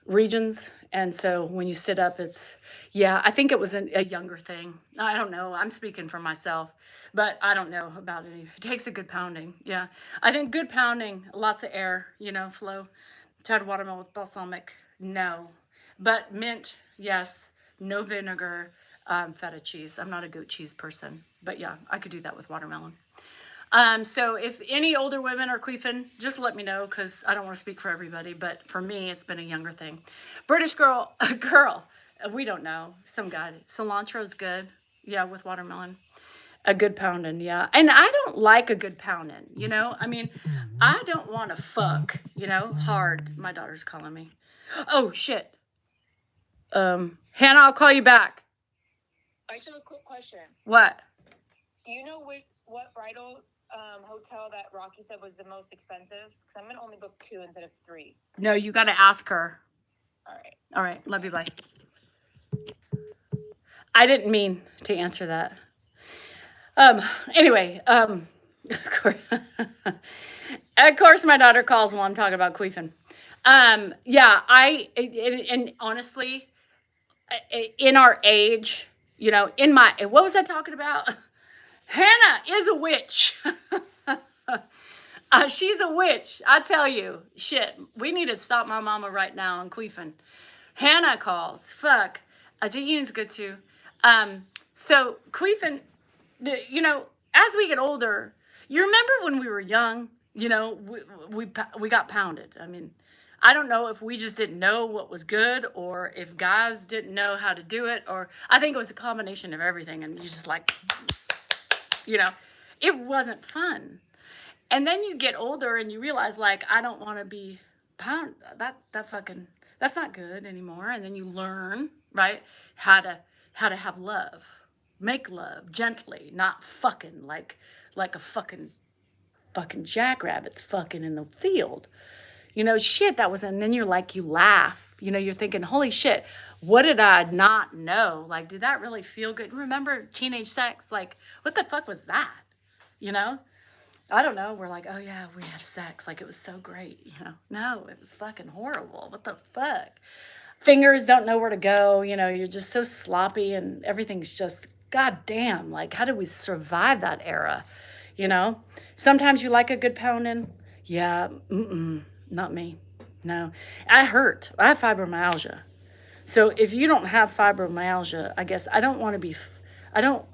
regions. And so when you sit up, I think it was a younger thing. I don't know. I'm speaking for myself, but I don't know about it. It takes a good pounding. Yeah. I think good pounding, lots of air, flow. Tried watermelon with balsamic. No. But mint, yes. No vinegar, feta cheese. I'm not a goat cheese person, but yeah, I could do that with watermelon. So if any older women are queefing, just let me know because I don't want to speak for everybody, but for me, it's been a younger thing. British girl, we don't know. Some guy. Cilantro's good. Yeah, with watermelon. A good pounding, yeah. And I don't like a good pounding, I mean, I don't want to fuck, hard. My daughter's calling me. Oh, shit. Hannah, I'll call you back. I just have a quick question. What? Do you know what bridal hotel that Rocky said was the most expensive? Because I'm gonna only book 2 instead of 3. No, you got to ask her. All right. Love you. Bye. I didn't mean to answer that. Anyway, of course my daughter calls while I'm talking about queefing. Yeah, and honestly, in our age, what was I talking about? Hannah is a witch. She's a witch. I tell you, shit, we need to stop my mama right now on queefing. Hannah calls. Fuck. Tahini's good too. So queefing, as we get older, you remember when we were young, we got pounded. I mean, I don't know if we just didn't know what was good or if guys didn't know how to do it, or I think it was a combination of everything. And you just like, it wasn't fun. And then you get older and you realize, like, I don't want to be pound. That's not good anymore. And then you learn, right, how to have love, make love gently, not fucking like a fucking jackrabbits fucking in the field. Shit, that was, and then you're like, you laugh, you're thinking, holy shit, what did I not know? Like, did that really feel good? Remember teenage sex? Like, what the fuck was that? I don't know. We're like, oh yeah, we had sex. Like, it was so great. No, it was fucking horrible. What the fuck? Fingers don't know where to go. You're just so sloppy and everything's just, goddamn. Like, how did we survive that era? Sometimes you like a good pounding. Yeah, not me. No, I hurt. I have fibromyalgia. So if you don't have fibromyalgia, I guess I don't want to be, I don't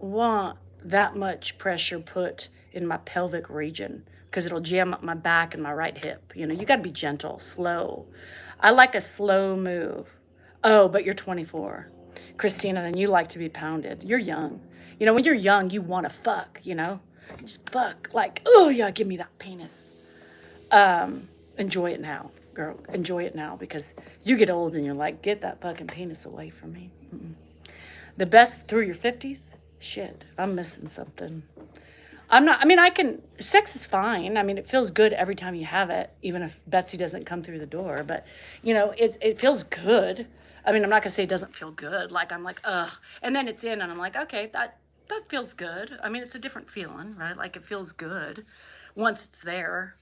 want that much pressure put in my pelvic region because it'll jam up my back and my right hip. You got to be gentle, slow. I like a slow move. Oh, but you're 24. Christina, then you like to be pounded. You're young. You know, when you're young, you want to fuck, you know? Just fuck. Like, oh, yeah, give me that penis. Enjoy it now, girl. Enjoy it now because you get old and you're like, get that fucking penis away from me. The best through your 50s? Shit, I'm missing something. I'm not, I mean, sex is fine. I mean, it feels good every time you have it, even if Betsy doesn't come through the door. But, you know, it feels good. I mean, I'm not going to say it doesn't feel good. Like, I'm like, ugh. And then it's in, and I'm like, okay, that feels good. I mean, it's a different feeling, right? Like, it feels good once it's there.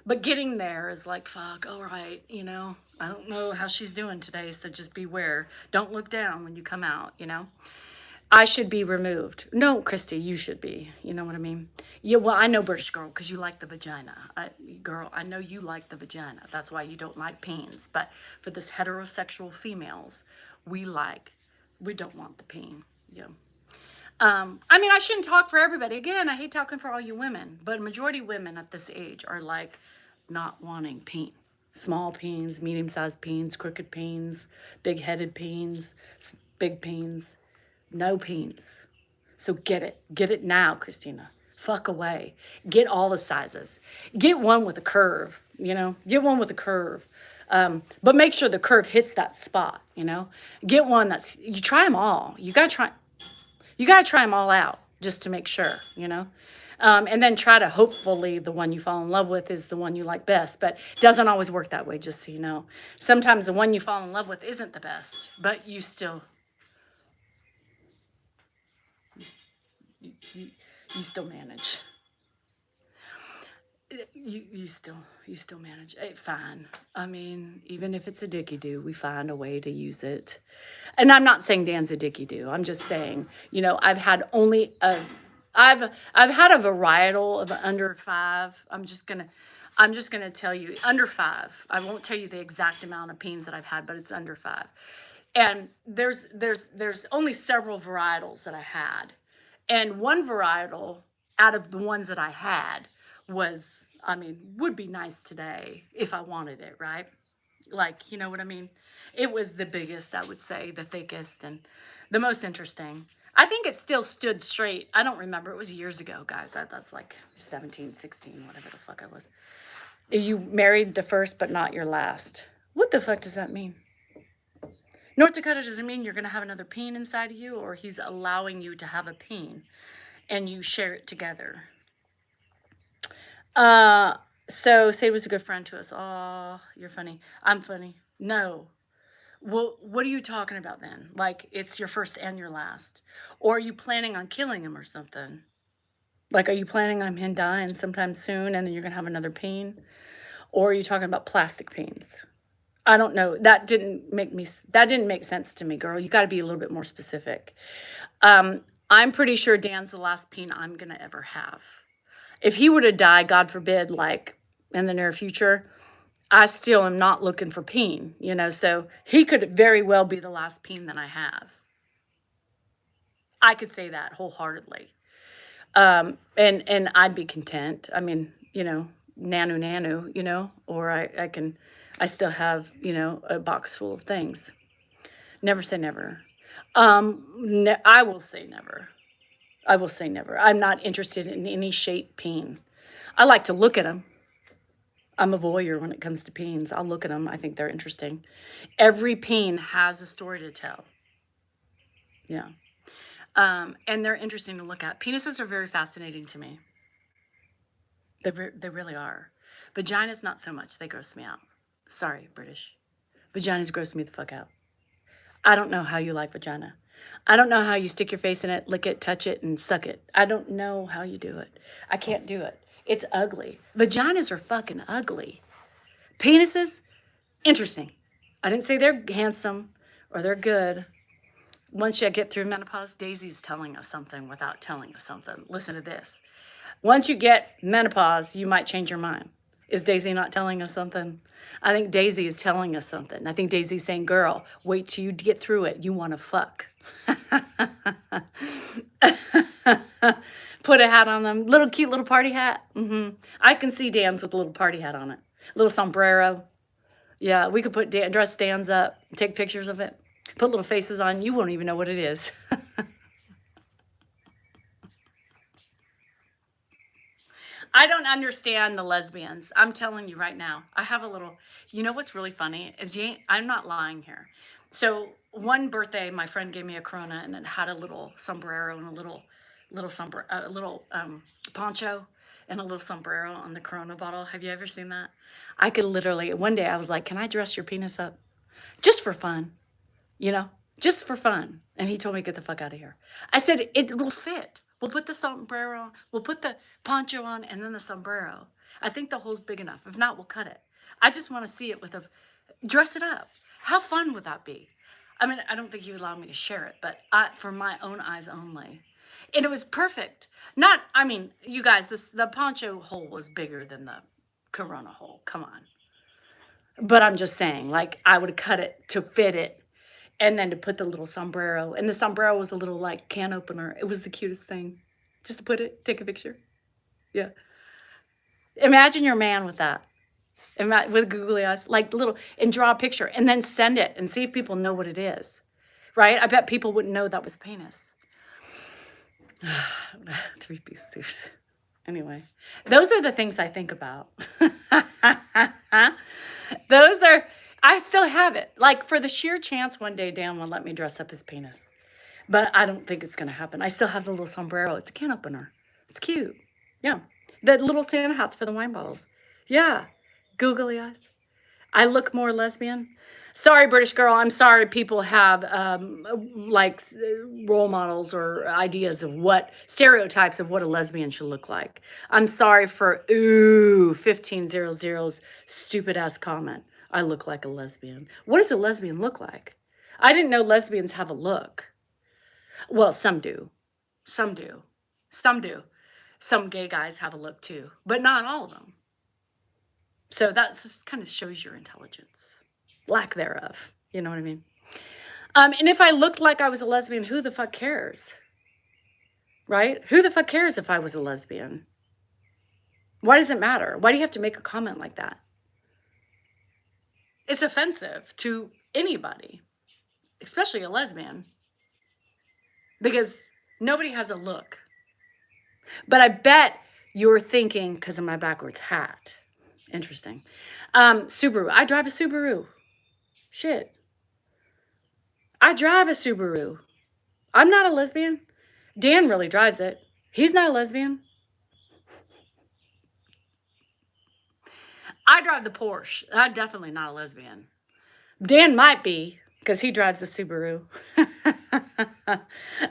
But getting there is like, fuck, all right, you know, I don't know how she's doing today, so just beware. Don't look down when you come out, you know? I should be removed. No, Christy, you should be. You know what I mean? Yeah, well, I know, British girl, because you like the vagina. Girl, I know you like the vagina. That's why you don't like peens. But for this heterosexual females, we don't want the peen. Yeah. I mean, I shouldn't talk for everybody. Again, I hate talking for all you women, but a majority of women at this age are like not wanting peen. Small peens, medium-sized peens, crooked peens, big-headed peens, big peens. No peens. So get it. Get it now, Christina. Fuck away. Get all the sizes. Get one with a curve, you know? Get one with a curve. But make sure the curve hits that spot, you know? Get one you try them all. You gotta try them all out just to make sure, you know? And then try to, hopefully the one you fall in love with is the one you like best. But it doesn't always work that way, just so you know. Sometimes the one you fall in love with isn't the best, but you still... You still manage. You still manage. Fine. I mean, even if it's a dicky do, we find a way to use it. And I'm not saying Dan's a dicky do. I'm just saying, you know, I've had a varietal of under 5. I'm just gonna tell you under 5. I won't tell you the exact amount of peens that I've had, but it's under 5. And there's only several varietals that I had. And one varietal out of the ones that I had was, I mean, would be nice today if I wanted it, right? Like, you know what I mean? It was the biggest, I would say, the thickest and the most interesting. I think it still stood straight. I don't remember. It was years ago, guys. That's like 17, 16, whatever the fuck I was. You married the first but not your last. What the fuck does that mean? North Dakota doesn't mean you're going to have another peen inside of you, or he's allowing you to have a peen and you share it together. So Sade was a good friend to us. Oh, you're funny. I'm funny. No. Well, what are you talking about then? Like, it's your first and your last. Or are you planning on killing him or something? Like, are you planning on him dying sometime soon and then you're going to have another peen? Or are you talking about plastic peens? I don't know. That didn't make sense to me, girl. You got to be a little bit more specific. I'm pretty sure Dan's the last peen I'm going to ever have. If he were to die, God forbid, like in the near future, I still am not looking for peen, you know, so he could very well be the last peen that I have. I could say that wholeheartedly. And I'd be content. I mean, you know, nanu, you know, or I still have, you know, a box full of things. Never say never. I will say never. I will say never. I'm not interested in any shape peen. I like to look at them. I'm a voyeur when it comes to peens. I'll look at them. I think they're interesting. Every peen has a story to tell. Yeah. And they're interesting to look at. Penises are very fascinating to me. They really are. Vaginas, not so much. They gross me out. Sorry, British. Vaginas gross me the fuck out. I don't know how you like vagina. I don't know how you stick your face in it, lick it, touch it, and suck it. I don't know how you do it. I can't do it. It's ugly. Vaginas are fucking ugly. Penises, interesting. I didn't say they're handsome or they're good. Once you get through menopause, Daisy's telling us something without telling us something. Listen to this. Once you get menopause, you might change your mind. Is Daisy not telling us something? I think Daisy is telling us something. I think Daisy's saying, girl, wait till you get through it. You want to fuck. Put a hat on them. Cute little party hat. I can see Dan's with a little party hat on it. Little sombrero. Yeah, we could dress Dan's up, take pictures of it, put little faces on. You won't even know what it is. I don't understand the lesbians. I'm telling you right now. I have a little, you know what's really funny is I'm not lying here. So one birthday, my friend gave me a Corona and it had a little sombrero and a little poncho and a little sombrero on the Corona bottle. Have you ever seen that? I could literally, one day I was like, can I dress your penis up? Just for fun, you know, just for fun. And he told me, get the fuck out of here. I said, it will fit. We'll put the sombrero on, we'll put the poncho on, and then the sombrero. I think the hole's big enough. If not, we'll cut it. I just want to see it dress it up. How fun would that be? I mean, I don't think he would allow me to share it, but for my own eyes only. And it was perfect. You guys, the poncho hole was bigger than the Corona hole. Come on. But I'm just saying, like, I would cut it to fit it and then to put the little sombrero. And the sombrero was a little, like, can opener. It was the cutest thing. Just to put it, take a picture. Yeah. Imagine your man with that. With googly eyes, like and draw a picture and then send it and see if people know what it is. Right? I bet people wouldn't know that was penis. 3-piece suit. Anyway, those are the things I think about. I still have it. Like, for the sheer chance one day Dan will let me dress up his penis. But I don't think it's going to happen. I still have the little sombrero. It's a can opener. It's cute. Yeah. The little Santa hats for the wine bottles. Yeah. Googly eyes. I look more lesbian. Sorry, British girl. I'm sorry people have role models or ideas of stereotypes of what a lesbian should look like. I'm sorry for 1500's stupid ass comment. I look like a lesbian. What does a lesbian look like? I didn't know lesbians have a look. Well, some do. Some do. Some do. Some gay guys have a look too, but not all of them. So that just kind of shows your intelligence. Lack thereof. You know what I mean? And if I looked like I was a lesbian, who the fuck cares? Right? Who the fuck cares if I was a lesbian? Why does it matter? Why do you have to make a comment like that? It's offensive to anybody, especially a lesbian, because nobody has a look. But I bet you're thinking, because of my backwards hat. Interesting. Subaru. I drive a Subaru. Shit. I drive a Subaru. I'm not a lesbian. Dan really drives it. He's not a lesbian. I drive the Porsche. I'm definitely not a lesbian. Dan might be, because he drives a Subaru.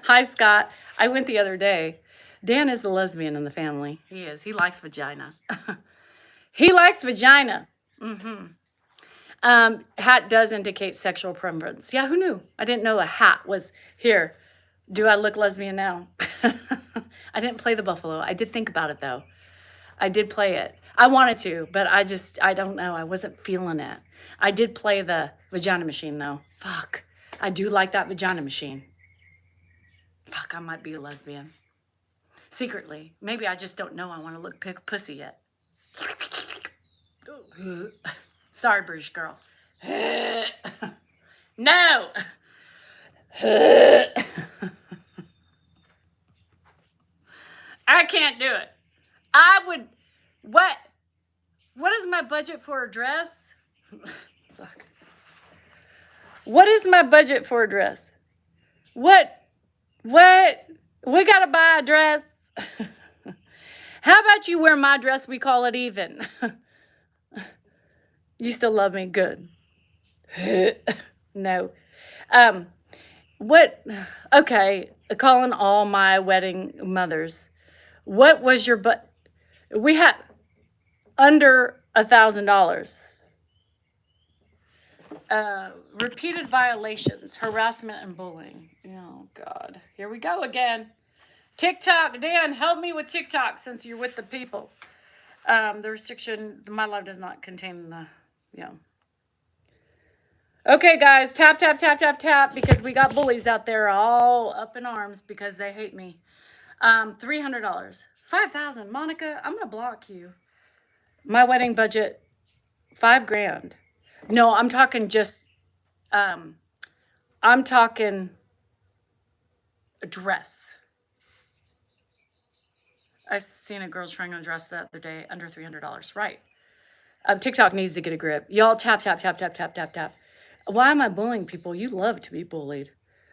Hi, Scott. I went the other day. Dan is the lesbian in the family. He is. He likes vagina. He likes vagina. Hat does indicate sexual preference. Yeah, who knew? I didn't know a hat was here. Do I look lesbian now? I didn't play the buffalo. I did think about it, though. I did play it. I wanted to, but I don't know. I wasn't feeling it. I did play the vagina machine, though. Fuck. I do like that vagina machine. Fuck, I might be a lesbian. Secretly. Maybe I just don't know I want to look pussy yet. Sorry, British girl. No. I can't do it. I would. What is my budget for a dress? Fuck. What is my budget for a dress? What? We gotta buy a dress. How about you wear my dress? We call it even. You still love me? Good. No. What? Okay. Calling all my wedding mothers. What was your we had under $1,000. Repeated violations, harassment, and bullying. Oh, God. Here we go again. TikTok. Dan, help me with TikTok since you're with the people. The restriction, my life does not contain the, Okay, guys, tap, because we got bullies out there all up in arms because they hate me. $300. $5,000. Monica, I'm going to block you. My wedding budget, $5,000. No, I'm talking just, I'm talking a dress. I seen a girl trying on a dress the other day under $300. Right. TikTok needs to get a grip. Y'all tap, tap, tap, tap, tap, tap, tap. Why am I bullying people? You love to be bullied.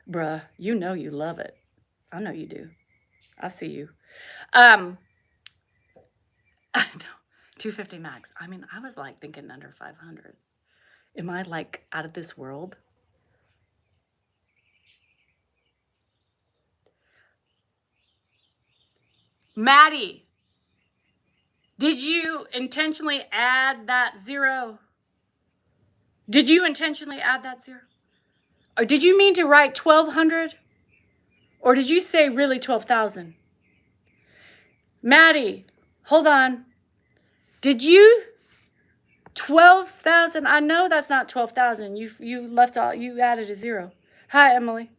Bruh, you know you love it. I know you do. I see you. I know. 250 max. I mean, I was like thinking under 500. Am I like out of this world? Maddie, did you intentionally add that zero? Did you intentionally add that zero? Or did you mean to write 1,200? Or did you say really 12,000? Maddie, hold on. Did you 12,000? I know that's not 12,000. You left out. You added a zero. Hi, Emily.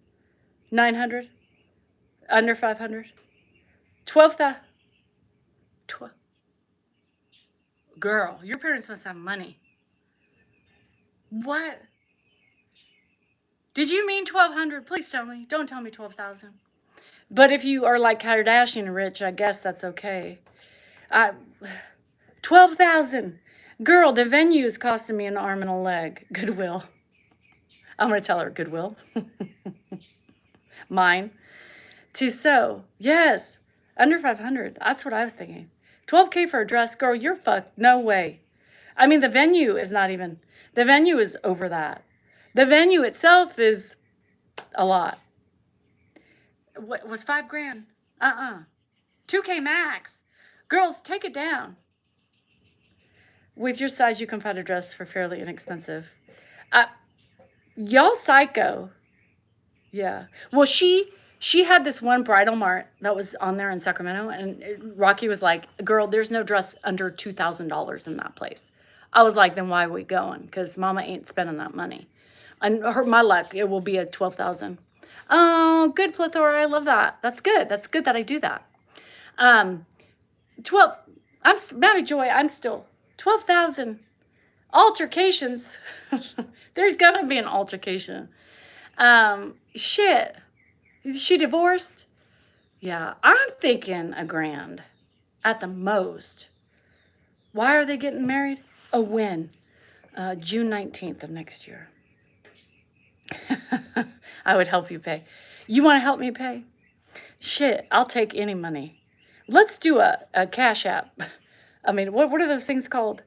900. Under 500. 12,000. Girl, your parents must have money. What? Did you mean 1,200? Please tell me. Don't tell me 12,000. But if you are like Kardashian rich, I guess that's okay. 12,000. Girl, the venue is costing me an arm and a leg. Goodwill. I'm going to tell her Goodwill. Mine. To sew. Yes. Under 500. That's what I was thinking. 12K for a dress. Girl, you're fucked. No way. I mean, the venue is not even. The venue is over that. The venue itself is a lot. What was $5,000? 2K max. Girls, take it down. With your size, you can find a dress for fairly inexpensive. Y'all psycho. Yeah. Well, she had this one bridal mart that was on there in Sacramento, and Rocky was like, girl, there's no dress under $2,000 in that place. I was like, then why are we going? Because mama ain't spending that money. And my luck, it will be at 12,000. Oh, good, Plethora. I love that. That's good. That's good that I do that. Maddie Joy, I'm still 12,000. Altercations. There's gonna be an altercation. Shit. Is she divorced? Yeah, I'm thinking $1,000 at the most. Why are they getting married? Oh, when? June 19th of next year. I would help you pay. You want to help me pay? Shit, I'll take any money. Let's do a Cash App. I mean, what are those things called?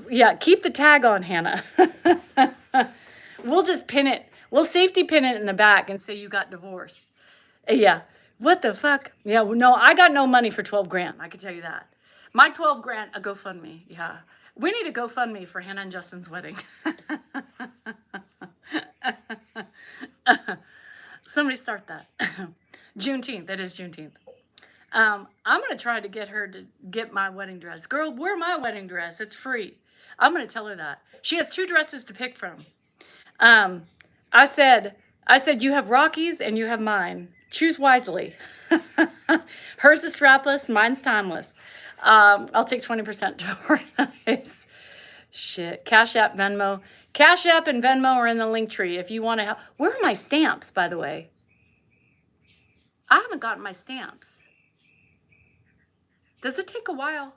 Yeah, keep the tag on, Hannah. We'll just pin it. We'll safety pin it in the back and say you got divorced. Yeah. What the fuck? Yeah, no, I got no money for $12,000. I can tell you that. My $12,000, a GoFundMe. Yeah. We need a GoFundMe for Hannah and Justin's wedding. Somebody start that. Juneteenth. It is Juneteenth. I'm going to try to get her to get my wedding dress. Girl, wear my wedding dress. It's free. I'm going to tell her that. She has 2 dresses to pick from. I said, you have Rocky's and you have mine. Choose wisely. Hers is strapless. Mine's timeless. I'll take 20% to organize. Shit. Cash App, Venmo. Cash App and Venmo are in the link tree if you want to help. Where are my stamps, by the way? I haven't gotten my stamps. Does it take a while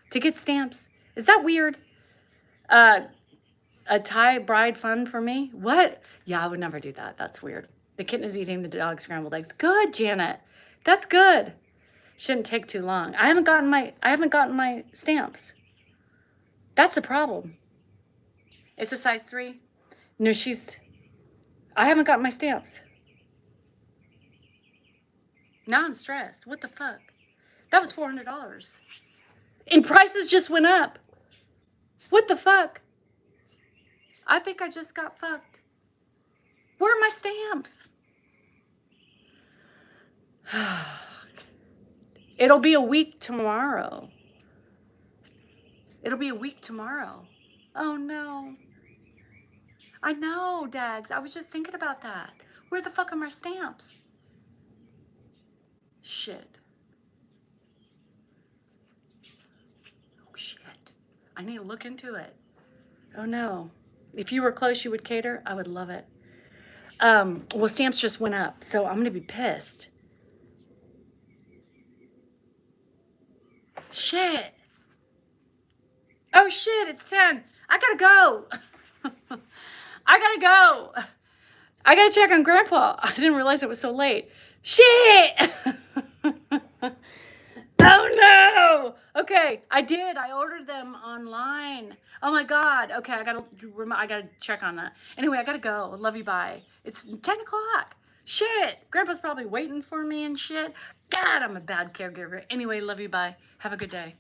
to get stamps? Is that weird? A Thai bride fund for me? What? Yeah, I would never do that. That's weird. The kitten is eating the dog scrambled eggs. Good, Janet. That's good. Shouldn't take too long. I haven't gotten my stamps. That's a problem. It's a size 3. No, I haven't gotten my stamps. Now I'm stressed. What the fuck? That was $400. And prices just went up. What the fuck? I think I just got fucked. Where are my stamps? It'll be a week tomorrow. It'll be a week tomorrow. Oh no. I know, Dags. I was just thinking about that. Where the fuck are my stamps? Shit. Oh shit. I need to look into it. Oh no. If you were close, you would cater. I would love it. Well, stamps just went up, so I'm gonna be pissed. Shit. Oh shit, it's 10. I gotta go. I gotta go. I gotta check on Grandpa. I didn't realize it was so late. Shit. Oh no. Okay, I did. I ordered them online. Oh my God. Okay, I gotta check on that. Anyway, I gotta go. Love you. Bye. It's 10 o'clock. Shit. Grandpa's probably waiting for me and shit. God, I'm a bad caregiver. Anyway, love you. Bye. Have a good day.